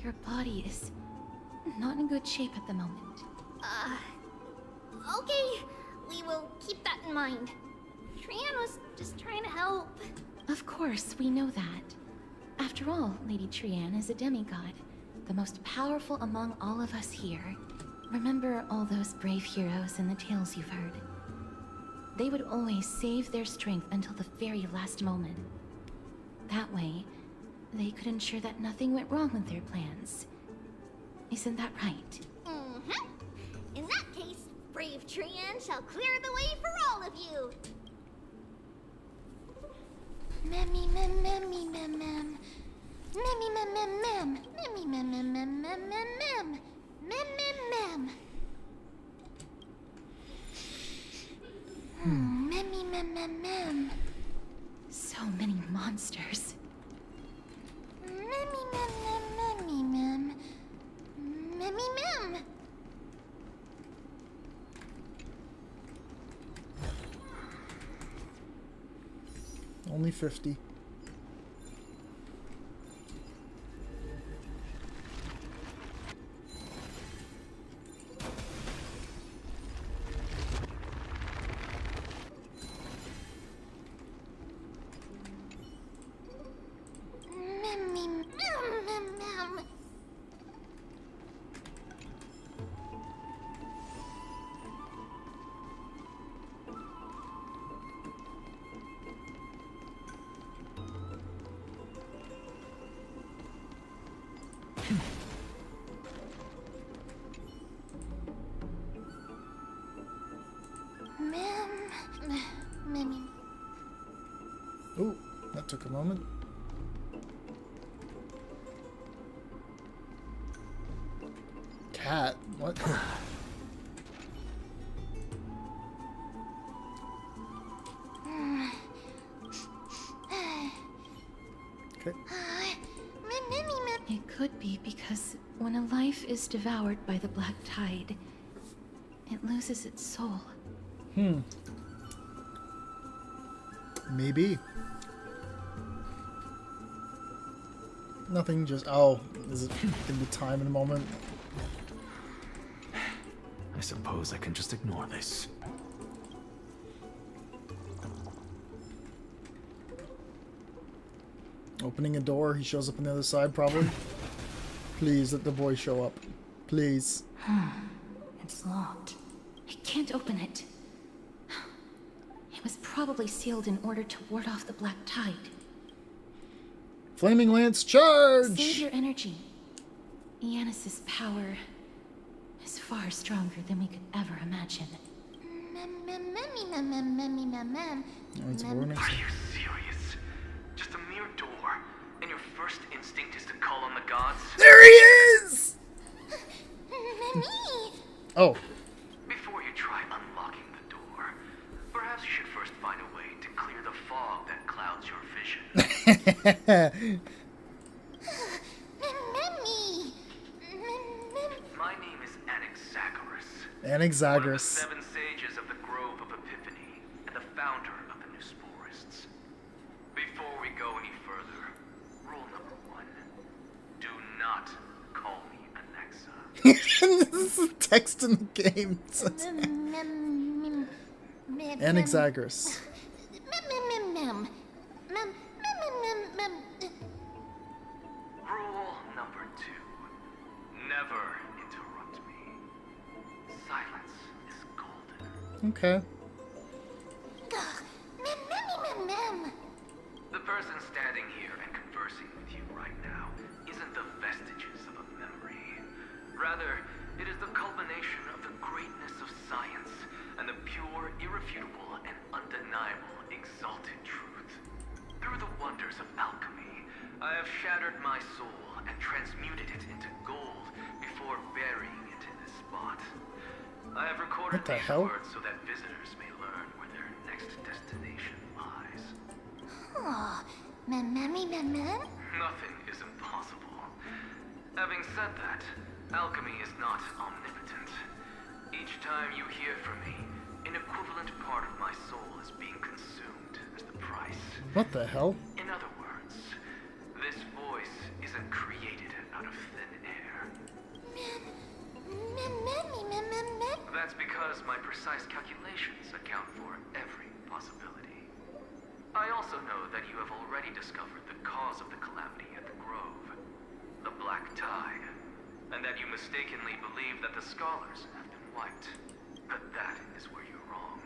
Your body is not in good shape at the moment. Okay. We will keep that in mind. Tyrant was just trying to help. Of course, we know that. After all, Lady Tyrant is a demigod, the most powerful among all of us here. Remember all those brave heroes in the tales you've heard. They would always save their strength until the very last moment. That way, they could ensure that nothing went wrong with their plans. Isn't that right? Mm-hmm. In that case, brave Tyrant shall clear the way for all of you. Memmy mem memmy mem mem. Memmy mem mem mem. Memmy mem mem mem mem mem mem. Mem mem mem. Memmy mem mem mem. So many monsters. Memmy mem mem memmy mem. Memmy mem. Only 50. Memmy mem mem mem. Memmy. Ooh, that took a moment. Cat? What? Okay. It could be because when a life is devoured by the Black Tide, it loses its soul. Maybe. Nothing, just... Oh, is it gonna be time in a moment? I suppose I can just ignore this. Opening a door, he shows up on the other side, probably. Please, let the boy show up. Please. It's locked. I can't open it. It was probably sealed in order to ward off the black tide. Flaming Lance, charge! Save your energy. Yanis's power is far stronger than we could ever imagine. Oh, it's Vornix. Are you serious? Just a mere door, and your first instinct is to call on the gods? There he is! Oh. Before you try unlocking the door, perhaps you should first find a way to clear the fog that clouds your vision. My name is Anaxagoras. Anaxagoras. One of the 7 sages of the Grove of Epiphany, and the founder of the Newsporists. Before we go any further, rule number 1. Do not call me Anaxa. This is text in the game. Anaxagoras. Rule number 2. Never interrupt me. Silence is golden. Okay. The person standing here and conversing with you right now isn't the vestiges of a memory. Rather, it is the culmination of the greatness of science and the pure, irrefutable, and undeniable exalted truth. Through the wonders of alchemy, I have shattered my soul and transmuted it into gold before burying it in this spot. I have recorded What the these hell? words so that visitors may learn where their next destination lies. Nothing is impossible. Having said that, alchemy is not omnipotent. Each time you hear from me, an equivalent part of my soul is being consumed as the price. What the hell? In other words, this voice isn't created out of thin air. That's because my precise calculations account for every possibility. I also know that you have already discovered the cause of the calamity at the Grove, the Black Tide, and that you mistakenly believe that the scholars have been wiped. But that is where you're wrong.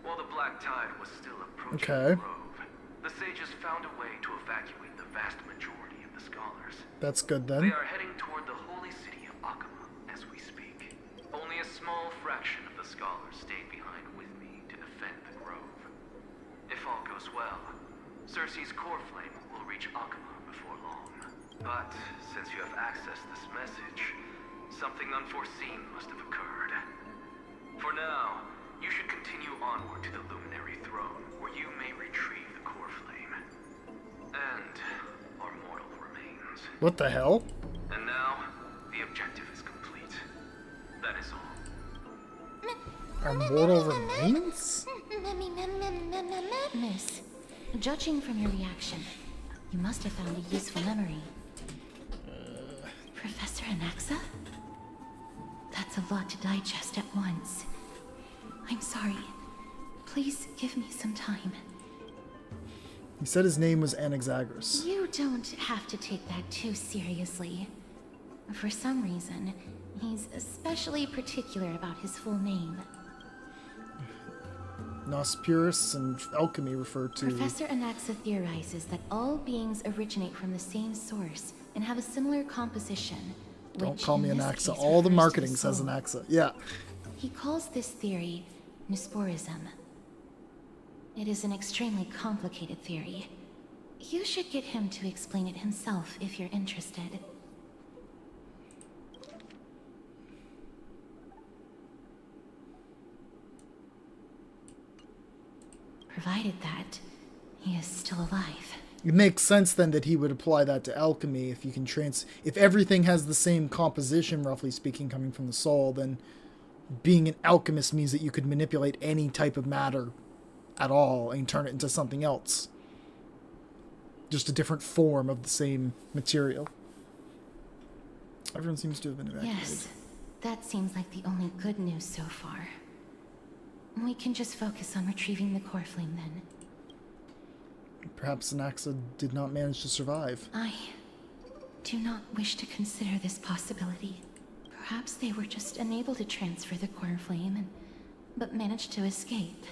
While the Black Tide was still approaching Okay. the Grove, the sages found a way to evacuate the vast majority of the scholars. That's good They then. are heading toward the holy city of Akama as we speak. Only a small fraction of the scholars stayed behind with me to defend the Grove. If all goes well, Cersei's core flame will reach Akama before long. But since you have accessed this message, something unforeseen must have occurred. For now, you should continue onward to the Luminary Throne, where you may retrieve the core flame. And our mortal remains. What the hell? And now, the objective is complete. That is all. Our mortal remains? Miss, judging from your reaction, you must have found a useful memory. Professor Anaxa? That's a lot to digest at once. I'm sorry. Please give me some time. He said his name was Anaxagoras. You don't have to take that too seriously. For some reason, he's especially particular about his full name. Nospurus and alchemy refer to... Professor Anaxa theorizes that all beings originate from the same source and have a similar composition. Don't which call me in this Anaxa. case All the refers to marketing says soul. Anaxa. Yeah. He calls this theory Newsporism. It is an extremely complicated theory. You should get him to explain it himself if you're interested. Provided that he is still alive. It makes sense then that he would apply that to alchemy. If you can if everything has the same composition, roughly speaking, coming from the soul, then being an alchemist means that you could manipulate any type of matter at all and turn it into something else. Just a different form of the same material. Everyone seems to have been evacuated. Yes, that seems like the only good news so far. We can just focus on retrieving the core flame then. Perhaps Anaxa did not manage to survive. I do not wish to consider this possibility. Perhaps they were just unable to transfer the core flame, but managed to escape.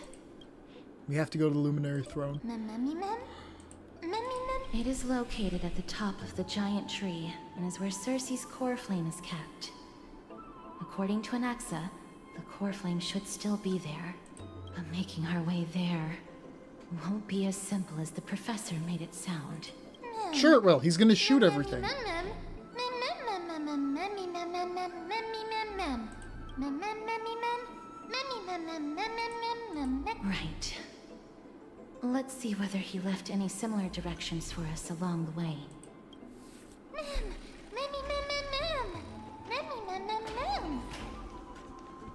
We have to go to the Luminary Throne. It is located at the top of the giant tree, and is where Cersei's core flame is kept. According to Anaxa, the core flame should still be there, but making our way there won't be as simple as the professor made it sound. Sure it will. He's gonna shoot everything. Right. Let's see whether he left any similar directions for us along the way.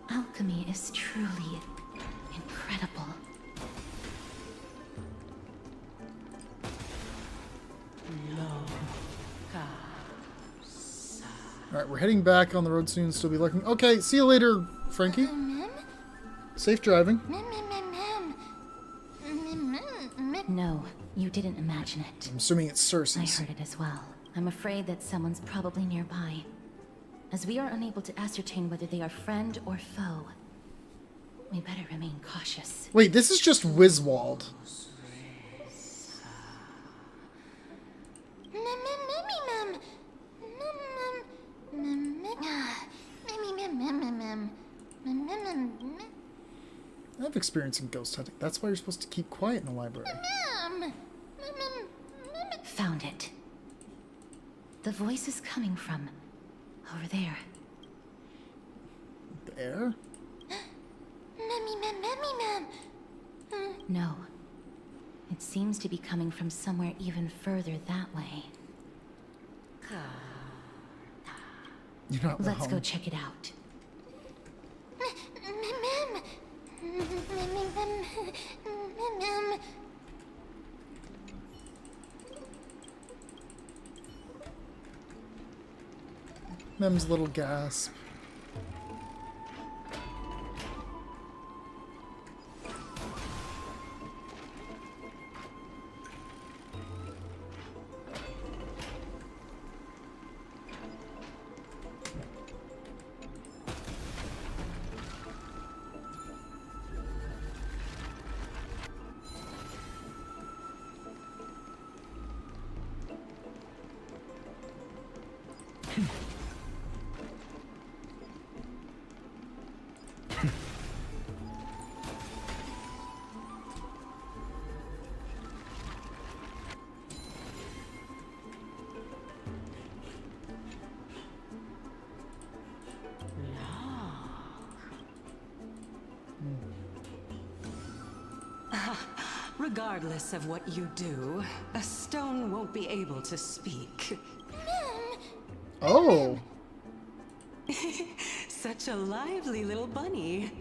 Alchemy is truly incredible. Alright, we're heading back on the road soon, still be looking. Okay, see you later, Frankie. Safe driving. No, you didn't imagine it. I'm assuming it's Cersei's. I heard it as well. I'm afraid that someone's probably nearby. As we are unable to ascertain whether they are friend or foe, we better remain cautious. Wait, this is just Wiswald. I have experience in ghost hunting. That's why you're supposed to keep quiet in the library. Found it. The voice is coming from over there. There? No. It seems to be coming from somewhere even further that way. You're not Let's wrong. go check it out. Mem's little gasp. Regardless of what you do, a stone won't be able to speak. Oh. Such a lively little bunny.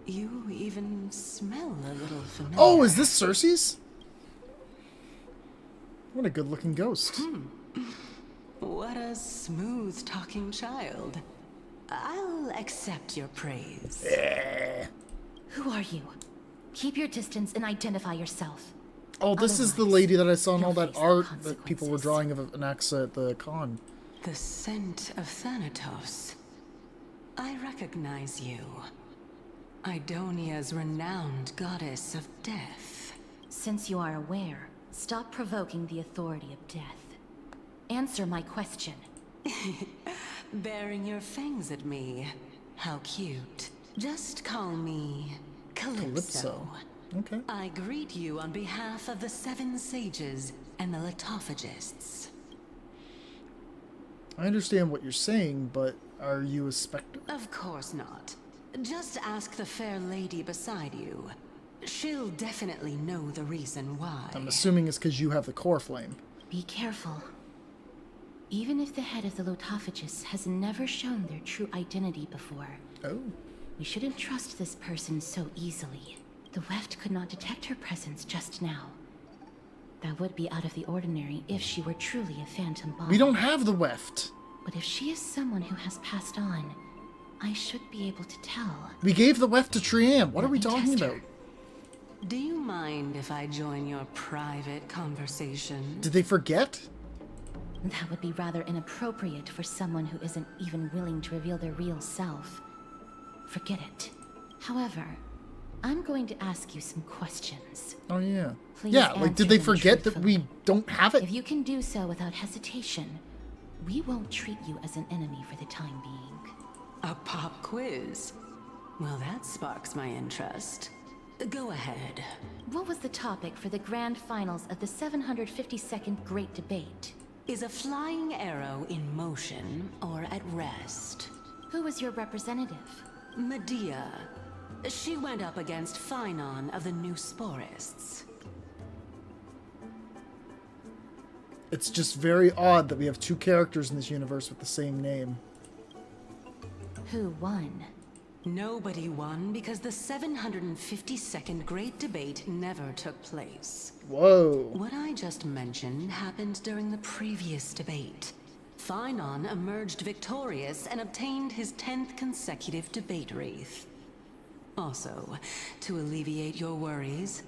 You even smell a little familiar. Oh, is this Cersei's? What a good-looking ghost. What a smooth-talking child. I'll accept your praise. Who are you? Keep your distance and identify yourself. Oh, this is the lady that I saw in all that art that people were drawing of Anaxa at the con. The scent of Thanatos. I recognize you. Idonia's renowned goddess of death. Since you are aware, stop provoking the authority of death. Answer my question. Baring your fangs at me. How cute. Just call me Calypso. Okay. I greet you on behalf of the Seven Sages and the Litophagists. I understand what you're saying, but are you a specter? Of course not. Just ask the fair lady beside you. She'll definitely know the reason why. I'm assuming it's because you have the core flame. Be careful. Even if the head of the Litophagists has never shown their true identity before, oh, we shouldn't trust this person so easily. The weft could not detect her presence just now. That would be out of the ordinary if she were truly a phantom body. We don't have the weft. But if she is someone who has passed on, I should be able to tell. We gave the weft to Trian. What are we talking about? Do you mind if I join your private conversation? Did they forget? That would be rather inappropriate for someone who isn't even willing to reveal their real self. Forget it. However, I'm going to ask you some questions. Oh, yeah. Please yeah, like, did answer they them forget that truthfully. we don't have it? If you can do so without hesitation, we won't treat you as an enemy for the time being. A pop quiz? Well, that sparks my interest. Go ahead. What was the topic for the grand finals of the 752nd Great Debate? Is a flying arrow in motion or at rest? Who was your representative? Medea. She went up against Phynon of the New Sporists. It's just very odd that we have two characters in this universe with the same name. Who won? Nobody won because the 752nd Great Debate never took place. Whoa. What I just mentioned happened during the previous debate. Phynon emerged victorious and obtained his 10th consecutive debate wreath. Also, to alleviate your worries,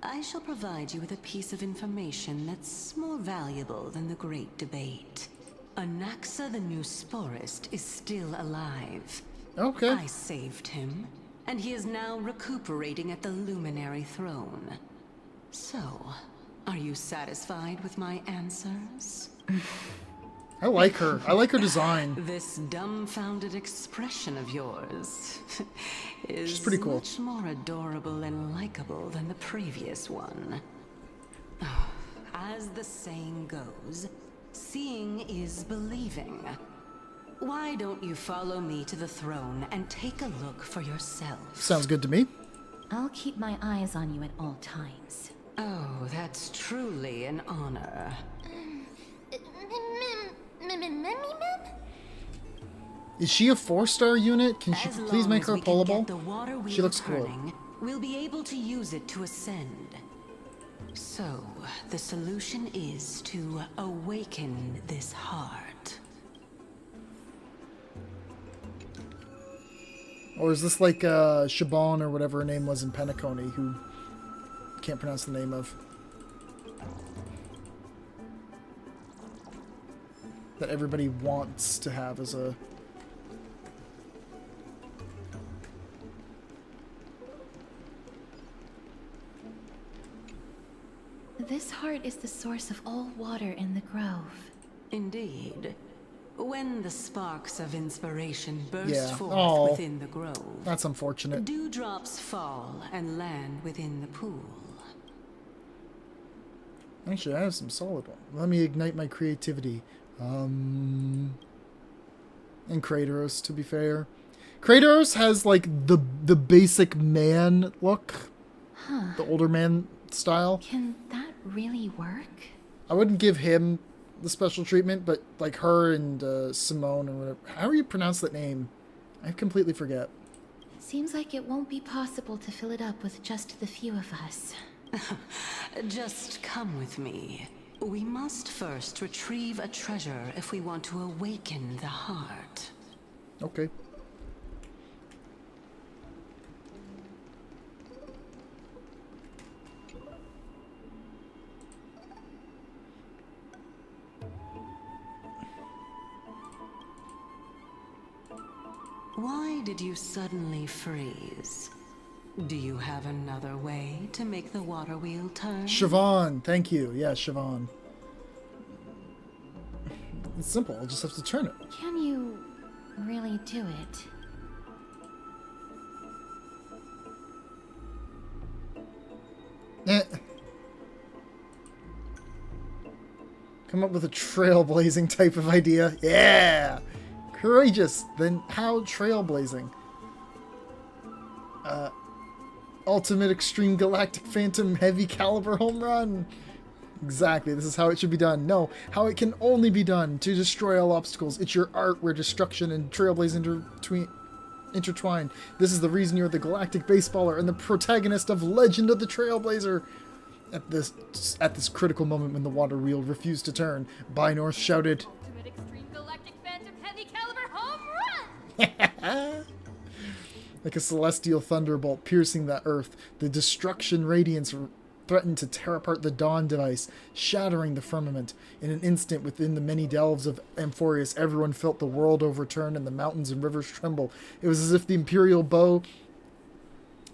I shall provide you with a piece of information that's more valuable than the Great Debate. Anaxa the New Sporist is still alive. Okay. I saved him, and he is now recuperating at the Luminary Throne. So, are you satisfied with my answers? I like her. I like her design. This dumbfounded expression of yours is She's pretty cool. much more adorable and likable than the previous one. As the saying goes, seeing is believing. Why don't you follow me to the throne and take a look for yourself? Sounds good to me. I'll keep my eyes on you at all times. Oh, that's truly an honor. Is she a 4-star unit? Can she As please long make as her we can pullable? get the water wheel She looks cool. turning, we'll be able to use it to ascend. So, the solution is to awaken this heart. Or is this like Shaban or whatever her name was in Penacony, who I can't pronounce the name of? That everybody wants to have as a... This heart is the source of all water in the grove. Indeed. When the sparks of inspiration burst Yeah. forth Oh, within the grove, that's unfortunate. dewdrops fall and land within the pool. Actually, I have some solid one. Let me ignite my creativity. And Kratos, to be fair. Kratos has, like, the basic man look. Huh. The older man style. Can that really work? I wouldn't give him the special treatment, but, like, her and Simone or whatever. How do you pronounce that name? I completely forget. Seems like it won't be possible to fill it up with just the few of us. Just come with me. We must first retrieve a treasure if we want to awaken the heart. Okay. Why did you suddenly freeze? Do you have another way to make the water wheel turn? Siobhan, thank you. Yeah, Siobhan. It's simple. I'll just have to turn it. Can you really do it? Come up with a trailblazing type of idea. Yeah! Courageous. Then how trailblazing? Ultimate Extreme Galactic Phantom Heavy Caliber Home Run. Exactly. This is how it should be done. No, how it can only be done to destroy all obstacles. It's your art where destruction and trailblazing between... intertwined. This is the reason you're the galactic baseballer and the protagonist of Legend of the Trailblazer. At this critical moment when the water wheel refused to turn, Bynorth shouted, Ultimate extreme galactic phantom heavy caliber home run! like a celestial thunderbolt piercing the earth. The destruction radiance threatened to tear apart the Dawn device, shattering the firmament. In an instant, within the many delves of Amphorius, everyone felt the world overturn and the mountains and rivers tremble. It was as if the Imperial bow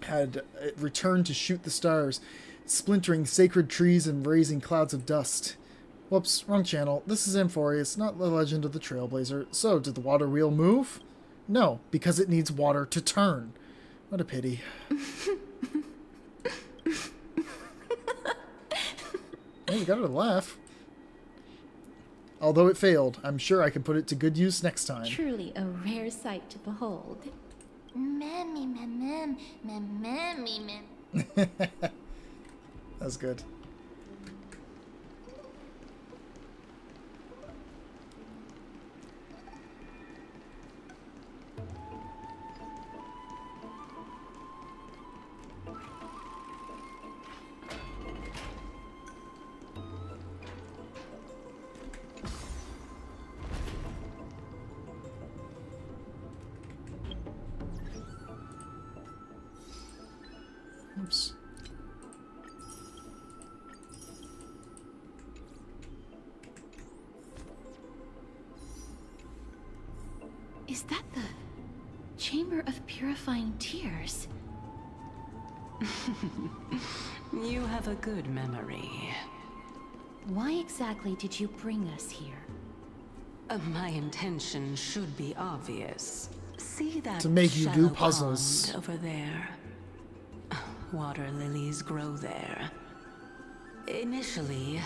had returned to shoot the stars, splintering sacred trees and raising clouds of dust. Whoops, wrong channel. This is Amphorius, not the Legend of the Trailblazer. So, did the water wheel move? No, because it needs water to turn. What a pity. Hey, you got her to laugh. Although it failed, I'm sure I can put it to good use next time. Truly a rare sight to behold. Mammy, mem, mem, mammy, mem. That's good. Oops. Is that the Chamber of Purifying Tears? You have a good memory. Why exactly did you bring us here? My intention should be obvious. See that To make you do shallow puzzles. pond over there? Water lilies grow there. Initially,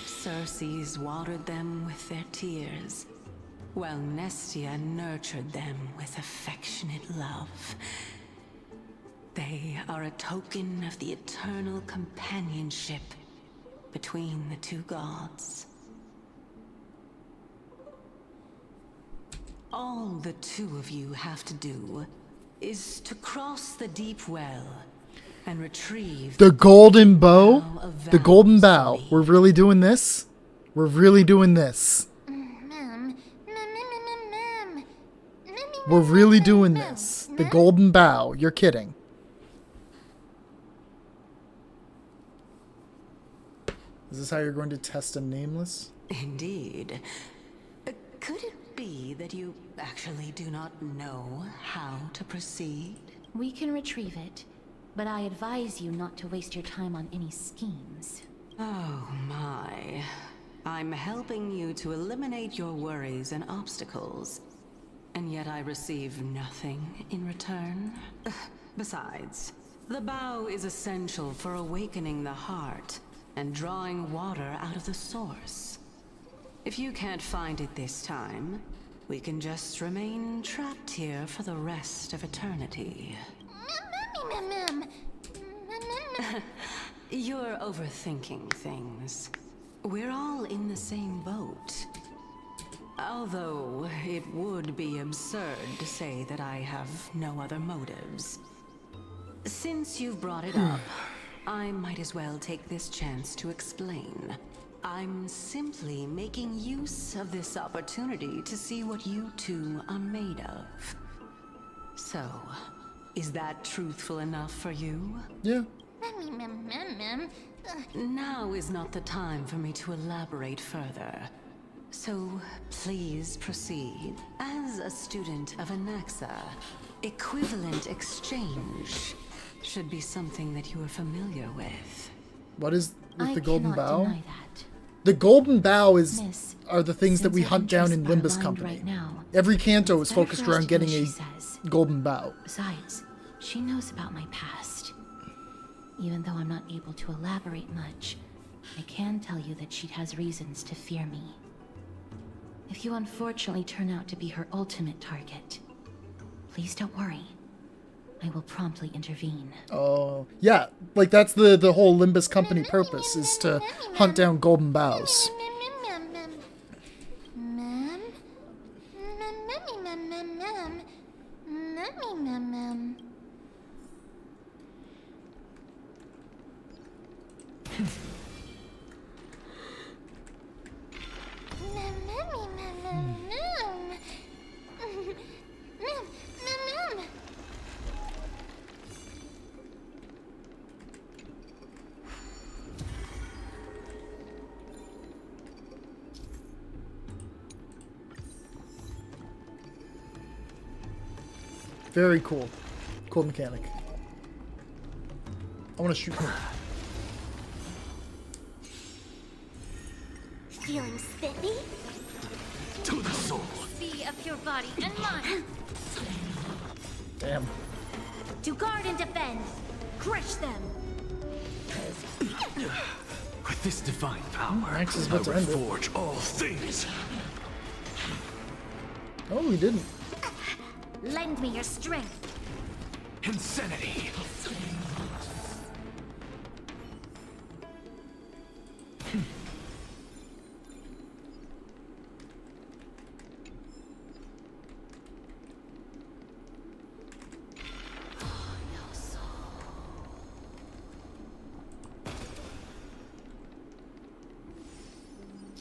Circes watered them with their tears, while Nestia nurtured them with affectionate love. They are a token of the eternal companionship between the two gods. All the two of you have to do is to cross the deep well and retrieve The golden bow? The golden bow. We're really doing this? We're really doing this. We're really doing this. The golden bow. You're kidding. Is this how you're going to test a nameless? Indeed. Could it be that you actually do not know how to proceed? We can retrieve it, but I advise you not to waste your time on any schemes. Oh my. I'm helping you to eliminate your worries and obstacles, and yet I receive nothing in return. Besides, the bow is essential for awakening the heart and drawing water out of the source. If you can't find it this time, we can just remain trapped here for the rest of eternity. You're overthinking things. We're all in the same boat. Although, it would be absurd to say that I have no other motives. Since you've brought it up, I might as well take this chance to explain. I'm simply making use of this opportunity to see what you two are made of. So, is that truthful enough for you? Yeah. Now is not the time for me to elaborate further. So, please proceed. As a student of Anaxa, equivalent exchange should be something that you are familiar with. What is with the golden cannot bow? deny that. The golden bow is Miss, are the things that we since our hunt down in interests are Limbus aligned Company. right now, Every canto is it's better focused for us around to do getting what a she says. golden bow. Besides, she knows about my past. Even though I'm not able to elaborate much, I can tell you that she has reasons to fear me. If you unfortunately turn out to be her ultimate target, please don't worry. I will promptly intervene. Oh, yeah. Like, that's the whole Limbus Company purpose, is to hunt down golden bows. Very cool. Cool mechanic. I want to shoot him. Feeling spiffy? To the soul. Be of your body and mind. Damn. To guard and defend. Crush them. With this divine power, Max is I about to end it. forge all things. Oh, he didn't. Lend me your strength. Insanity.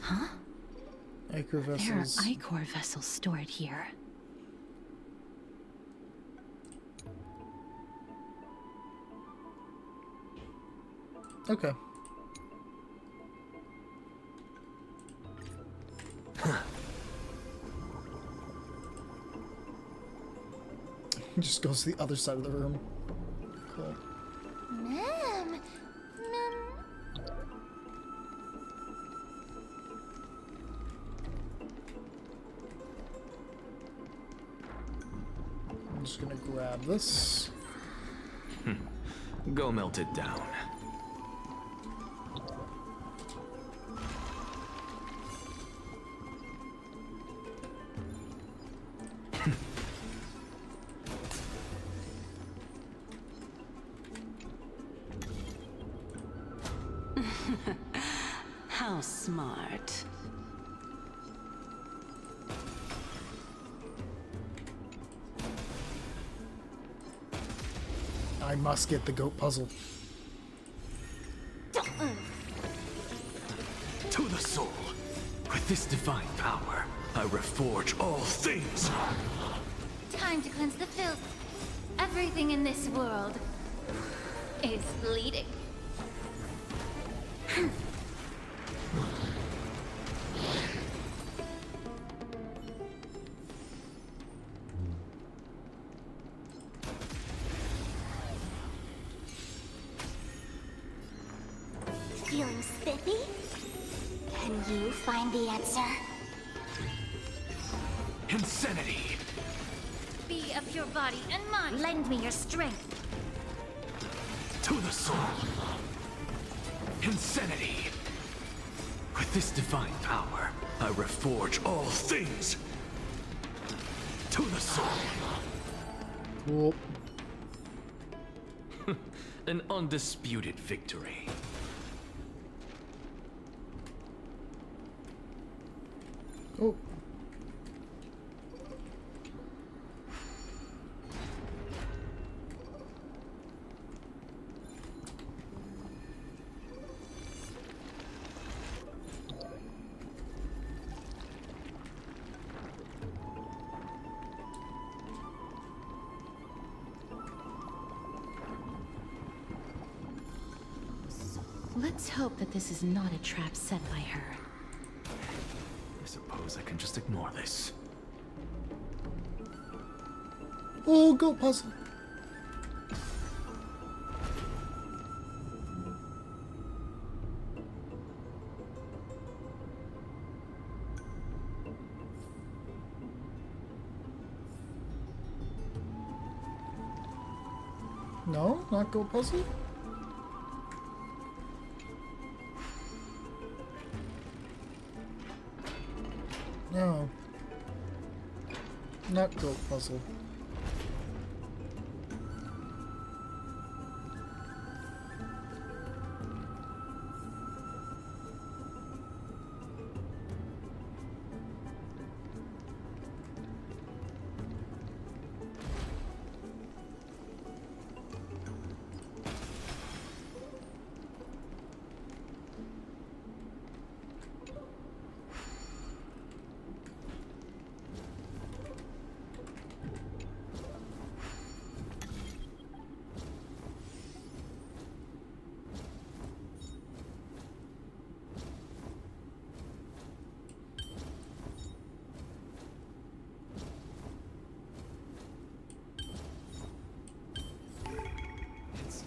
Huh? Ichor There are vessels. ichor vessels stored here. Okay. He just goes to the other side of the room. Cool. Ma'am. I'm just gonna grab this. Go melt it down. How smart. I must get the goat puzzle. To the soul. With this divine power, I reforge all things. Time to cleanse the filth. Everything in this world is bleeding. Feeling spiffy? Can you find the answer? Insanity. Be of your body and mind. Lend me your strength. To the soul. Insanity. With this divine power, I reforge all things. To the soul. Cool. An undisputed victory. Oh. Let's hope that this is not a trap set by her. I suppose I can just ignore this. Oh, goat puzzle. No, not goat puzzle. No. Not goat puzzle.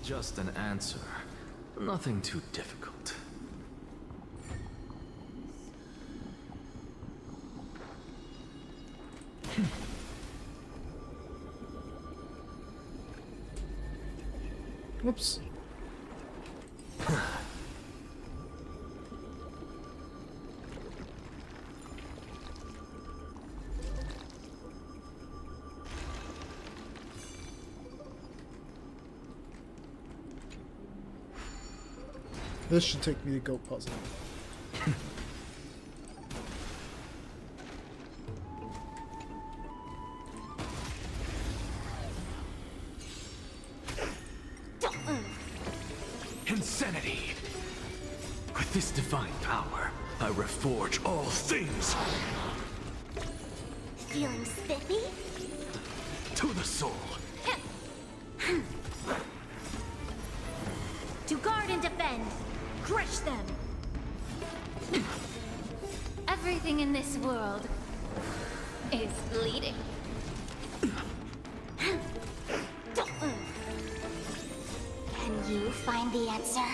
just an answer. Nothing too difficult. Whoops. This should take me to goat puzzle. Insanity! With this divine power, I reforge all things! Feeling spiffy? To the soul! To guard and defend! Crush them! Everything in this world is bleeding. Can you find the answer?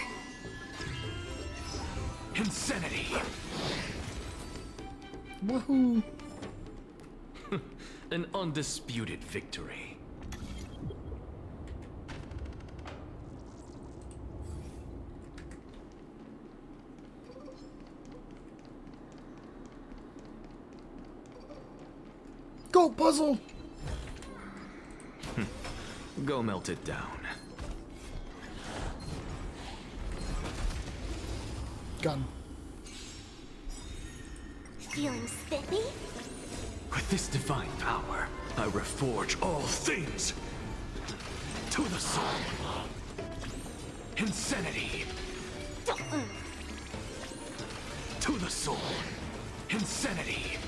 Insanity! Woohoo! An undisputed victory. Goat puzzle! Go melt it down. Gun. Feeling spiffy? With this divine power, I reforge all things! To the soul! Insanity! To the soul! Insanity!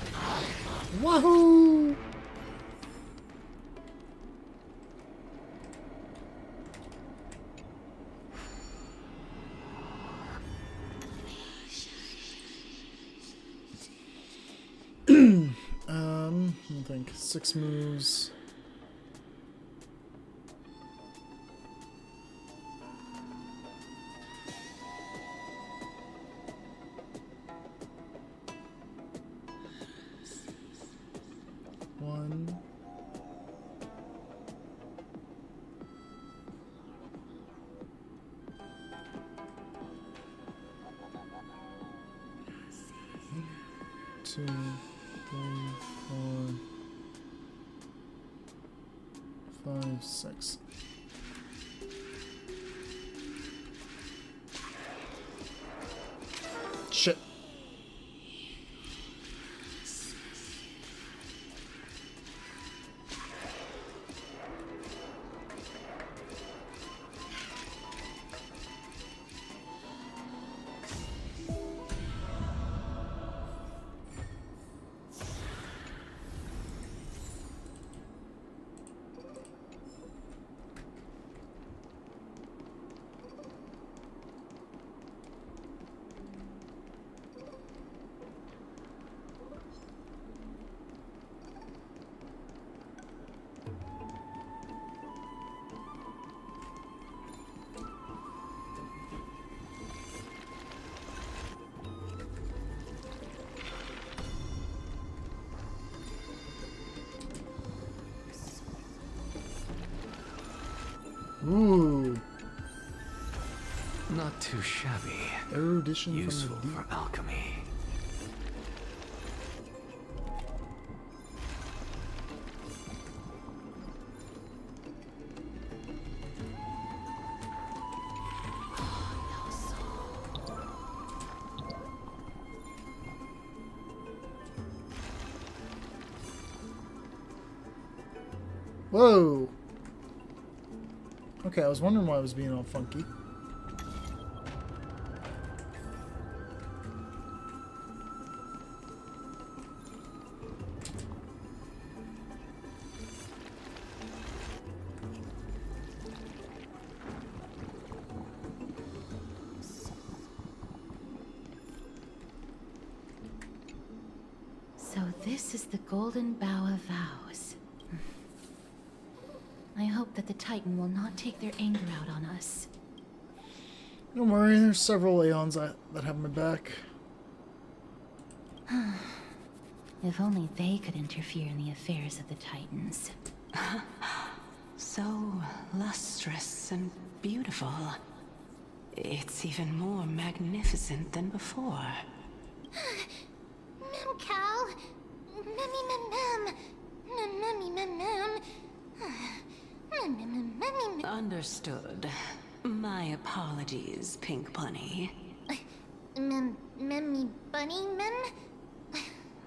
Wahoo! I think 6 moves. One. Two, 3, 4, 5, 6. Shit. Ooh. Not too shabby. Erudition Useful from the for alchemy. Whoa. Okay, I was wondering why I was being all funky. So this is the Golden Bough of Vows. I hope that the Titan will not take their anger out on us. Don't worry, there's several Aeons that have my back. If only they could interfere in the affairs of the Titans. So lustrous and beautiful. It's even more magnificent than before. Mem Cal. Memmy mem mem. Memmy mem mem. Understood. My apologies, Pink Bunny. Memmy bunny mem?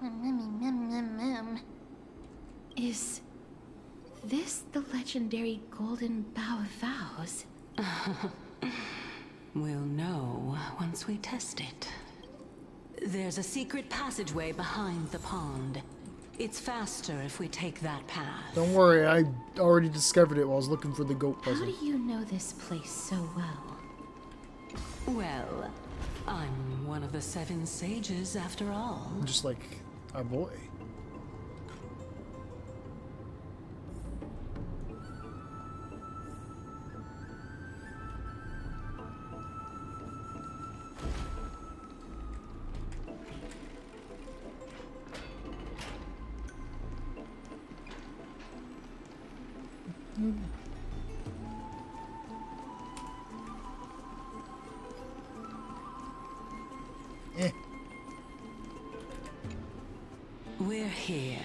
Memmy mem mem mem. Is this the legendary Golden Bough of Vows? We'll know once we test it. There's a secret passageway behind the pond. It's faster if we take that path. Don't worry, I already discovered it while I was looking for the goat puzzle. How do you know this place so well? Well, I'm one of the 7 sages after all. Just like our boy. We're here.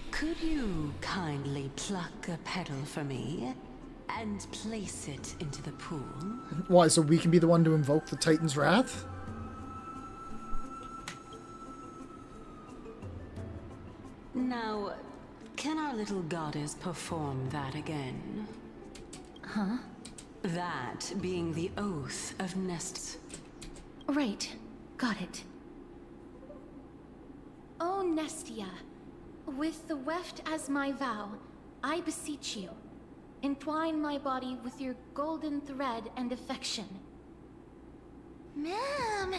Could you kindly pluck a petal for me and place it into the pool? Why, so we can be the one to invoke the Titan's wrath? Now, can our little goddess perform that again? Huh? That being the oath of Nests. Right. Got it. O Nestia, with the weft as my vow, I beseech you, entwine my body with your golden thread and affection. Mem!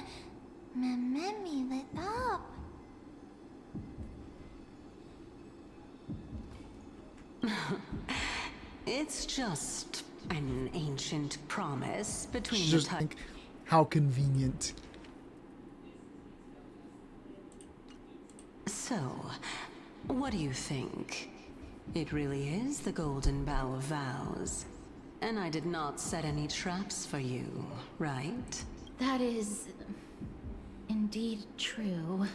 Memmy lit up. It's just an ancient promise between the Just think, how convenient. So, what do you think? It really is the Golden Bough of Vows. And I did not set any traps for you, right? That is indeed true.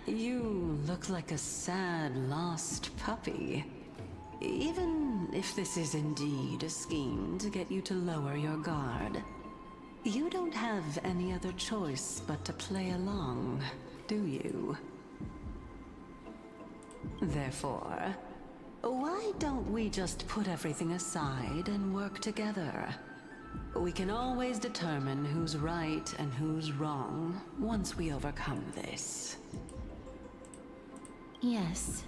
You look like a sad, lost puppy. Even if this is indeed a scheme to get you to lower your guard, you don't have any other choice but to play along, do you? Therefore, why don't we just put everything aside and work together? We can always determine who's right and who's wrong once we overcome this. Yes,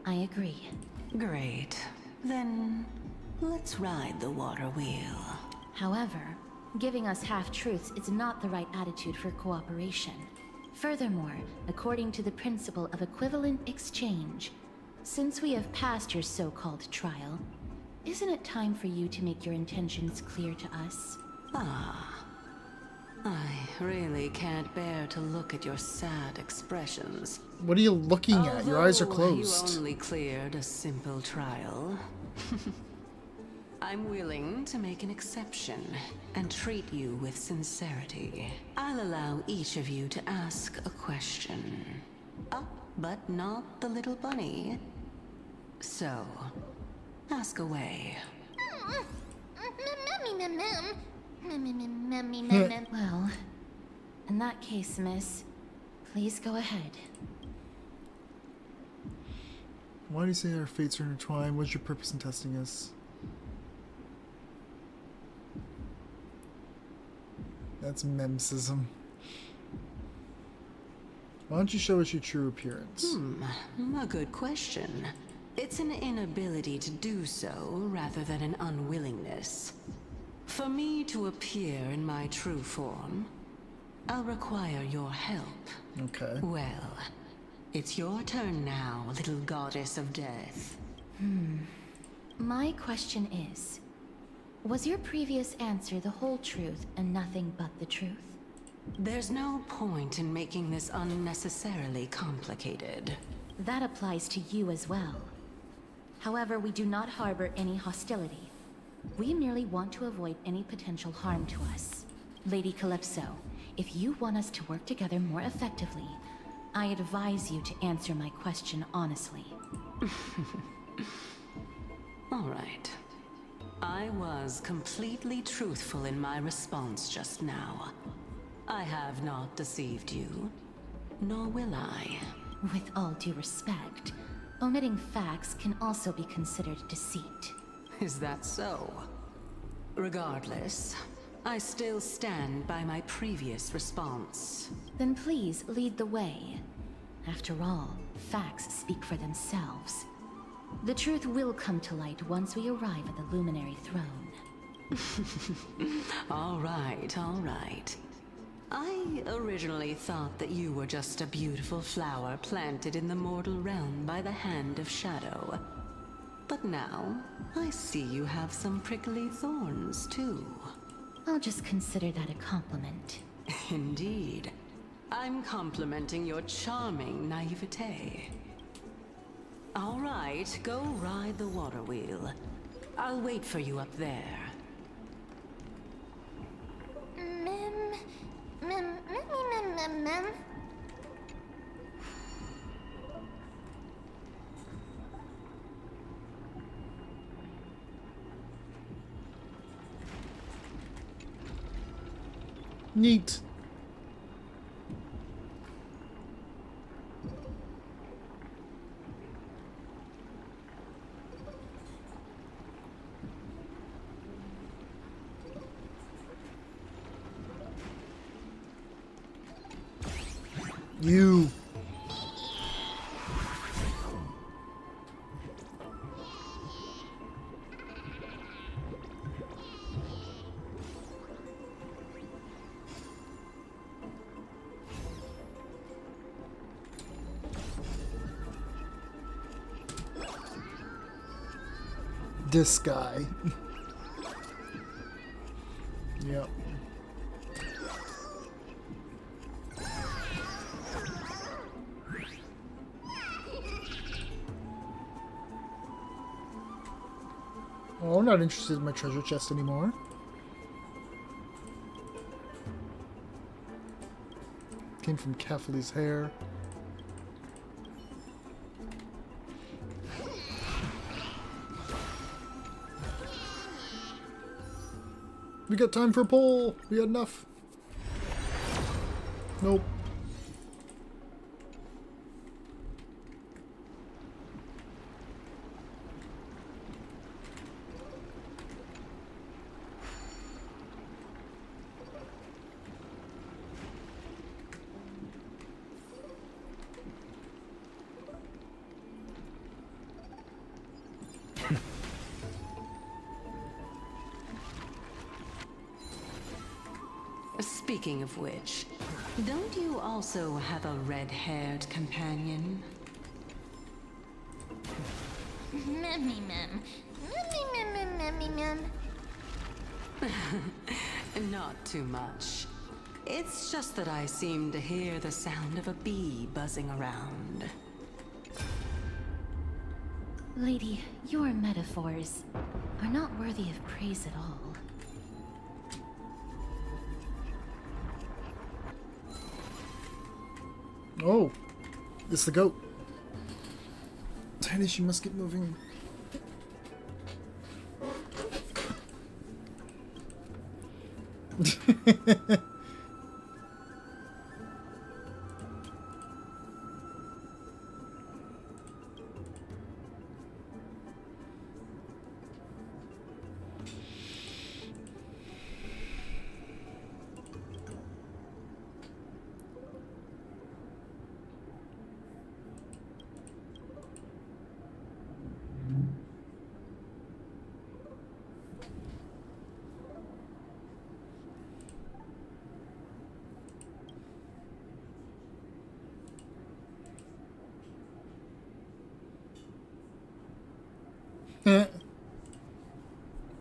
I agree. Great. Then, let's ride the water wheel. However, giving us half-truths is not the right attitude for cooperation. Furthermore, according to the principle of equivalent exchange, since we have passed your so-called trial, isn't it time for you to make your intentions clear to us? I really can't bear to look at your sad expressions. What are you looking at? Your eyes are closed. You only cleared a simple trial. I'm willing to make an exception and treat you with sincerity. I'll allow each of you to ask a question. But not the little bunny. So, ask away. Well, in that case, miss, please go ahead. Why do you say our fates are intertwined? What's your purpose in testing us? That's memsism. Why don't you show us your true appearance? A good question. It's an inability to do so rather than an unwillingness. For me to appear in my true form, I'll require your help. Okay. Well, it's your turn now, little goddess of death. My question is, was your previous answer the whole truth and nothing but the truth? There's no point in making this unnecessarily complicated. That applies to you as well. However, we do not harbor any hostility. We merely want to avoid any potential harm to us. Lady Calypso, if you want us to work together more effectively, I advise you to answer my question honestly. All right. I was completely truthful in my response just now. I have not deceived you, nor will I. With all due respect, omitting facts can also be considered deceit. Is that so? Regardless, I still stand by my previous response. Then please lead the way. After all, facts speak for themselves. The truth will come to light once we arrive at the Luminary Throne. All right, all right. I originally thought that you were just a beautiful flower planted in the mortal realm by the hand of Shadow. But now, I see you have some prickly thorns, too. I'll just consider that a compliment. Indeed. I'm complimenting your charming naivete. All right, go ride the water wheel. I'll wait for you up there. Mem. Neat. You. This guy. Yep. Oh, I'm not interested in my treasure chest anymore. Came from Kefali's hair. We got time for a poll. We had enough. Nope. Speaking of which, don't you also have a red-haired companion? Memmy mem. Memmy mem. Not too much. It's just that I seem to hear the sound of a bee buzzing around. Lady, your metaphors are not worthy of praise at all. Oh, it's the goat. Tiny, she must get moving.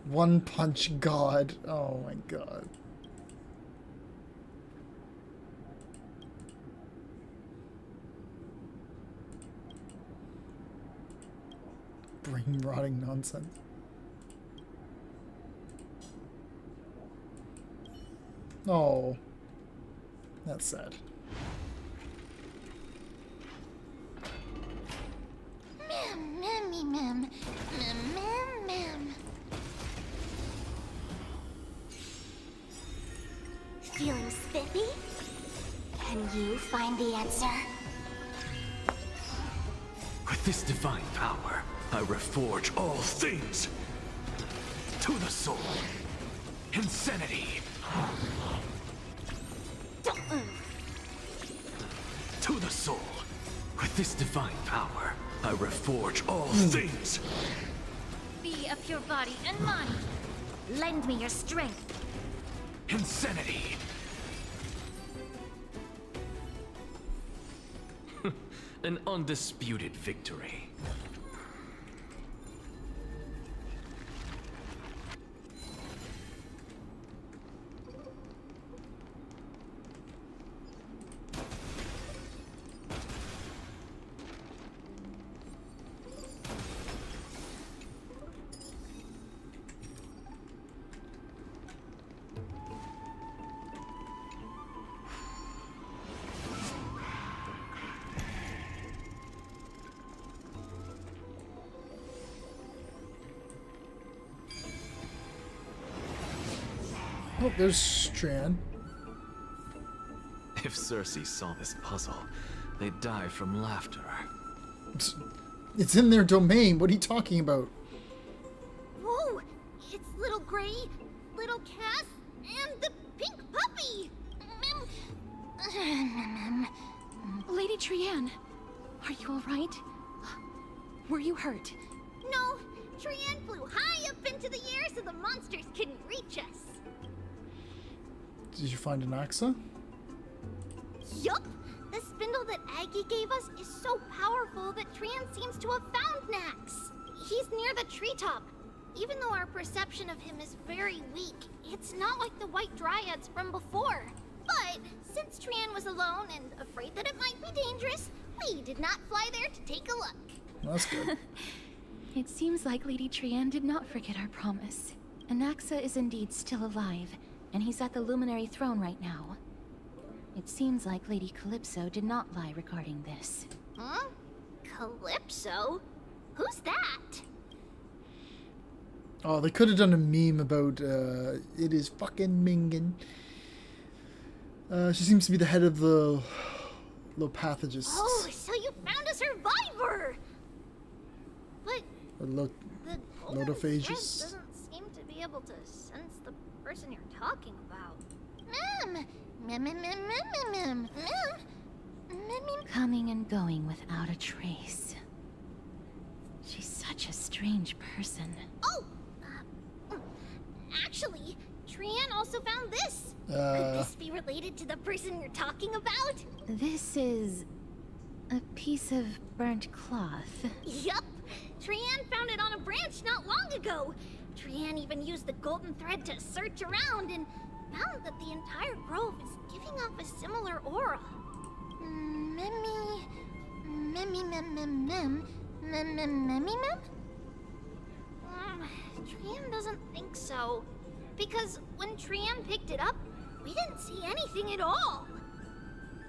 One punch god. Oh my god. Brain rotting nonsense. Oh. That's sad. Mem. Feeling spiffy? Can you find the answer? With this divine power, I reforge all things. To the soul. Insanity. Don't move. To the soul. With this divine power, I reforge all things. Be of your body and mind. Lend me your strength. Insanity. An undisputed victory. Oh, there's Tran. If Cersei saw this puzzle, they'd die from laughter. It's in their domain. What are you talking about? Whoa! It's little Gray, little Cass, and the pink puppy! Lady Trian, are you alright? Were you hurt? No, Trian flew high up into the air so the monsters couldn't reach us. Did you find an Axa? Yup! The spindle that Aggie gave us is so powerful that Trian seems to have found Nax. He's near the treetop. Even though our perception of him is very weak, it's not like the White Dryads from before. But since Trian was alone and afraid that it might be dangerous, we did not fly there to take a look. That's good. It seems like Lady Trian did not forget our promise. Anaxa is indeed still alive, and he's at the Luminary Throne right now. It seems like Lady Calypso did not lie regarding this. Huh? Calypso? Who's that? Oh, they could have done a meme about, it is fucking Mingen. She seems to be the head of the Lopathagists. Oh, so you found a survivor! But Or the golden thread Lotophages. doesn't seem to be able to sense the person you're talking about. Coming and going without a trace. She's such a strange person. Oh! Actually, Trian also found this. Could this be related to the person you're talking about? This is a piece of burnt cloth. Yup! Trian found it on a branch not long ago. Trian even used the golden thread to search around and found that the entire grove is giving off a similar aura. Trian doesn't think so. Because when Trian picked it up, we didn't see anything at all.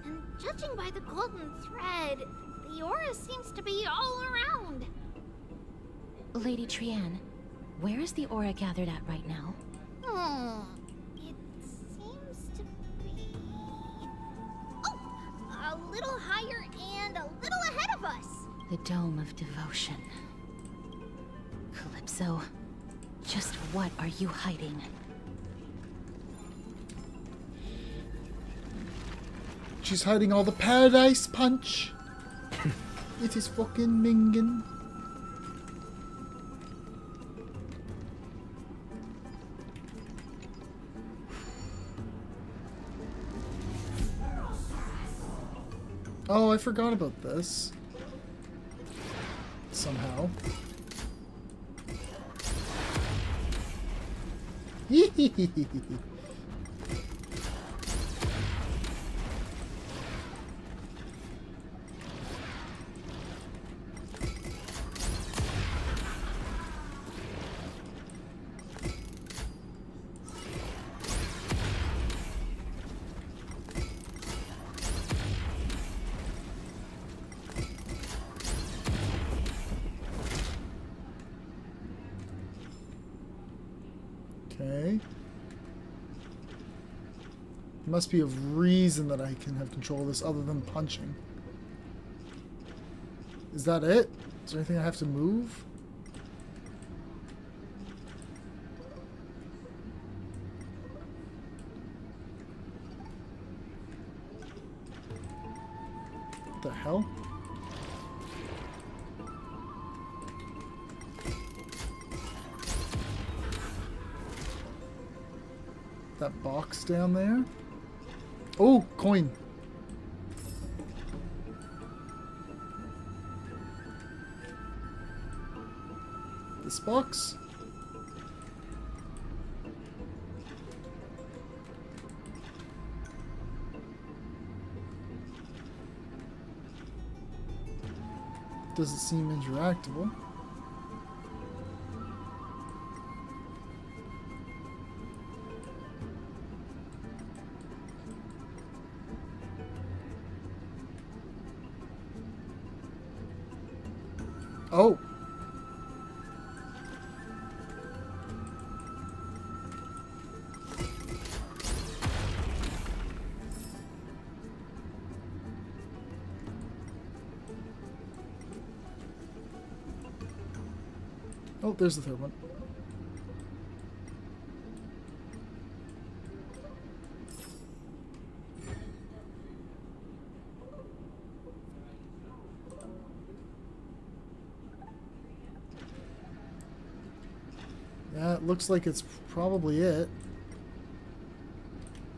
And judging by the golden thread, the aura seems to be all around. Lady Trian, where is the aura gathered at right now? It seems to be... Oh! A little higher and a little ahead of us! The Dome of Devotion. Calypso, just what are you hiding? She's hiding all the Paradise Punch. It is fucking Mingen. Oh, I forgot about this. Somehow. Okay. There must be a reason that I can have control of this other than punching. Is that it? Is there anything I have to move? What the hell? That box down there? Oh, coin. This box? Doesn't seem interactable. Oh. Oh, there's the third one. Yeah, it looks like it's probably it.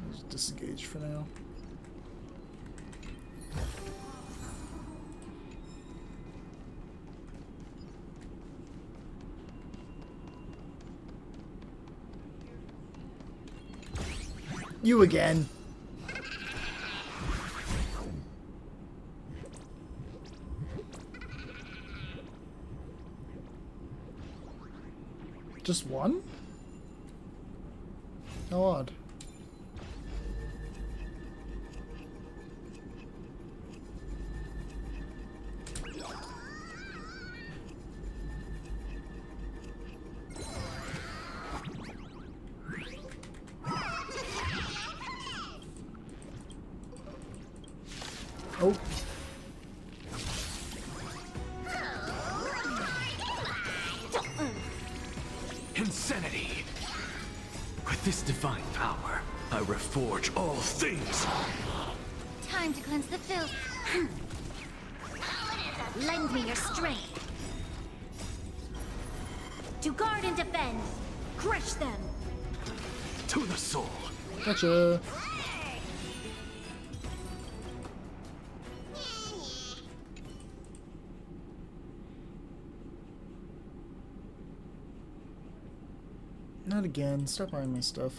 I'll just disengage for now. You again. Just one? How odd. Oh. Insanity! With this divine power, I reforge all things! Time to cleanse the filth. Lend me your strength. To guard and defend. Crush them. To the soul! Gotcha. Not again. Stop buying my stuff.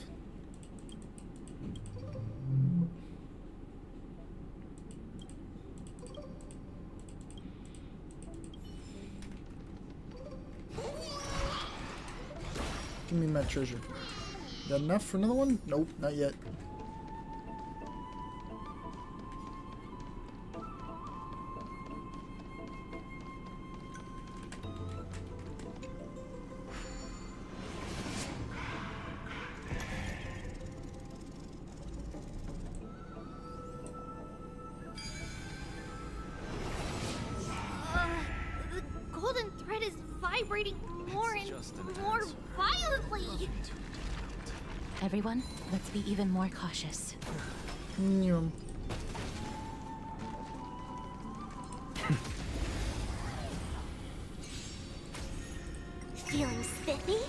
Give me my treasure. Got enough for another one? Nope, not yet. The golden thread is vibrating more and more violently. Everyone, let's be even more cautious. Nyum. Feeling spiffy?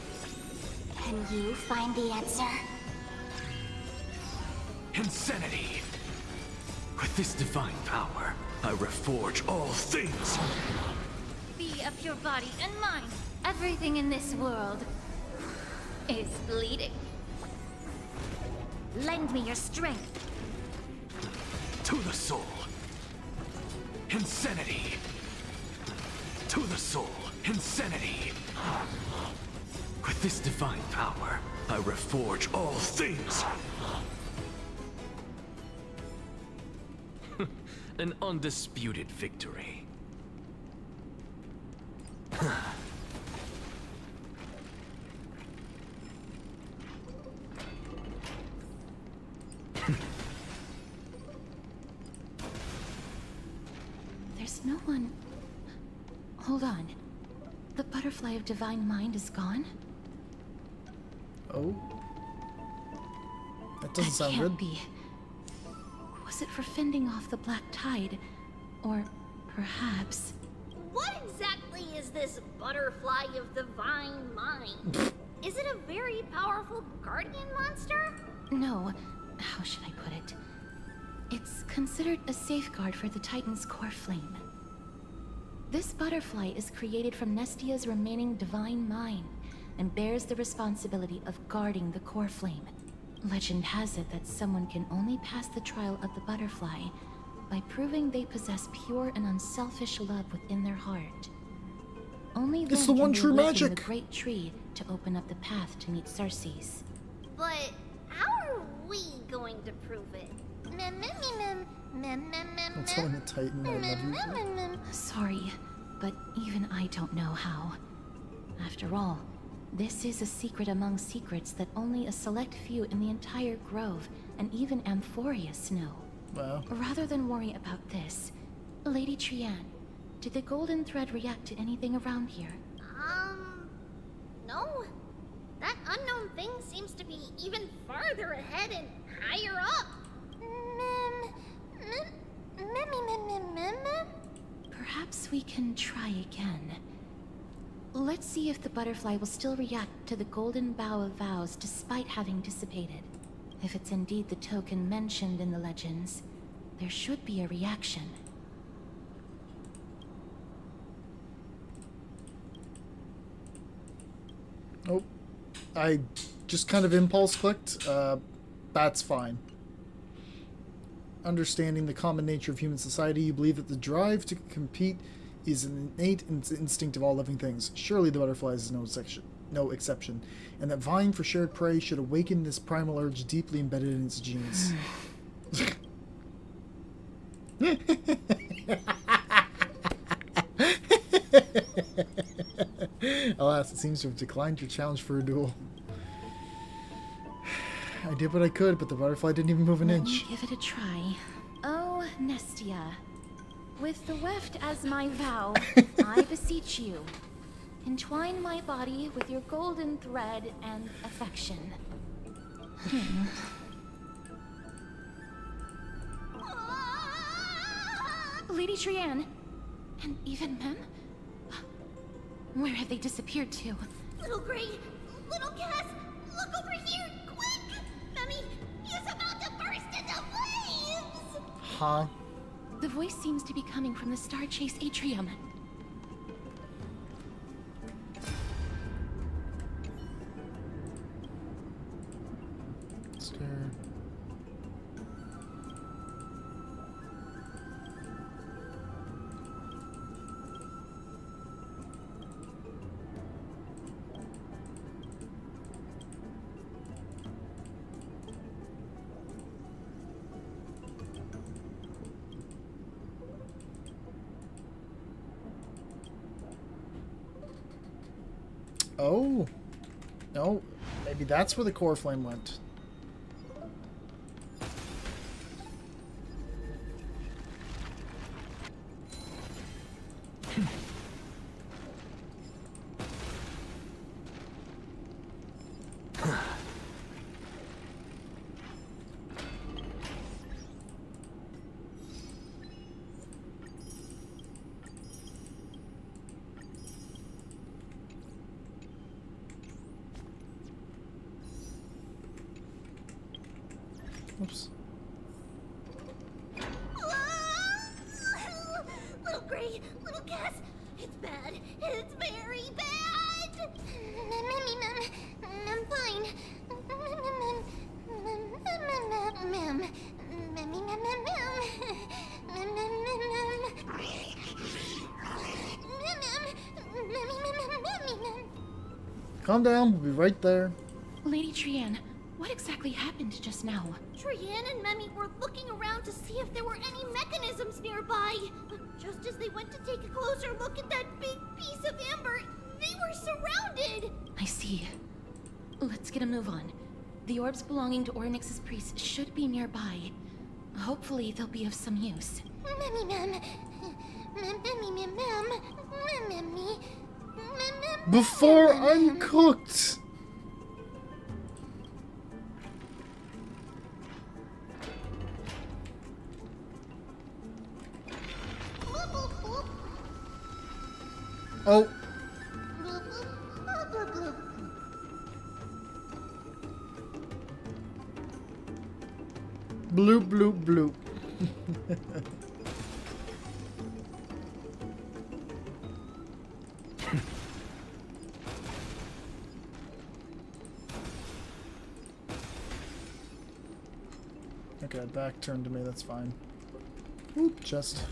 Can you find the answer? Insanity! With this divine power, I reforge all things! Be of your body and mind. Everything in this world is bleeding. Lend me your strength. To the soul. Insanity. To the soul. Insanity. With this divine power, I reforge all things. An undisputed victory. There's no one... Hold on. The butterfly of divine mind is gone? Oh? That doesn't sound Can't good. be. Was it for fending off the black tide? Or perhaps... What exactly is this butterfly of divine mind? Is it a very powerful guardian monster? No. How should I put it? It's considered a safeguard for the Titan's core flame. This butterfly is created from Nestia's remaining divine mind and bears the responsibility of guarding the core flame. Legend has it that someone can only pass the trial of the butterfly by proving they possess pure and unselfish love within their heart. Only It's then the can one they true awaken magic. the great tree to open up the path to meet Cersei's. But how are we going to prove it? I'm telling a Titan I love you. Sorry, but even I don't know how. After all, this is a secret among secrets that only a select few in the entire grove and even Amphorius know. Wow. Rather than worry about this, Lady Trian, did the golden thread react to anything around here? No. That unknown thing seems to be even farther ahead and higher up. Perhaps we can try again. Let's see if the butterfly will still react to the golden bough of vows despite having dissipated. If it's indeed the token mentioned in the legends, there should be a reaction. Oh, I just kind of impulse clicked. That's fine. Understanding the common nature of human society, you believe that the drive to compete is an innate instinct of all living things. Surely the butterfly is no exception, and that vying for shared prey should awaken this primal urge deeply embedded in its genes. Alas, it seems to have declined your challenge for a duel. I did what I could, but the butterfly didn't even move an inch. Give it a try. Oh, Nestia. With the weft as my vow, I beseech you, entwine my body with your golden thread and affection. Lady Trian, and even Mem? Where have they disappeared to? Little Gray, little Cass, look over here, quick! Mummy, he's about to burst into flames! Huh? The voice seems to be coming from the Star Chase atrium. Stare. Oh. No. Maybe that's where the core flame went. Oops. Little Gray, little Cass, it's bad. It's very bad. I'm fine. Mem. Memmy, mem, mem, mem. Mem, mem, mem, mem. Mem, mem. Memmy, mem, mem, memmy, mem. Calm down, we'll be right there. Lady Trian, what exactly happened just now? Trian and Memmy were looking around to see if there were any mechanisms nearby. Just as they went to take a closer look at that big piece of amber, they were surrounded! I see. Let's get a move on. The orbs belonging to Ornyx's priests should be nearby. Hopefully they'll be of some use. Memmy, mem. Mem, memmy, mem, mem. Mem, memmy. Mem, mem. Before I'm cooked! Oh. Bloop, bloop, bloop. Okay, back turned to me, that's fine. Oop, chest.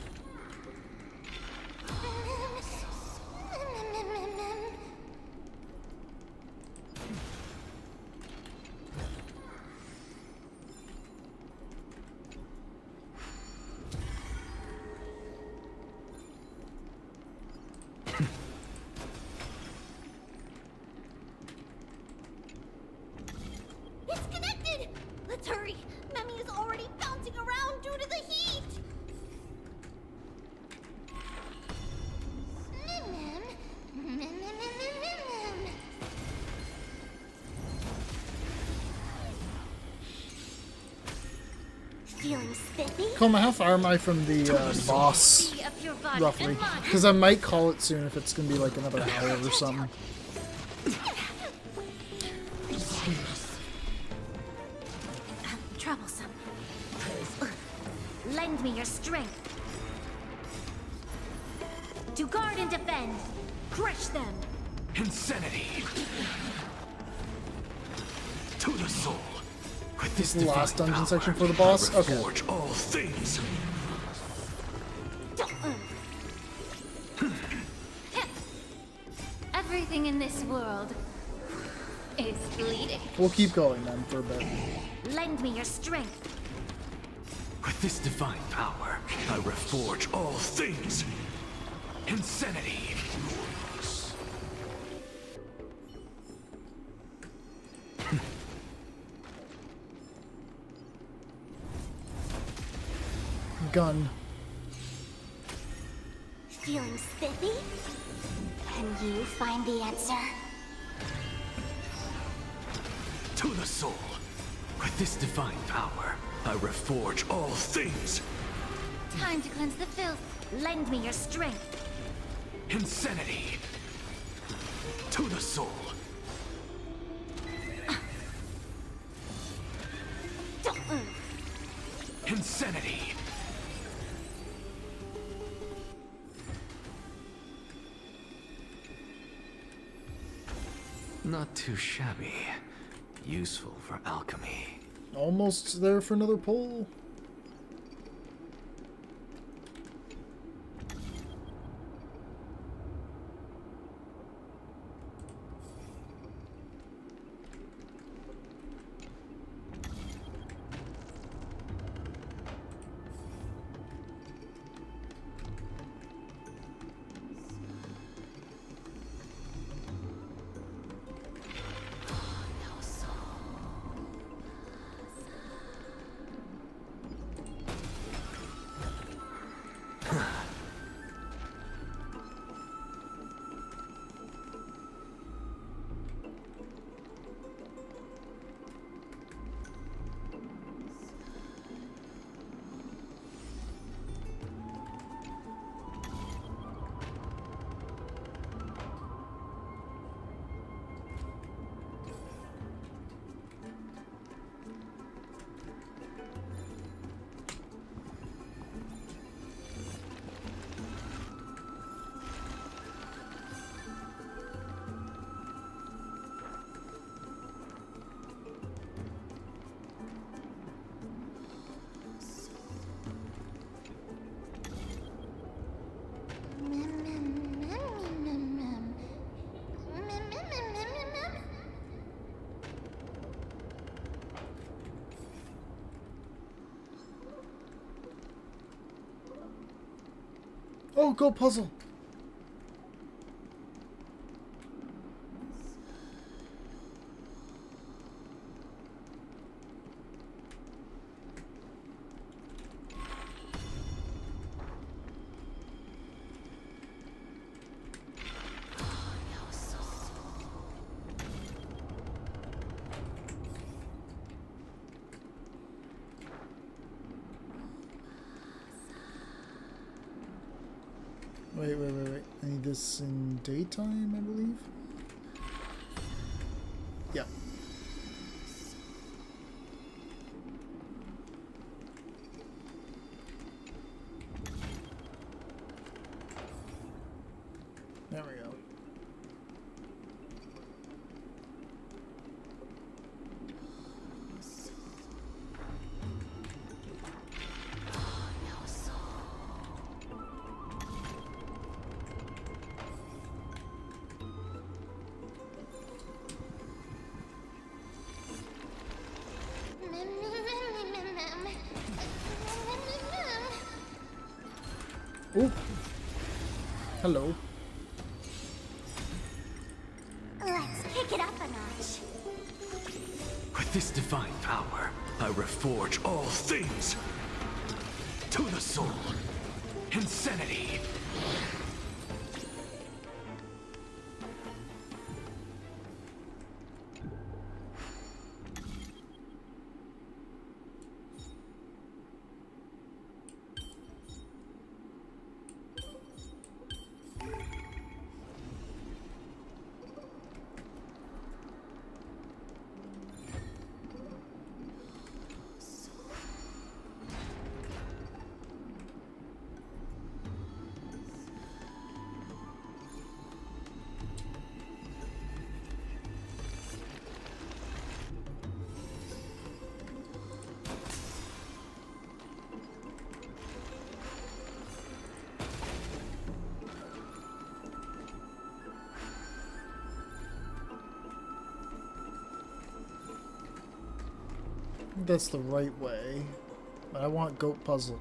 It's connected! Let's hurry! Memmy is already bouncing around due to the heat! Mem, mem. Mem, mem, mem, mem, mem, mem. Feeling spiffy? Coma, how far am I from the boss? Roughly. Because I might call it soon if it's going to be like another hour or something. Troublesome. Lend me your strength. To guard and defend. Crush them. Insanity. To the soul. With This is the last dungeon section for the boss? Okay. Forge all things. Everything in this world is fleeting. We'll keep going then for a bit. Lend me your strength. With this divine power, I reforge all things. Insanity. Gun. Feeling spiffy? Can you find the answer? To the soul. With this divine power, I reforge all things. Time to cleanse the filth. Lend me your strength. Insanity. To the soul. Insanity. Not too shabby. Useful for alchemy. Almost there for another pull. Oh, go puzzle. Wait. I need this in daytime, I believe. Yeah. There we go. Oh. Hello. Let's kick it up a notch. With this divine power, I reforge all things. To the soul. Insanity. That's the right way, but I want goat puzzle.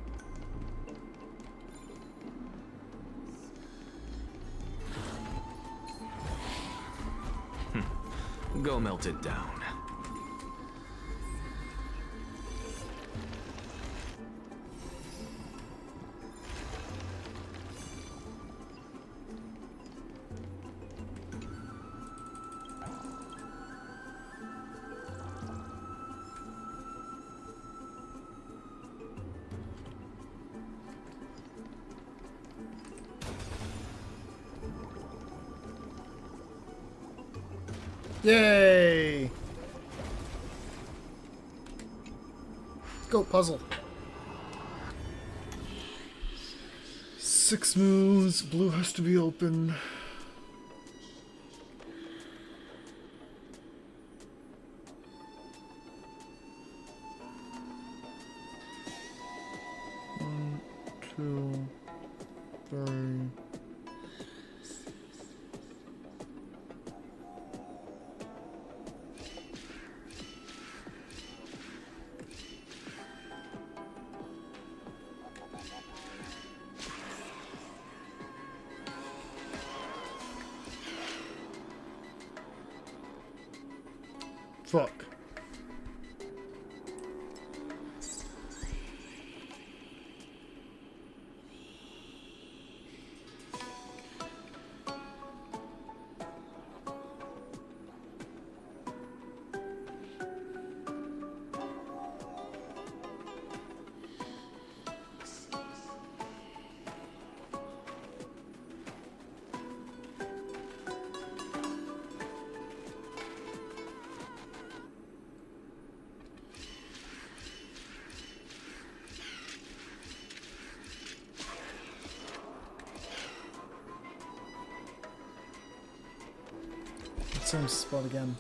Go melt it down. Yay! Go puzzle. 6 moves. Blue has to be open. One, two, three. Fuck. Same spot again.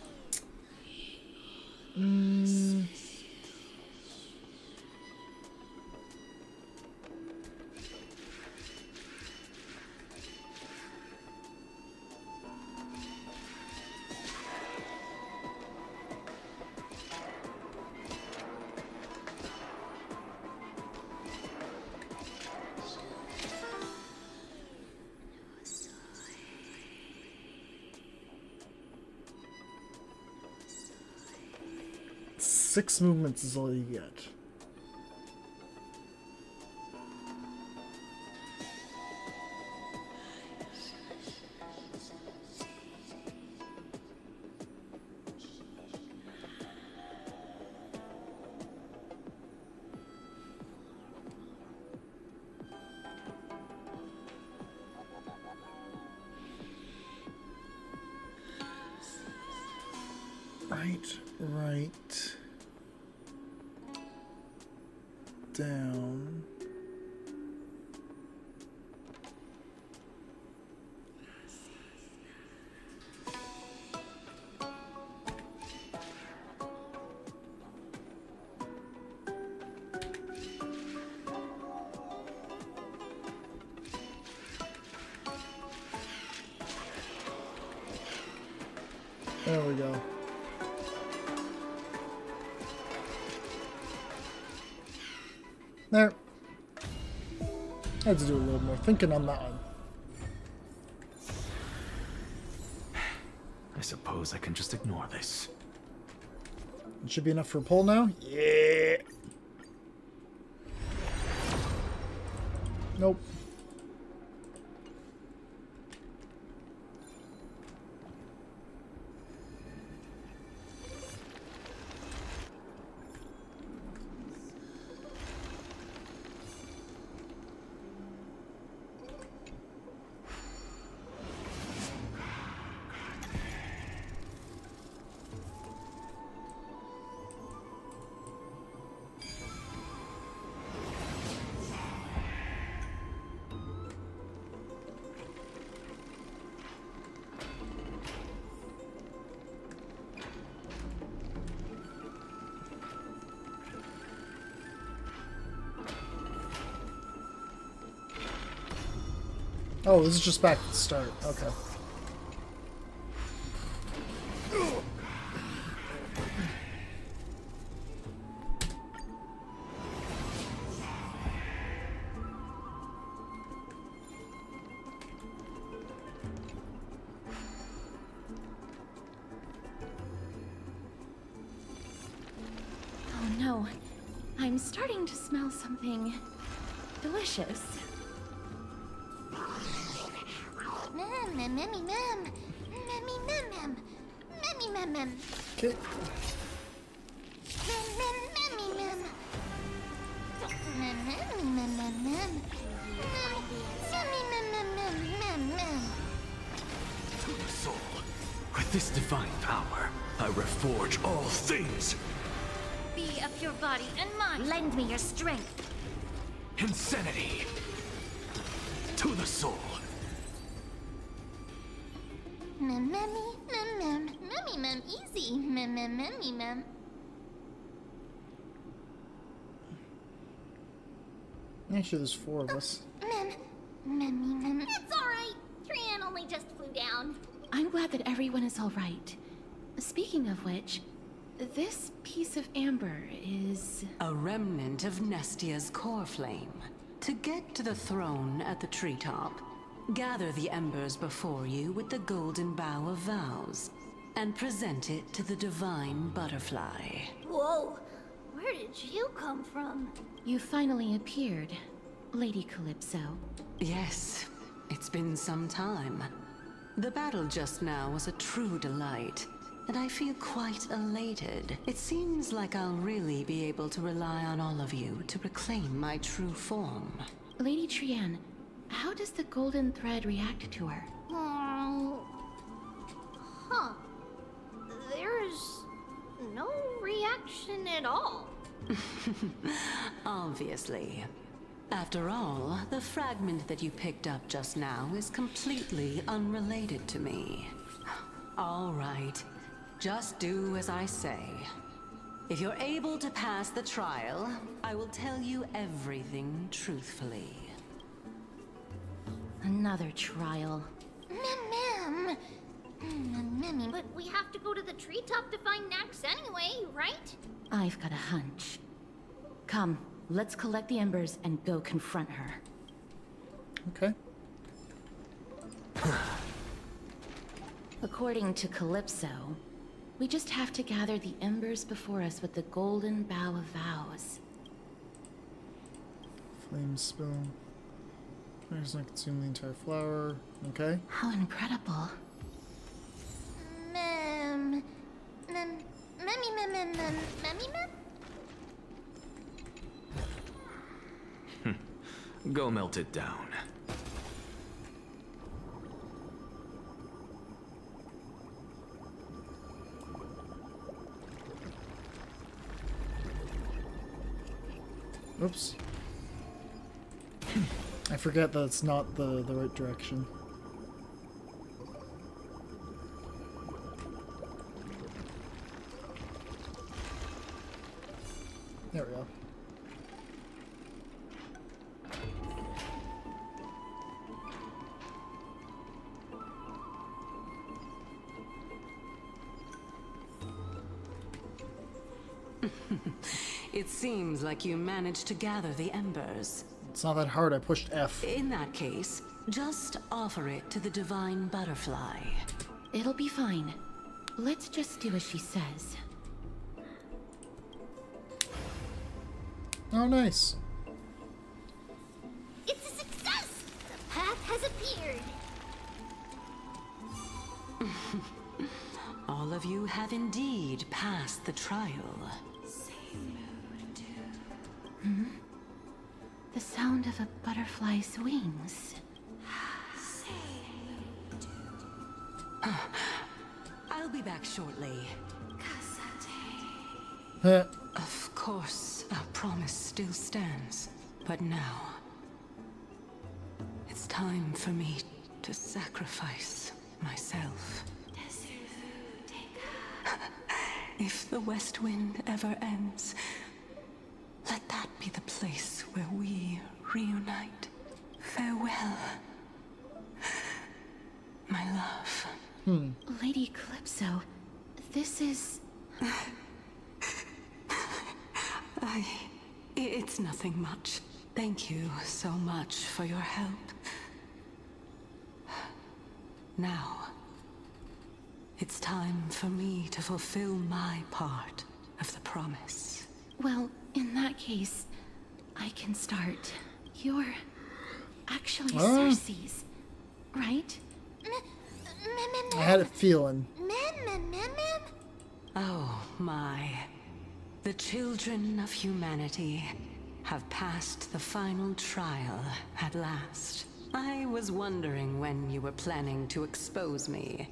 6 movements is all you get. Right. Down. There we go. There. I had to do a little more thinking on that one. I suppose I can just ignore this. It should be enough for a pull now? Yeah. Nope. Oh, this is just back at the start. Okay. Oh no. I'm starting to smell something delicious. Okay. To the soul. With this divine power, I reforge all things. Be of your body and mind. Lend me your strength. Insanity. To the soul. Easy. Actually, there's 4 of us. It's alright. Tyrant only just flew down. I'm glad that everyone is all right. Speaking of which, this piece of amber is... A remnant of Nestia's core flame. To get to the throne at the treetop, gather the embers before you with the golden bough of vows, and present it to the divine butterfly. Whoa, where did you come from? You finally appeared, Lady Calypso. Yes, it's been some time. The battle just now was a true delight, and I feel quite elated. It seems like I'll really be able to rely on all of you to reclaim my true form. Lady Trian, how does the golden thread react to her? Huh. There's no reaction at all. Obviously. After all, the fragment that you picked up just now is completely unrelated to me. All right. Just do as I say. If you're able to pass the trial, I will tell you everything truthfully. Another trial. But we have to go to the treetop to find Nax anyway, right? I've got a hunch. Come, let's collect the embers and go confront her. Okay. According to Calypso, We just have to gather the embers before us with the golden bough of vows. Flame spill. There's not consume the entire flower. Okay. How incredible. Go melt it down. Oops. I forget that it's not the right direction. There we go. It seems like you managed to gather the embers. It's not that hard, I pushed F. In that case, just offer it to the divine butterfly. It'll be fine. Let's just do as she says. Oh, nice. It's a success! The path has appeared! All of you have indeed passed the trial. Hmm? The sound of a butterfly's wings. I'll be back shortly. Huh. Of course, our promise still stands. But now, it's time for me to sacrifice myself. If the West Wind ever ends, let that be the place where we reunite. Farewell, my love. Lady Calypso, this is... It's nothing much. Thank you so much for your help. Now, it's time for me to fulfill my part of the promise. Well, in that case, I can start. You're actually Cersei's, right? I had a feeling. Oh my. The children of humanity have passed the final trial at last. I was wondering when you were planning to expose me.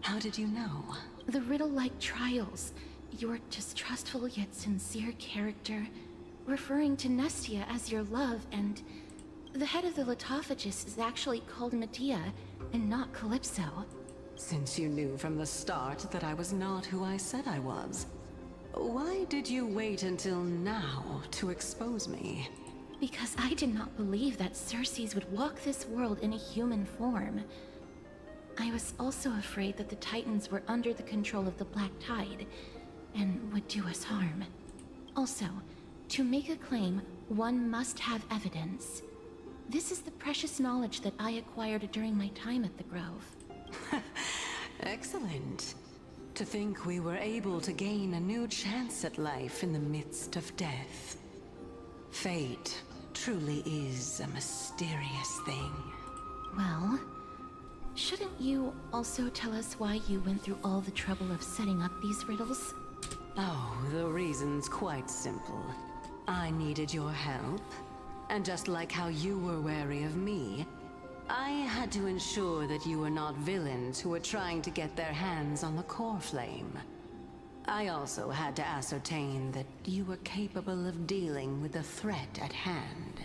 How did you know? The riddle-like trials. Your distrustful yet sincere character, referring to Nestia as your love, and the head of the Litophagus is actually called Medea and not Calypso. Since you knew from the start that I was not who I said I was, why did you wait until now to expose me? Because I did not believe that Cersei's would walk this world in a human form. I was also afraid that the Titans were under the control of the Black Tide, and would do us harm. Also, to make a claim, one must have evidence. This is the precious knowledge that I acquired during my time at the Grove. Excellent. To think we were able to gain a new chance at life in the midst of death. Fate truly is a mysterious thing. Well, shouldn't you also tell us why you went through all the trouble of setting up these riddles? Oh, the reason's quite simple. I needed your help, and just like how you were wary of me, I had to ensure that you were not villains who were trying to get their hands on the core flame. I also had to ascertain that you were capable of dealing with the threat at hand.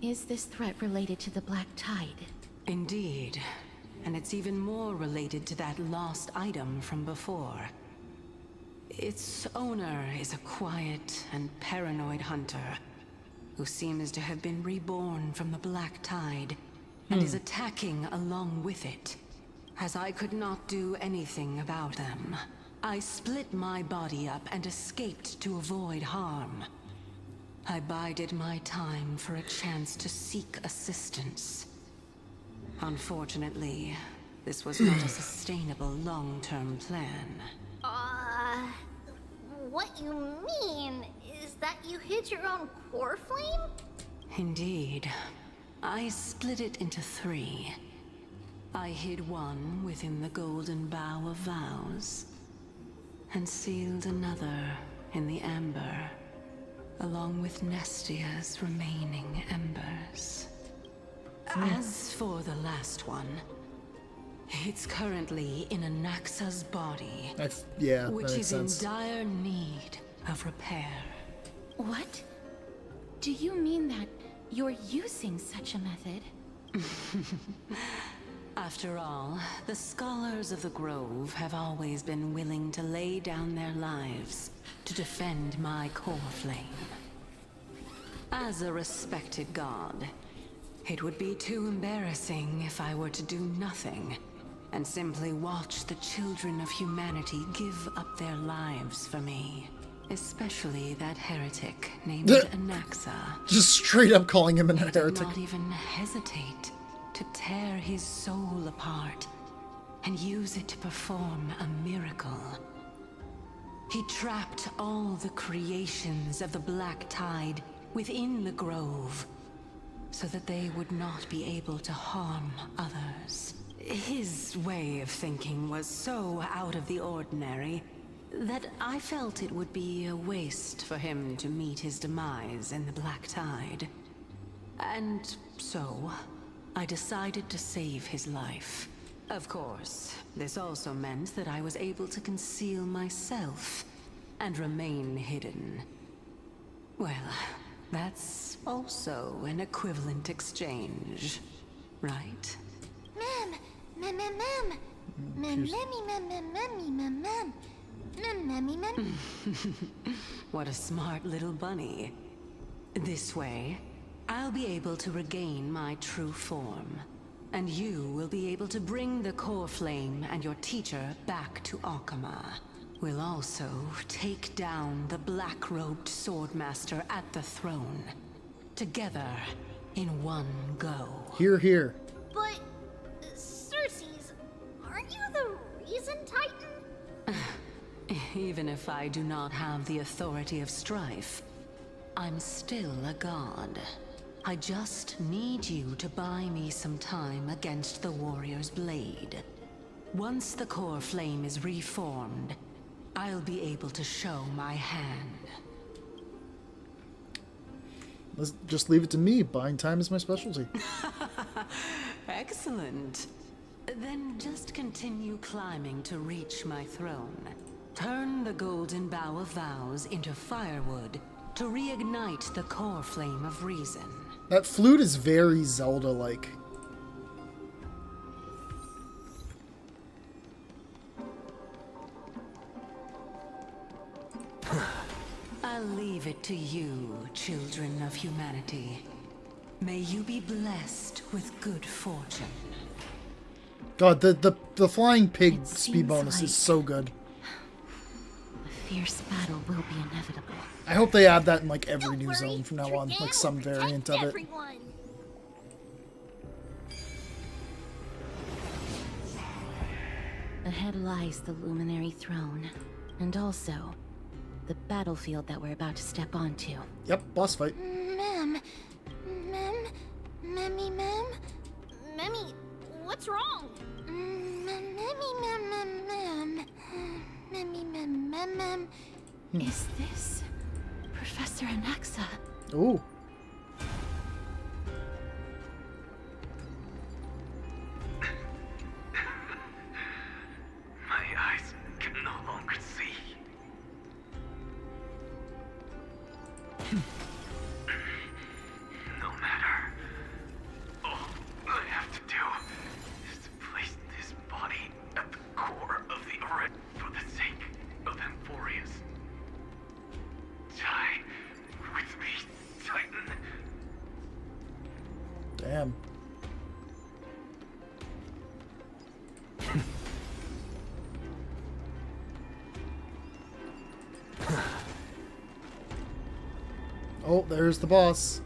Is this threat related to the Black Tide? Indeed, and it's even more related to that lost item from before. Its owner is a quiet and paranoid hunter who seems to have been reborn from the Black Tide and is attacking along with it. As I could not do anything about them, I split my body up and escaped to avoid harm. I bided my time for a chance to seek assistance. Unfortunately, this was not a sustainable long-term plan. What you mean is that you hid your own core flame? Indeed. I split it into 3. I hid one within the Golden Bough of Vows, and sealed another in the amber, along with Nestia's remaining embers. As for the last one, it's currently in Anaxa's body, yeah, which that makes is sense. in dire need of repair. What? Do you mean that you're using such a method? After all, the scholars of the Grove have always been willing to lay down their lives to defend my core flame. As a respected god, it would be too embarrassing if I were to do nothing and simply watch the children of humanity give up their lives for me. Especially that heretic named Anaxa. Just straight up calling him a heretic. Did not even hesitate to tear his soul apart and use it to perform a miracle. He trapped all the creations of the Black Tide within the Grove so that they would not be able to harm others. His way of thinking was so out of the ordinary that I felt it would be a waste for him to meet his demise in the Black Tide. And so, I decided to save his life. Of course, this also meant that I was able to conceal myself and remain hidden. Well, that's also an equivalent exchange, right? What a smart little bunny. This way, I'll be able to regain my true form. And you will be able to bring the core flame and your teacher back to Akama. We'll also take down the black-robed swordmaster at the throne. Together, in one go. Here, here. But, Cersei's, aren't you the reason Titan? Even if I do not have the authority of strife, I'm still a god. I just need you to buy me some time against the warrior's blade. Once the core flame is reformed, I'll be able to show my hand. Let's just leave it to me. Buying time is my specialty. Excellent. Then just continue climbing to reach my throne. Turn the Golden Bough of Vows into firewood to reignite the core flame of reason. That flute is very Zelda-like. I'll leave it to you, children of humanity. May you be blessed with good fortune. God, the flying pig speed bonus is so good. A fierce battle will be inevitable. I hope they add that in like every new zone from now on, like some variant of it. Ahead lies the Luminary Throne, and also the battlefield that we're about to step onto. Yep, boss fight. Memmy, what's wrong? Is this Professor Anaxa? Ooh. My eyes can no longer see. No matter. All I have to do is to place this body at the core of the earth for the sake of Emphorius. Die with me, Titan. Damn. Oh, there's the boss.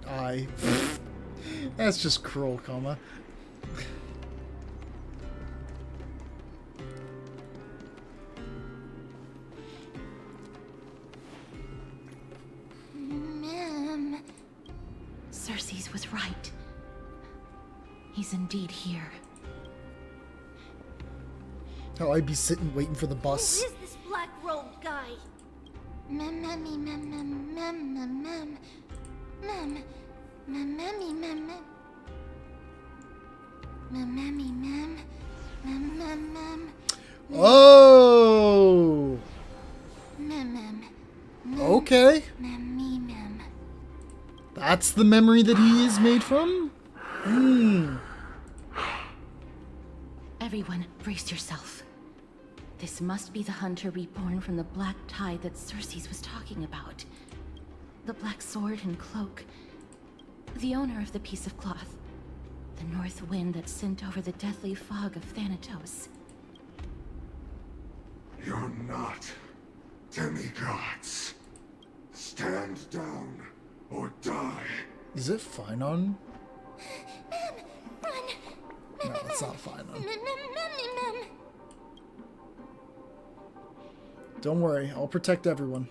eye. That's just cruel, Coma. Ma'am. Cersei's was right. He's indeed here. How I'd be sitting waiting for the bus. Who is this black-robed guy? Mem, memmy, mem, mem, mem, mem, mem. Mem. Mem, memmy, mem, mem. Mem, memmy, mem. Mem, mem, mem. Oh! Mem, mem. Okay. Mem, me, mem. That's the memory that he is made from? Hmm. Everyone, brace yourself. This must be the hunter reborn from the black tide that Cersei's was talking about. The black sword and cloak. The owner of the piece of cloth. The north wind that sent over the deathly fog of Thanatos. You're not demigods. Stand down or die. Is it Finon? Run. No, it's not Finon. Mem. Don't worry, I'll protect everyone.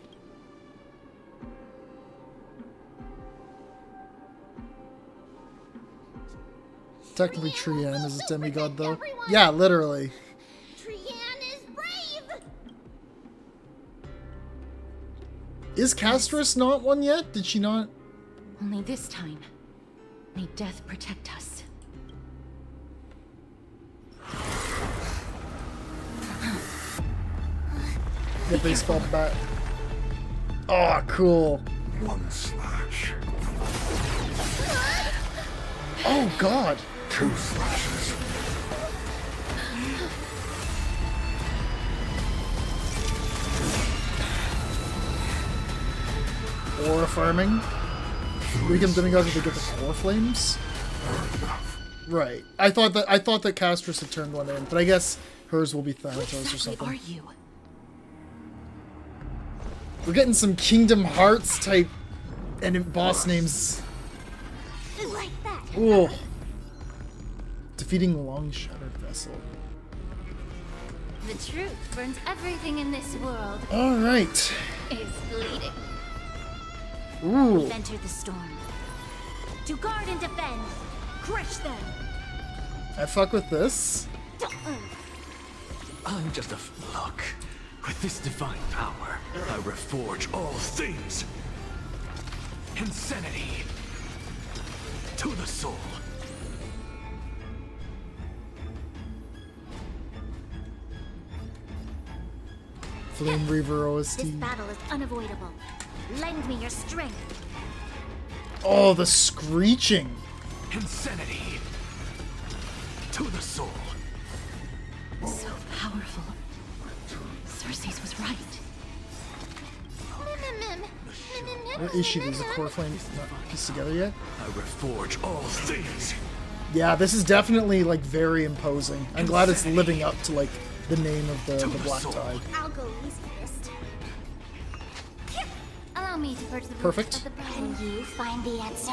Technically, Tyrant is a demigod, though. Everyone. Yeah, literally. Tyrant is brave. Is Castris not one yet? Did she not? Only this time. May death protect us. The baseball bat. Oh, cool. One slash. Oh, God. 2 slashes. Or affirming. Weaken demigods if they get the core flames. Right. I thought that Castris had turned one in, but I guess hers will be Thanatos or something. What are you? We're getting some Kingdom Hearts type and boss names. Like that. Ooh. Defeating the long shattered vessel. The truth burns everything in this world. All right. Is bleeding. Ooh. We've entered the storm. To guard and defend. Crush them. I fuck with this. I'm just a look. With this divine power, I reforge all things. Insanity to the soul. Flame Reaver This OST. battle is unavoidable. Lend me your strength. Oh, the screeching. Insanity to the soul. So powerful. Cersei's was right. What is she? Is the core flame not pieced together yet? I reforge all things. Yeah, this is definitely like very imposing. I'm glad it's living up to like the name of the Black Tide. I'll go easiest. Allow me to purge the Perfect. of the brain. Can you find the answer?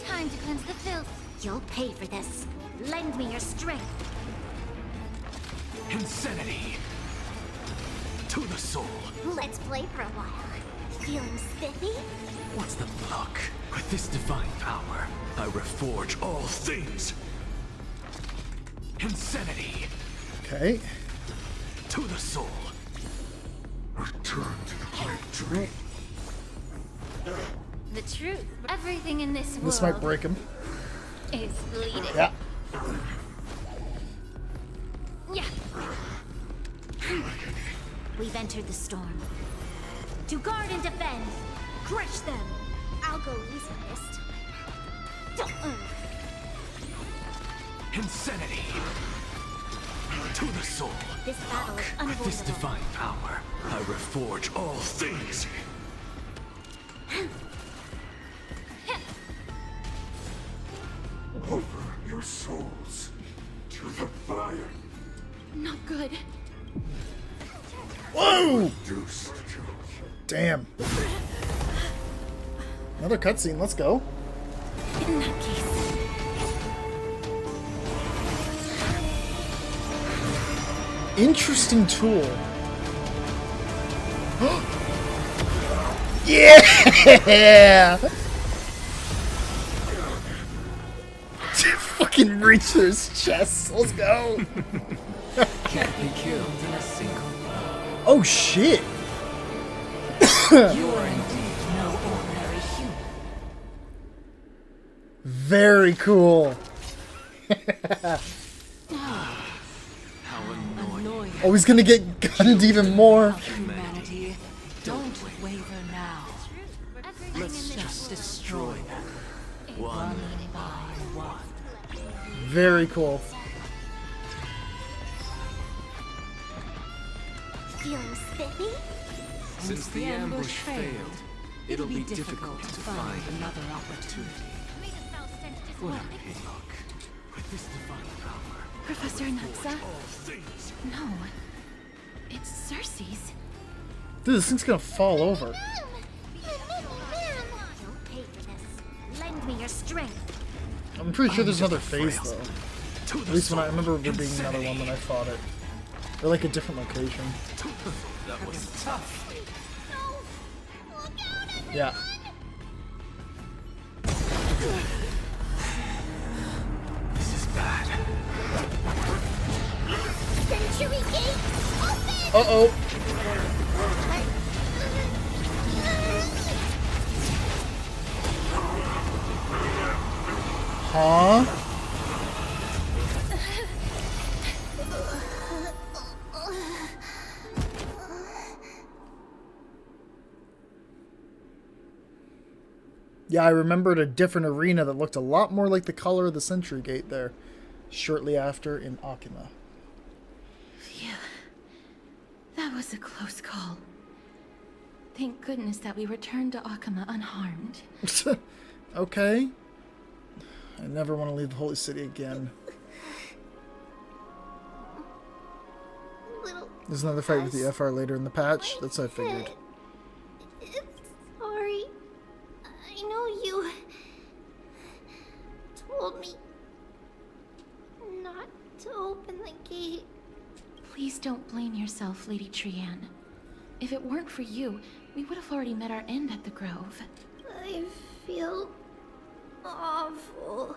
Time to cleanse the filth. You'll pay for this. Lend me your strength. Insanity to the soul. Let's play for a while. Feeling spiffy? What's the look? With this divine power, I reforge all things. Insanity Okay. to the soul. Return to the great dream. The truth. Everything in this world This might break him. is bleeding. Yeah. Yeah. We've entered the storm. To guard and defend. Crush them. I'll go easiest. Insanity to the soul. This battle is With this unavoidable. divine power, I reforge all things. Offer your souls to the fire. Not good. Whoa! Reduced to Damn. Another cutscene, let's go. In that case. Interesting tool. Yeah! Fucking reach through his chest. Let's go. Can't be killed in a single blow. Oh shit. You are indeed no ordinary human. Very cool. How annoying. Oh, he's gonna get gunned even more. Humanity, don't waver now. Let's just destroy them. One by one. Very cool. Feeling spiffy? Since the ambush failed, it'll be difficult to find another opportunity. What a pity. With this divine power, Professor Anaxa? No. It's Cersei's. Dude, this thing's gonna fall over. Don't pay for this. Lend me your strength. I'm pretty sure there's another phase though. At least when I remember there being another one when I fought it. Or like a different location. that was tough. Yeah. This is bad. Century Gate, open! Uh-oh. Huh? Yeah, I remembered a different arena that looked a lot more like the color of the Sentry Gate there, shortly after in Akima. Phew. That was a close call. Thank goodness that we returned to Akima unharmed. Okay. I never want to leave the Holy City again. There's another fight with the FR later in the patch. That's what I figured. Sorry. I know you told me not to open the gate. Please don't blame yourself, Lady Trian. If it weren't for you, we would have already met our end at the Grove. I feel awful.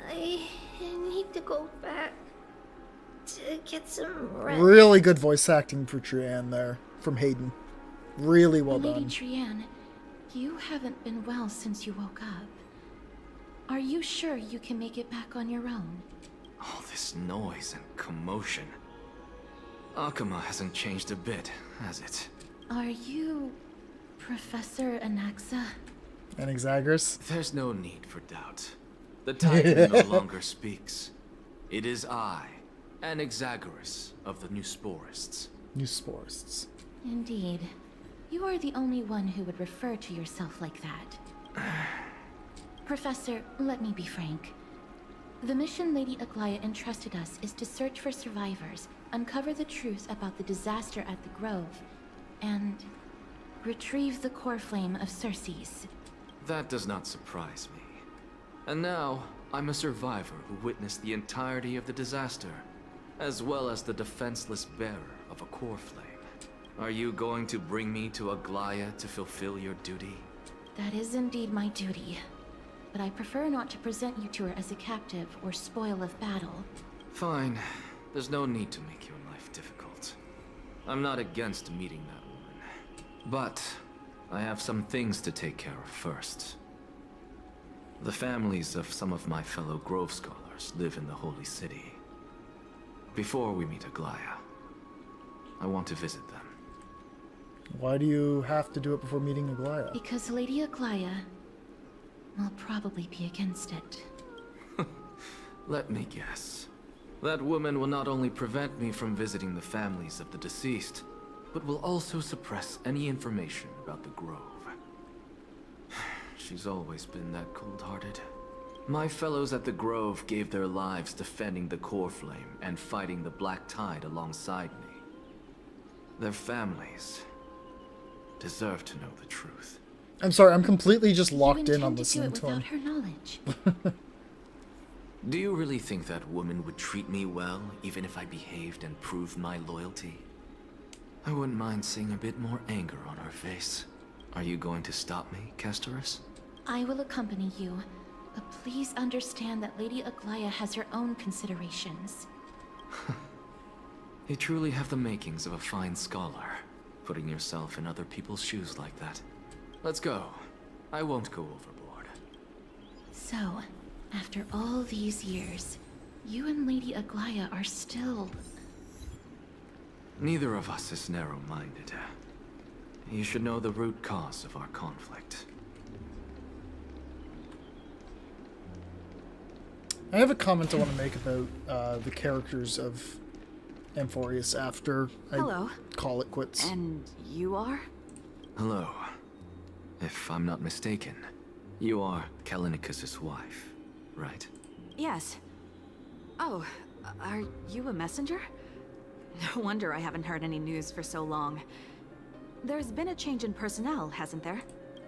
I need to go back to get some rest. Really good voice acting for Trian there, from Hayden. Really well Lady done. Trian, you haven't been well since you woke up. Are you sure you can make it back on your own? All this noise and commotion. Akima hasn't changed a bit, has it? Are you Professor Anaxa? And Exagris? There's no need for doubt. The Titan no longer speaks. It is I, Exagris of the New Sporists. New Sporists. Indeed. You are the only one who would refer to yourself like that. Professor, let me be frank. The mission Lady Aglaya entrusted us is to search for survivors, uncover the truth about the disaster at the Grove, and retrieve the core flame of Cersei's. That does not surprise me. And now, I'm a survivor who witnessed the entirety of the disaster, as well as the defenseless bearer of a core flame. Are you going to bring me to Aglaya to fulfill your duty? That is indeed my duty. But I prefer not to present you to her as a captive or spoil of battle. Fine. There's no need to make your life difficult. I'm not against meeting that woman. But I have some things to take care of first. The families of some of my fellow Grove Scholars live in the Holy City. Before we meet Aglaya, I want to visit them. Why do you have to do it before meeting Aglaya? Because Lady Aglaya will probably be against it. Let me guess. That woman will not only prevent me from visiting the families of the deceased, but will also suppress any information about the Grove. She's always been that cold-hearted. My fellows at the Grove gave their lives defending the core flame and fighting the Black Tide alongside me. Their families... deserve to know the truth. I'm sorry, I'm completely just locked You in on intend to do listening it to him. without her knowledge. Do you really think that woman would treat me well, even if I behaved and proved my loyalty? I wouldn't mind seeing a bit more anger on her face. Are you going to stop me, Castorus? I will accompany you, but please understand that Lady Aglaya has her own considerations. You truly have the makings of a fine scholar, putting yourself in other people's shoes like that. Let's go. I won't go overboard. So, after all these years, you and Lady Aglaya are still... Neither of us is narrow-minded. You should know the root cause of our conflict. I have a comment I want to make about the characters of Amphorius after I call it quits. And you are? Hello. If I'm not mistaken, you are Kallinicus' wife, right? Yes. Oh, are you a messenger? No wonder I haven't heard any news for so long. There's been a change in personnel, hasn't there?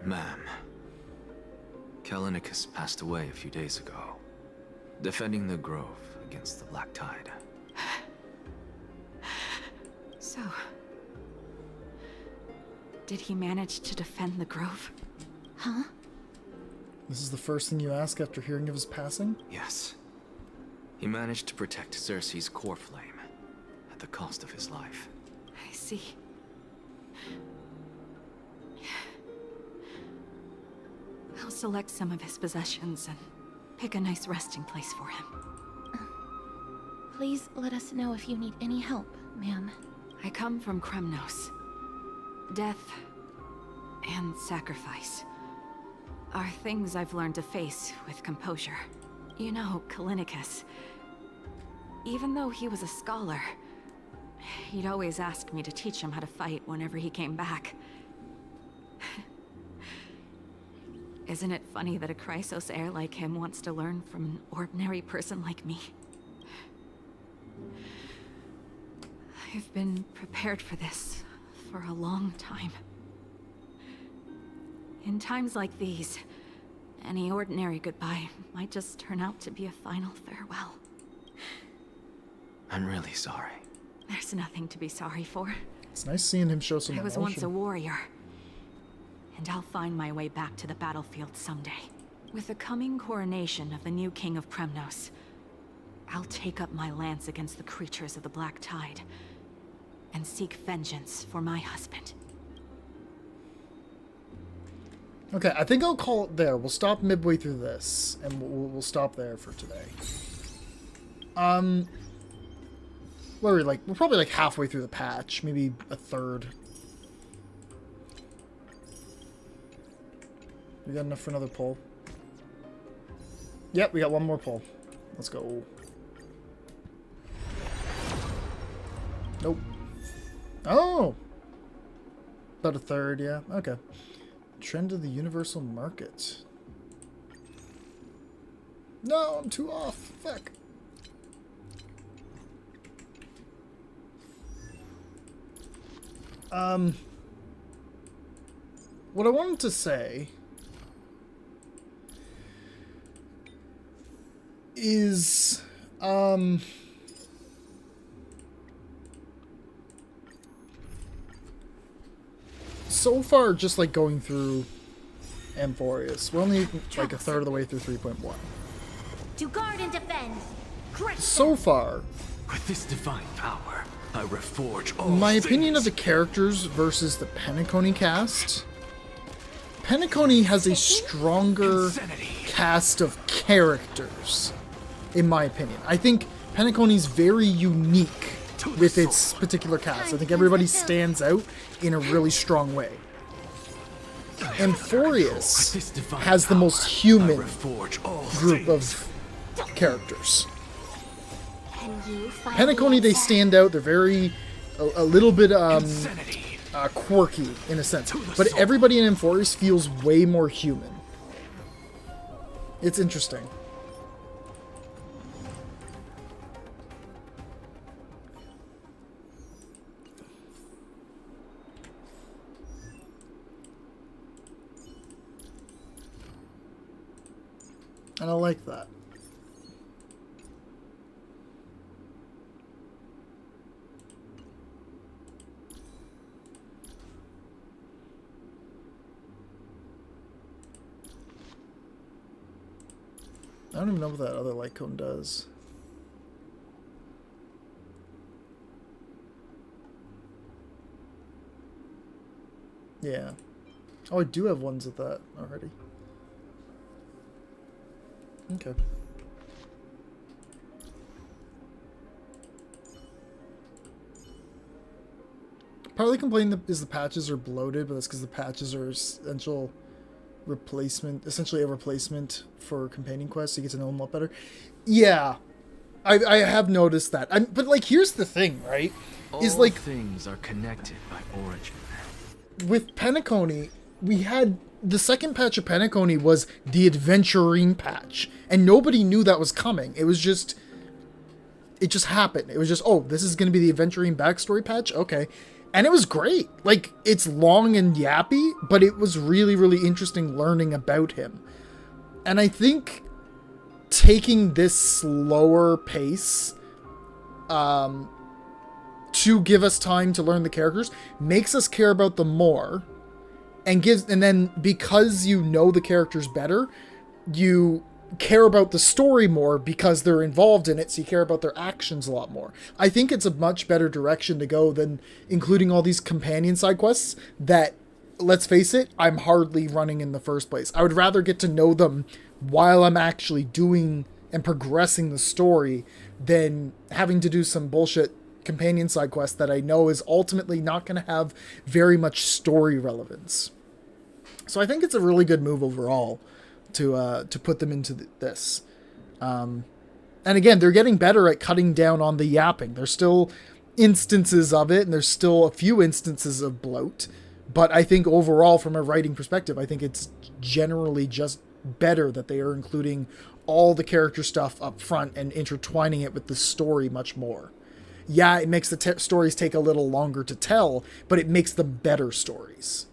Ma'am, Kallinicus passed away a few days ago, defending the Grove against the Black Tide. So... did he manage to defend the Grove? Huh? This is the first thing you ask after hearing of his passing? Yes. He managed to protect Cersei's core flame at the cost of his life. I see. I'll select some of his possessions and pick a nice resting place for him. Please let us know if you need any help, ma'am. I come from Kremnos. Death and sacrifice are things I've learned to face with composure. You know, Kallinicus, even though he was a scholar, he'd always ask me to teach him how to fight whenever he came back. Isn't it funny that a Chrysos heir like him wants to learn from an ordinary person like me? I've been prepared for this for a long time. In times like these, any ordinary goodbye might just turn out to be a final farewell. I'm really sorry. There's nothing to be sorry for. It's nice seeing him show some I was emotion. once a warrior, and I'll find my way back to the battlefield someday. With the coming coronation of the new king of Kremnos, I'll take up my lance against the creatures of the Black Tide and seek vengeance for my husband. Okay, I think I'll call it there. We'll stop midway through this, and we'll stop there for today. What are we like? We're probably like halfway through the patch, maybe a third. We got enough for another pull. Yep, we got one more pull. Let's go. Nope. Oh! About a third, yeah. Okay. Trend of the universal market. No, I'm too off. Fuck. What I wanted to say is, so far, just like going through Amphorius, we're only like a third of the way through 3.1. To guard and defend. Correct. So far, with this divine power, I reforge all my things. opinion of the characters versus the Penacony cast, Penacony has a stronger cast of characters, in my opinion. I think Penacony's very unique with its particular cast. I think everybody stands out in a really strong way. Amphorius has the most human group of characters. Penacony, they stand out. They're very, a little bit quirky in a sense, but everybody in Amphorius feels way more human. It's interesting. And I like that. I don't even know what that other light cone does. Yeah. Oh, I do have ones of that already. Okay. Part of the complaint is the patches are bloated, but that's because the patches are essentially a replacement for companion quests, so you get to know them a lot better. Yeah, I have noticed that. But like, here's the thing, right? Is All like things are connected by origin. with Penacony, we had the second patch of Penacony was the adventuring patch, and nobody knew that was coming. It just happened. It was just, oh, this is going to be the adventuring backstory patch? Okay. And it was great. Like, it's long and yappy, but it was really, really interesting learning about him. And I think taking this slower pace to give us time to learn the characters makes us care about them more, and then because you know the characters better, you care about the story more because they're involved in it, so you care about their actions a lot more. I think it's a much better direction to go than including all these companion side quests that, let's face it, I'm hardly running in the first place. I would rather get to know them while I'm actually doing and progressing the story than having to do some bullshit companion side quest that I know is ultimately not going to have very much story relevance. So I think it's a really good move overall to put them into this. And again, they're getting better at cutting down on the yapping. There's still instances of it, and there's still a few instances of bloat. But I think overall, from a writing perspective, I think it's generally just better that they are including all the character stuff up front and intertwining it with the story much more. Yeah, it makes the stories take a little longer to tell, but it makes them better stories.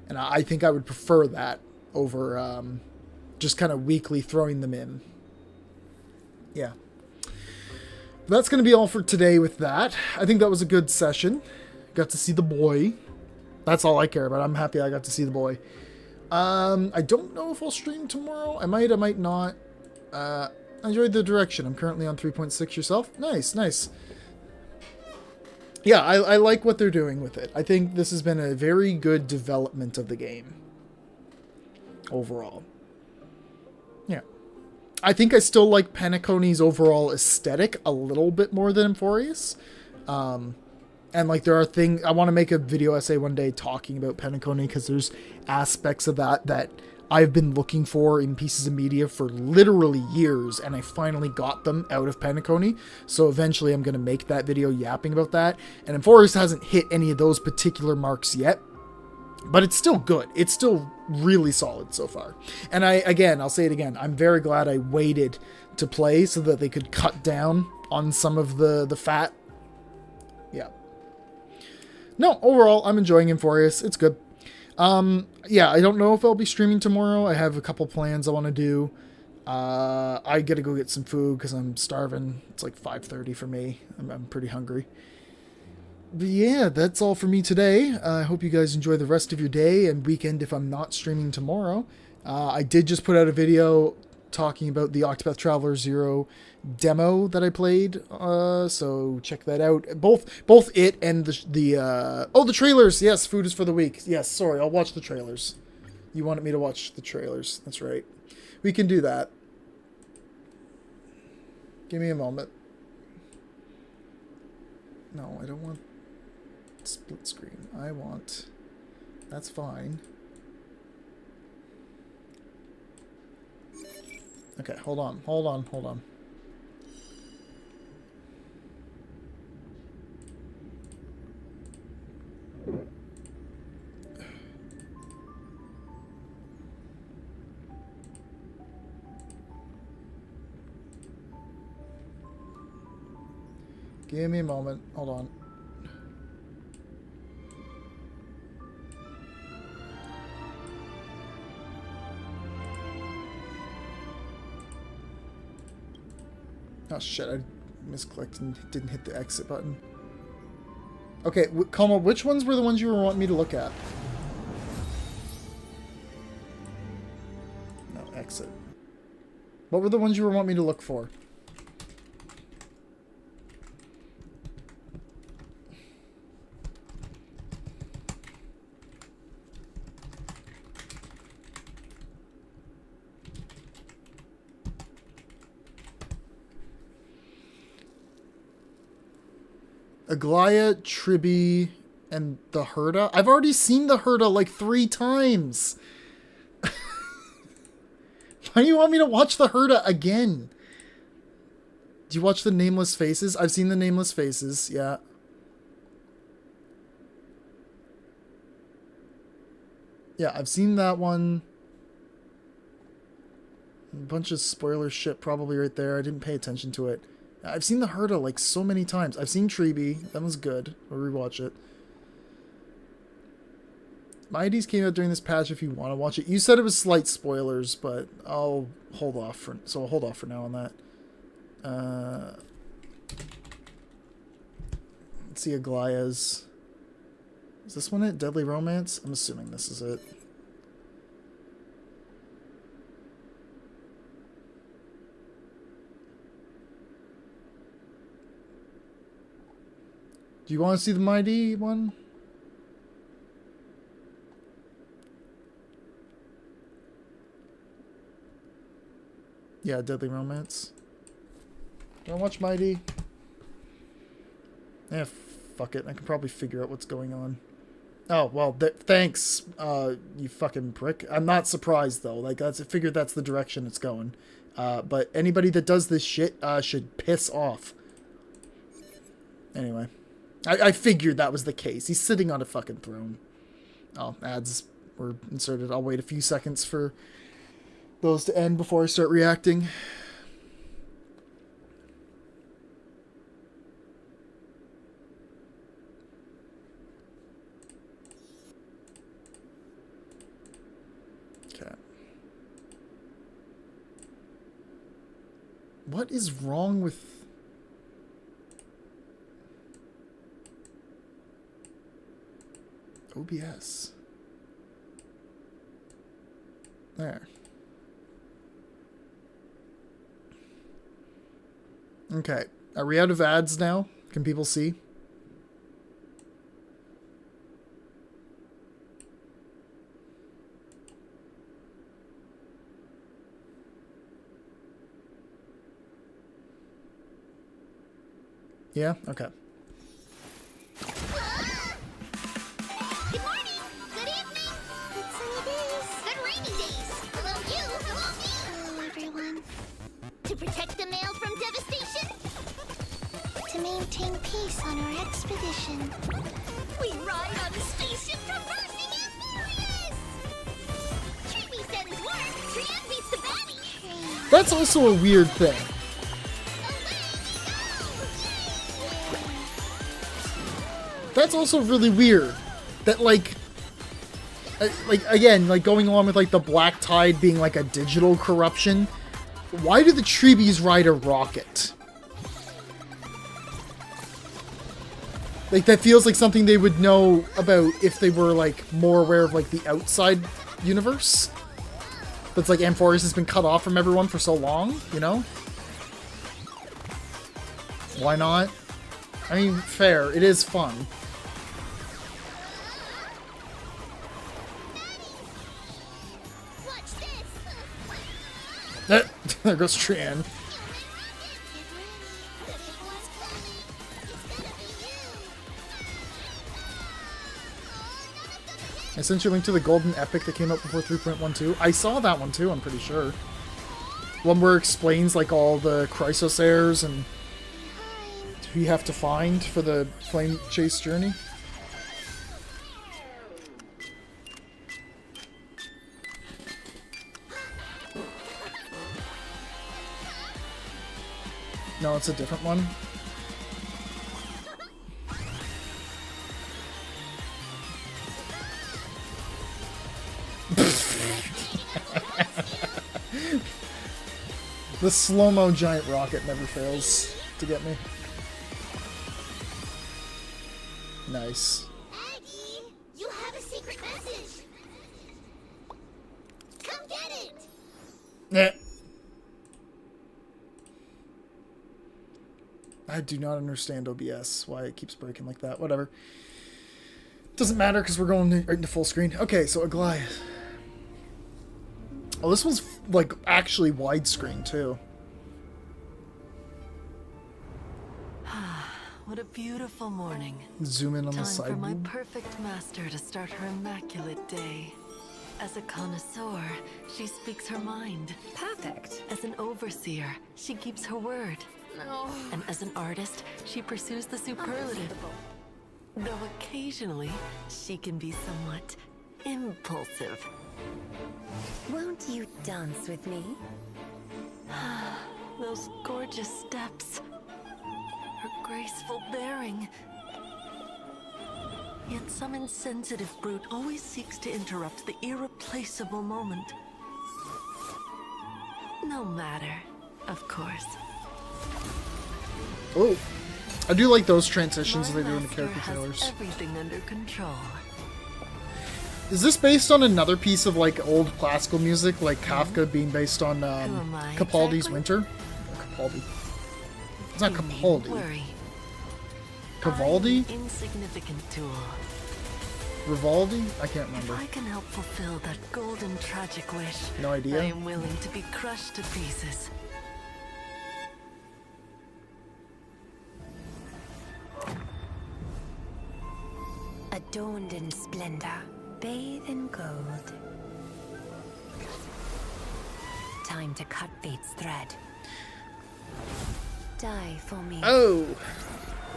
And I think I would prefer that over just kind of weekly throwing them in. Yeah. That's going to be all for today with that. I think that was a good session. Got to see the boy. That's all I care about. I'm happy I got to see the boy. I don't know if I'll stream tomorrow. I might not. I enjoyed the direction. I'm currently on 3.6 yourself. Nice, nice. Yeah, I like what they're doing with it. I think this has been a very good development of the game. Overall. Yeah. I think I still like Penacony's overall aesthetic a little bit more than Emphorius. And like there are things, I want to make a video essay one day talking about Penacony because there's aspects of that I've been looking for in pieces of media for literally years, and I finally got them out of Penacony. So eventually I'm going to make that video yapping about that. And Emphorius hasn't hit any of those particular marks yet, but it's still good. It's still really solid so far. And I'll say it again, I'm very glad I waited to play so that they could cut down on some of the fat. Yeah. No, overall, I'm enjoying Emphorius. It's good. Yeah, I don't know if I'll be streaming tomorrow. I have a couple plans I want to do. I gotta go get some food because I'm starving. It's like 5:30 for me. I'm pretty hungry. But yeah, that's all for me today. I hope you guys enjoy the rest of your day and weekend if I'm not streaming tomorrow. I did just put out a video talking about the Octopath Traveler 0 demo that I played, so check that out. Both it and the trailers. Yes, food is for the week. Yes, sorry, I'll watch the trailers. You wanted me to watch the trailers. That's right. We can do that. Give me a moment. No, I don't want split screen. I want... That's fine. Okay, hold on. Give me a moment. Hold on. Oh shit, I misclicked and didn't hit the exit button. Okay, Koma, which ones were the ones you were wanting me to look at? No, exit. What were the ones you were wanting me to look for? Aglaya, Tribi, and the Herda. I've already seen the Herda like 3 times. Why do you want me to watch the Herda again? Do you watch the Nameless Faces? I've seen the Nameless Faces, yeah. Yeah, I've seen that one. A bunch of spoiler shit probably right there. I didn't pay attention to it. I've seen the Herda like so many times. I've seen Tribi. That was good. I'll rewatch it. My IDs came out during this patch if you want to watch it. You said it was slight spoilers, but I'll hold off for... So I'll hold off for now on that. Let's see Aglaya's. Is this one it? Deadly Romance? I'm assuming this is it. Do you want to see the MID one? Yeah, Deadly Romance. You want to watch MID? Yeah, fuck it. I can probably figure out what's going on. Oh, well, thanks, you fucking prick. I'm not surprised, though. Like, I figured that's the direction it's going. But anybody that does this shit should piss off. Anyway. I figured that was the case. He's sitting on a fucking throne. Oh, ads were inserted. I'll wait a few seconds for those to end before I start reacting. Okay. What is wrong with... OBS. There. Okay. Are we out of ads now? Can people see? Yeah? Okay. To protect the mail from devastation? To maintain peace on our expedition. We ride on the spaceship traversing Amphibious! Tribi said his work, Tyrant beats the baddie! That's also a weird thing. That's also really weird. That, like, again, like, going along with, like, the Black Tide being, like, a digital corruption... Why do the Tribis ride a rocket? Like, that feels like something they would know about if they were, like, more aware of, like, the outside universe. But it's like Amphibious has been cut off from everyone for so long, you know? Why not? I mean, fair. It is fun. There goes Tran. I sent you a link to the Golden Epic that came out before 3.12. I saw that one too, I'm pretty sure. One where it explains like all the Chrysosairs and who you have to find for the Flame Chase journey. No, it's a different one. The slow-mo giant rocket never fails to get me. Nice. Aggie, you have a secret message. Come get it. Yeah. I do not understand OBS, why it keeps breaking like that. Whatever. Doesn't matter because we're going right into full screen. Okay, so Goliath. Oh, this one's like actually widescreen too. What a beautiful morning. Zoom in on the Time for my sideboard. perfect master to start her immaculate day. As a connoisseur, she speaks her mind. Perfect. As an overseer, she keeps her word. No. And as an artist, she pursues the superlative. Though occasionally, she can be somewhat impulsive. Won't you dance with me? Those gorgeous steps. Her graceful bearing. Yet some insensitive brute always seeks to interrupt the irreplaceable moment. No matter, of course. Oh, I do like those transitions they do in the Master character has trailers. everything under control. Is this based on another piece of like old classical music, like Kafka being based on am I Capaldi's exactly? Winter? Capaldi. It's not Capaldi. Worry. Cavaldi? I'm an insignificant tool. Rivaldi? I can't remember. If I can help fulfill that golden tragic wish, No idea. I am willing to be crushed to pieces. Adorned in splendor, bathe in gold. Time to cut fate's thread. Die for me. Oh!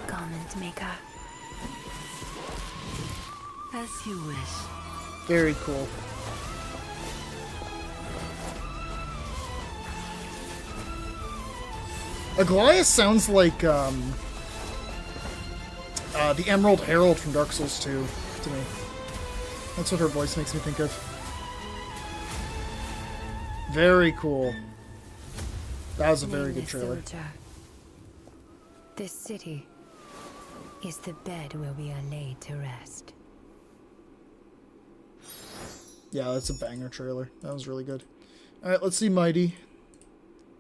Garment maker. As you wish. Very cool. Aglaia sounds like the Emerald Herald from Dark Souls 2 to me. That's what her voice makes me think of. Very cool. That was a very good Nameless trailer. soldier. This city is the bed where we are laid to rest. Yeah, that's a banger trailer. That was really good. Alright, let's see Mighty.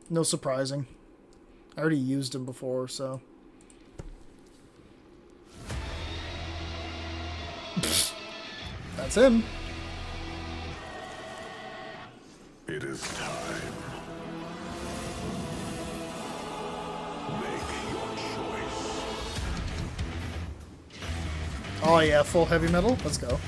No surprising. I already used him before, so... That's him. It is time. Make your choice. Oh yeah, full heavy metal? Let's go.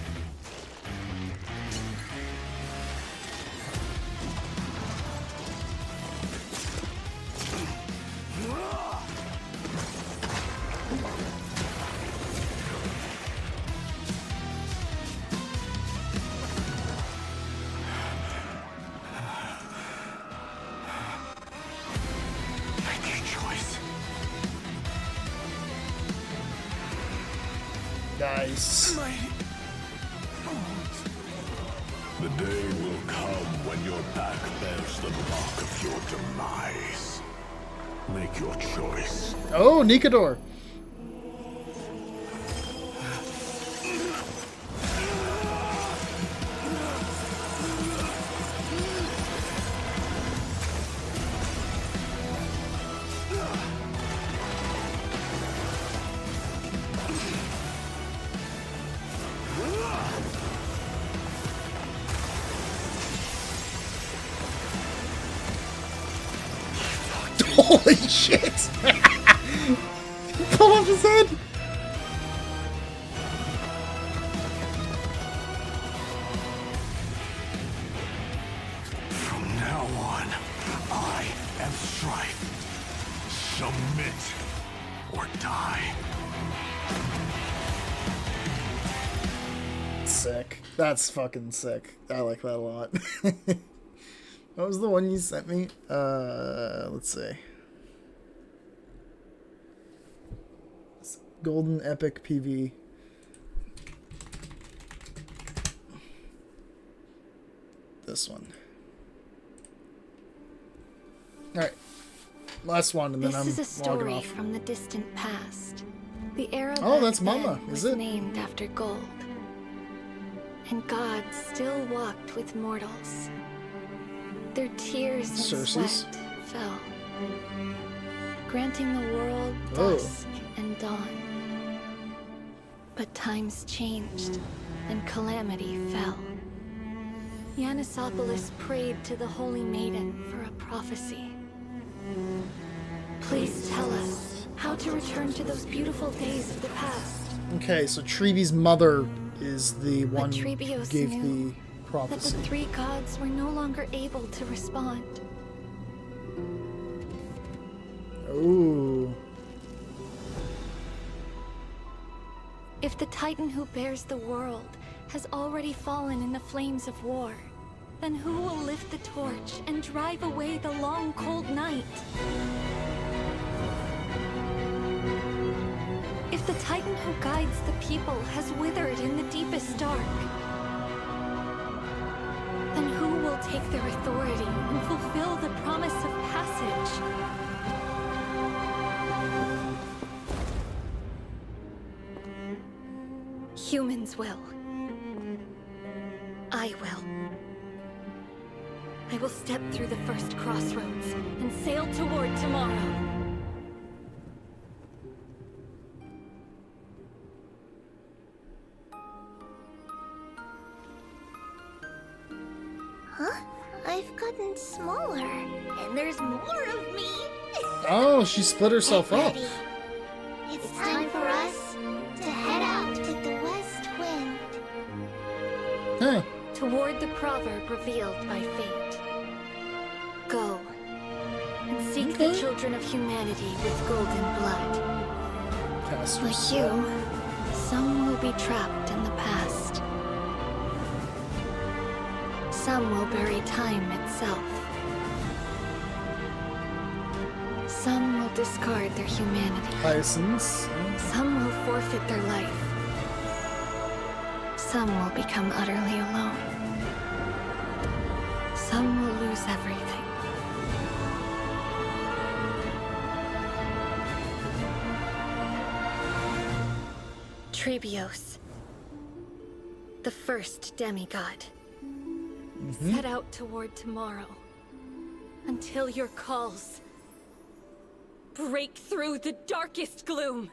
Make your choice. Nice. The day will come when your back bears the mark of your demise. Make your choice. Oh, Nikador. Holy shit! Pull off his head! From now on, I am strife. Submit or die. Sick. That's fucking sick. I like that a lot. What was the one you sent me? Let's see. Golden Epic PV. This one. Alright. Last one, and then This I'm is a logging story off. from the distant past. The era Oh, back that's then Mama, is was it? named after gold. And gods still walked with mortals. Their tears and Cersei's. sweat fell, granting the world Oh. dusk and dawn. But times changed, and calamity fell. Yanisopoulos prayed to the Holy Maiden for a prophecy. Please tell us how to return to those beautiful days of the past. Okay, so Treebe's mother is the one who Treebeos gave knew the that prophecy. the three gods were no longer able to respond. Ooh. If the Titan who bears the world has already fallen in the flames of war, then who will lift the torch and drive away the long, cold night? If the Titan who guides the people has withered in the deepest dark, then who will take their authority and fulfill the promise of passage? Humans will. I will. I will step through the first crossroads and sail toward tomorrow. Huh? I've gotten smaller. And there's more of me. Oh, she split herself Get up. ready. It's time for us to head out with the west wind. Huh. Toward the proverb revealed by fate. Go and seek the children of humanity with golden blood. Like you, some will be trapped in the past. Some will bury time itself. Some will discard their humanity. Hyacinths. Some will forfeit their life. Some will become utterly alone. Some will lose everything. Trebios, the first demigod, set out toward tomorrow until your calls break through the darkest gloom.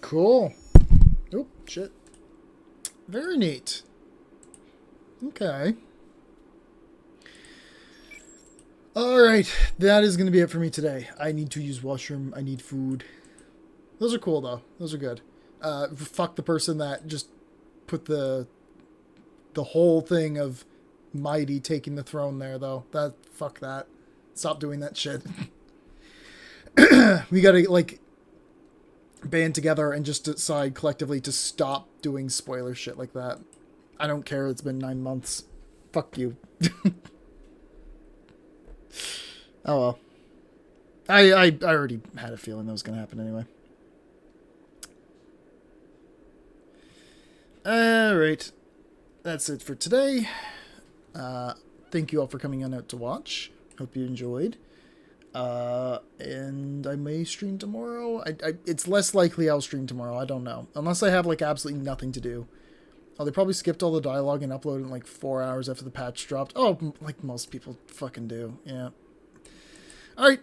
Cool. Oh, shit. Very neat. Okay. Alright, that is going to be it for me today. I need to use washroom. I need food. Those are cool, though. Those are good. Fuck the person that just put the whole thing of Mighty taking the throne there, though. Fuck that. Stop doing that shit. We gotta, like, band together and just decide collectively to stop doing spoiler shit like that. I don't care. It's been 9 months. Fuck you. Oh well. I already had a feeling that was gonna happen anyway. Alright. That's it for today. Thank you all for coming on out to watch. Hope you enjoyed. And I may stream tomorrow. It's less likely I'll stream tomorrow. I don't know. Unless I have, like, absolutely nothing to do. Oh, they probably skipped all the dialogue and uploaded in, like, 4 hours after the patch dropped. Oh, like most people fucking do. Yeah. Alright.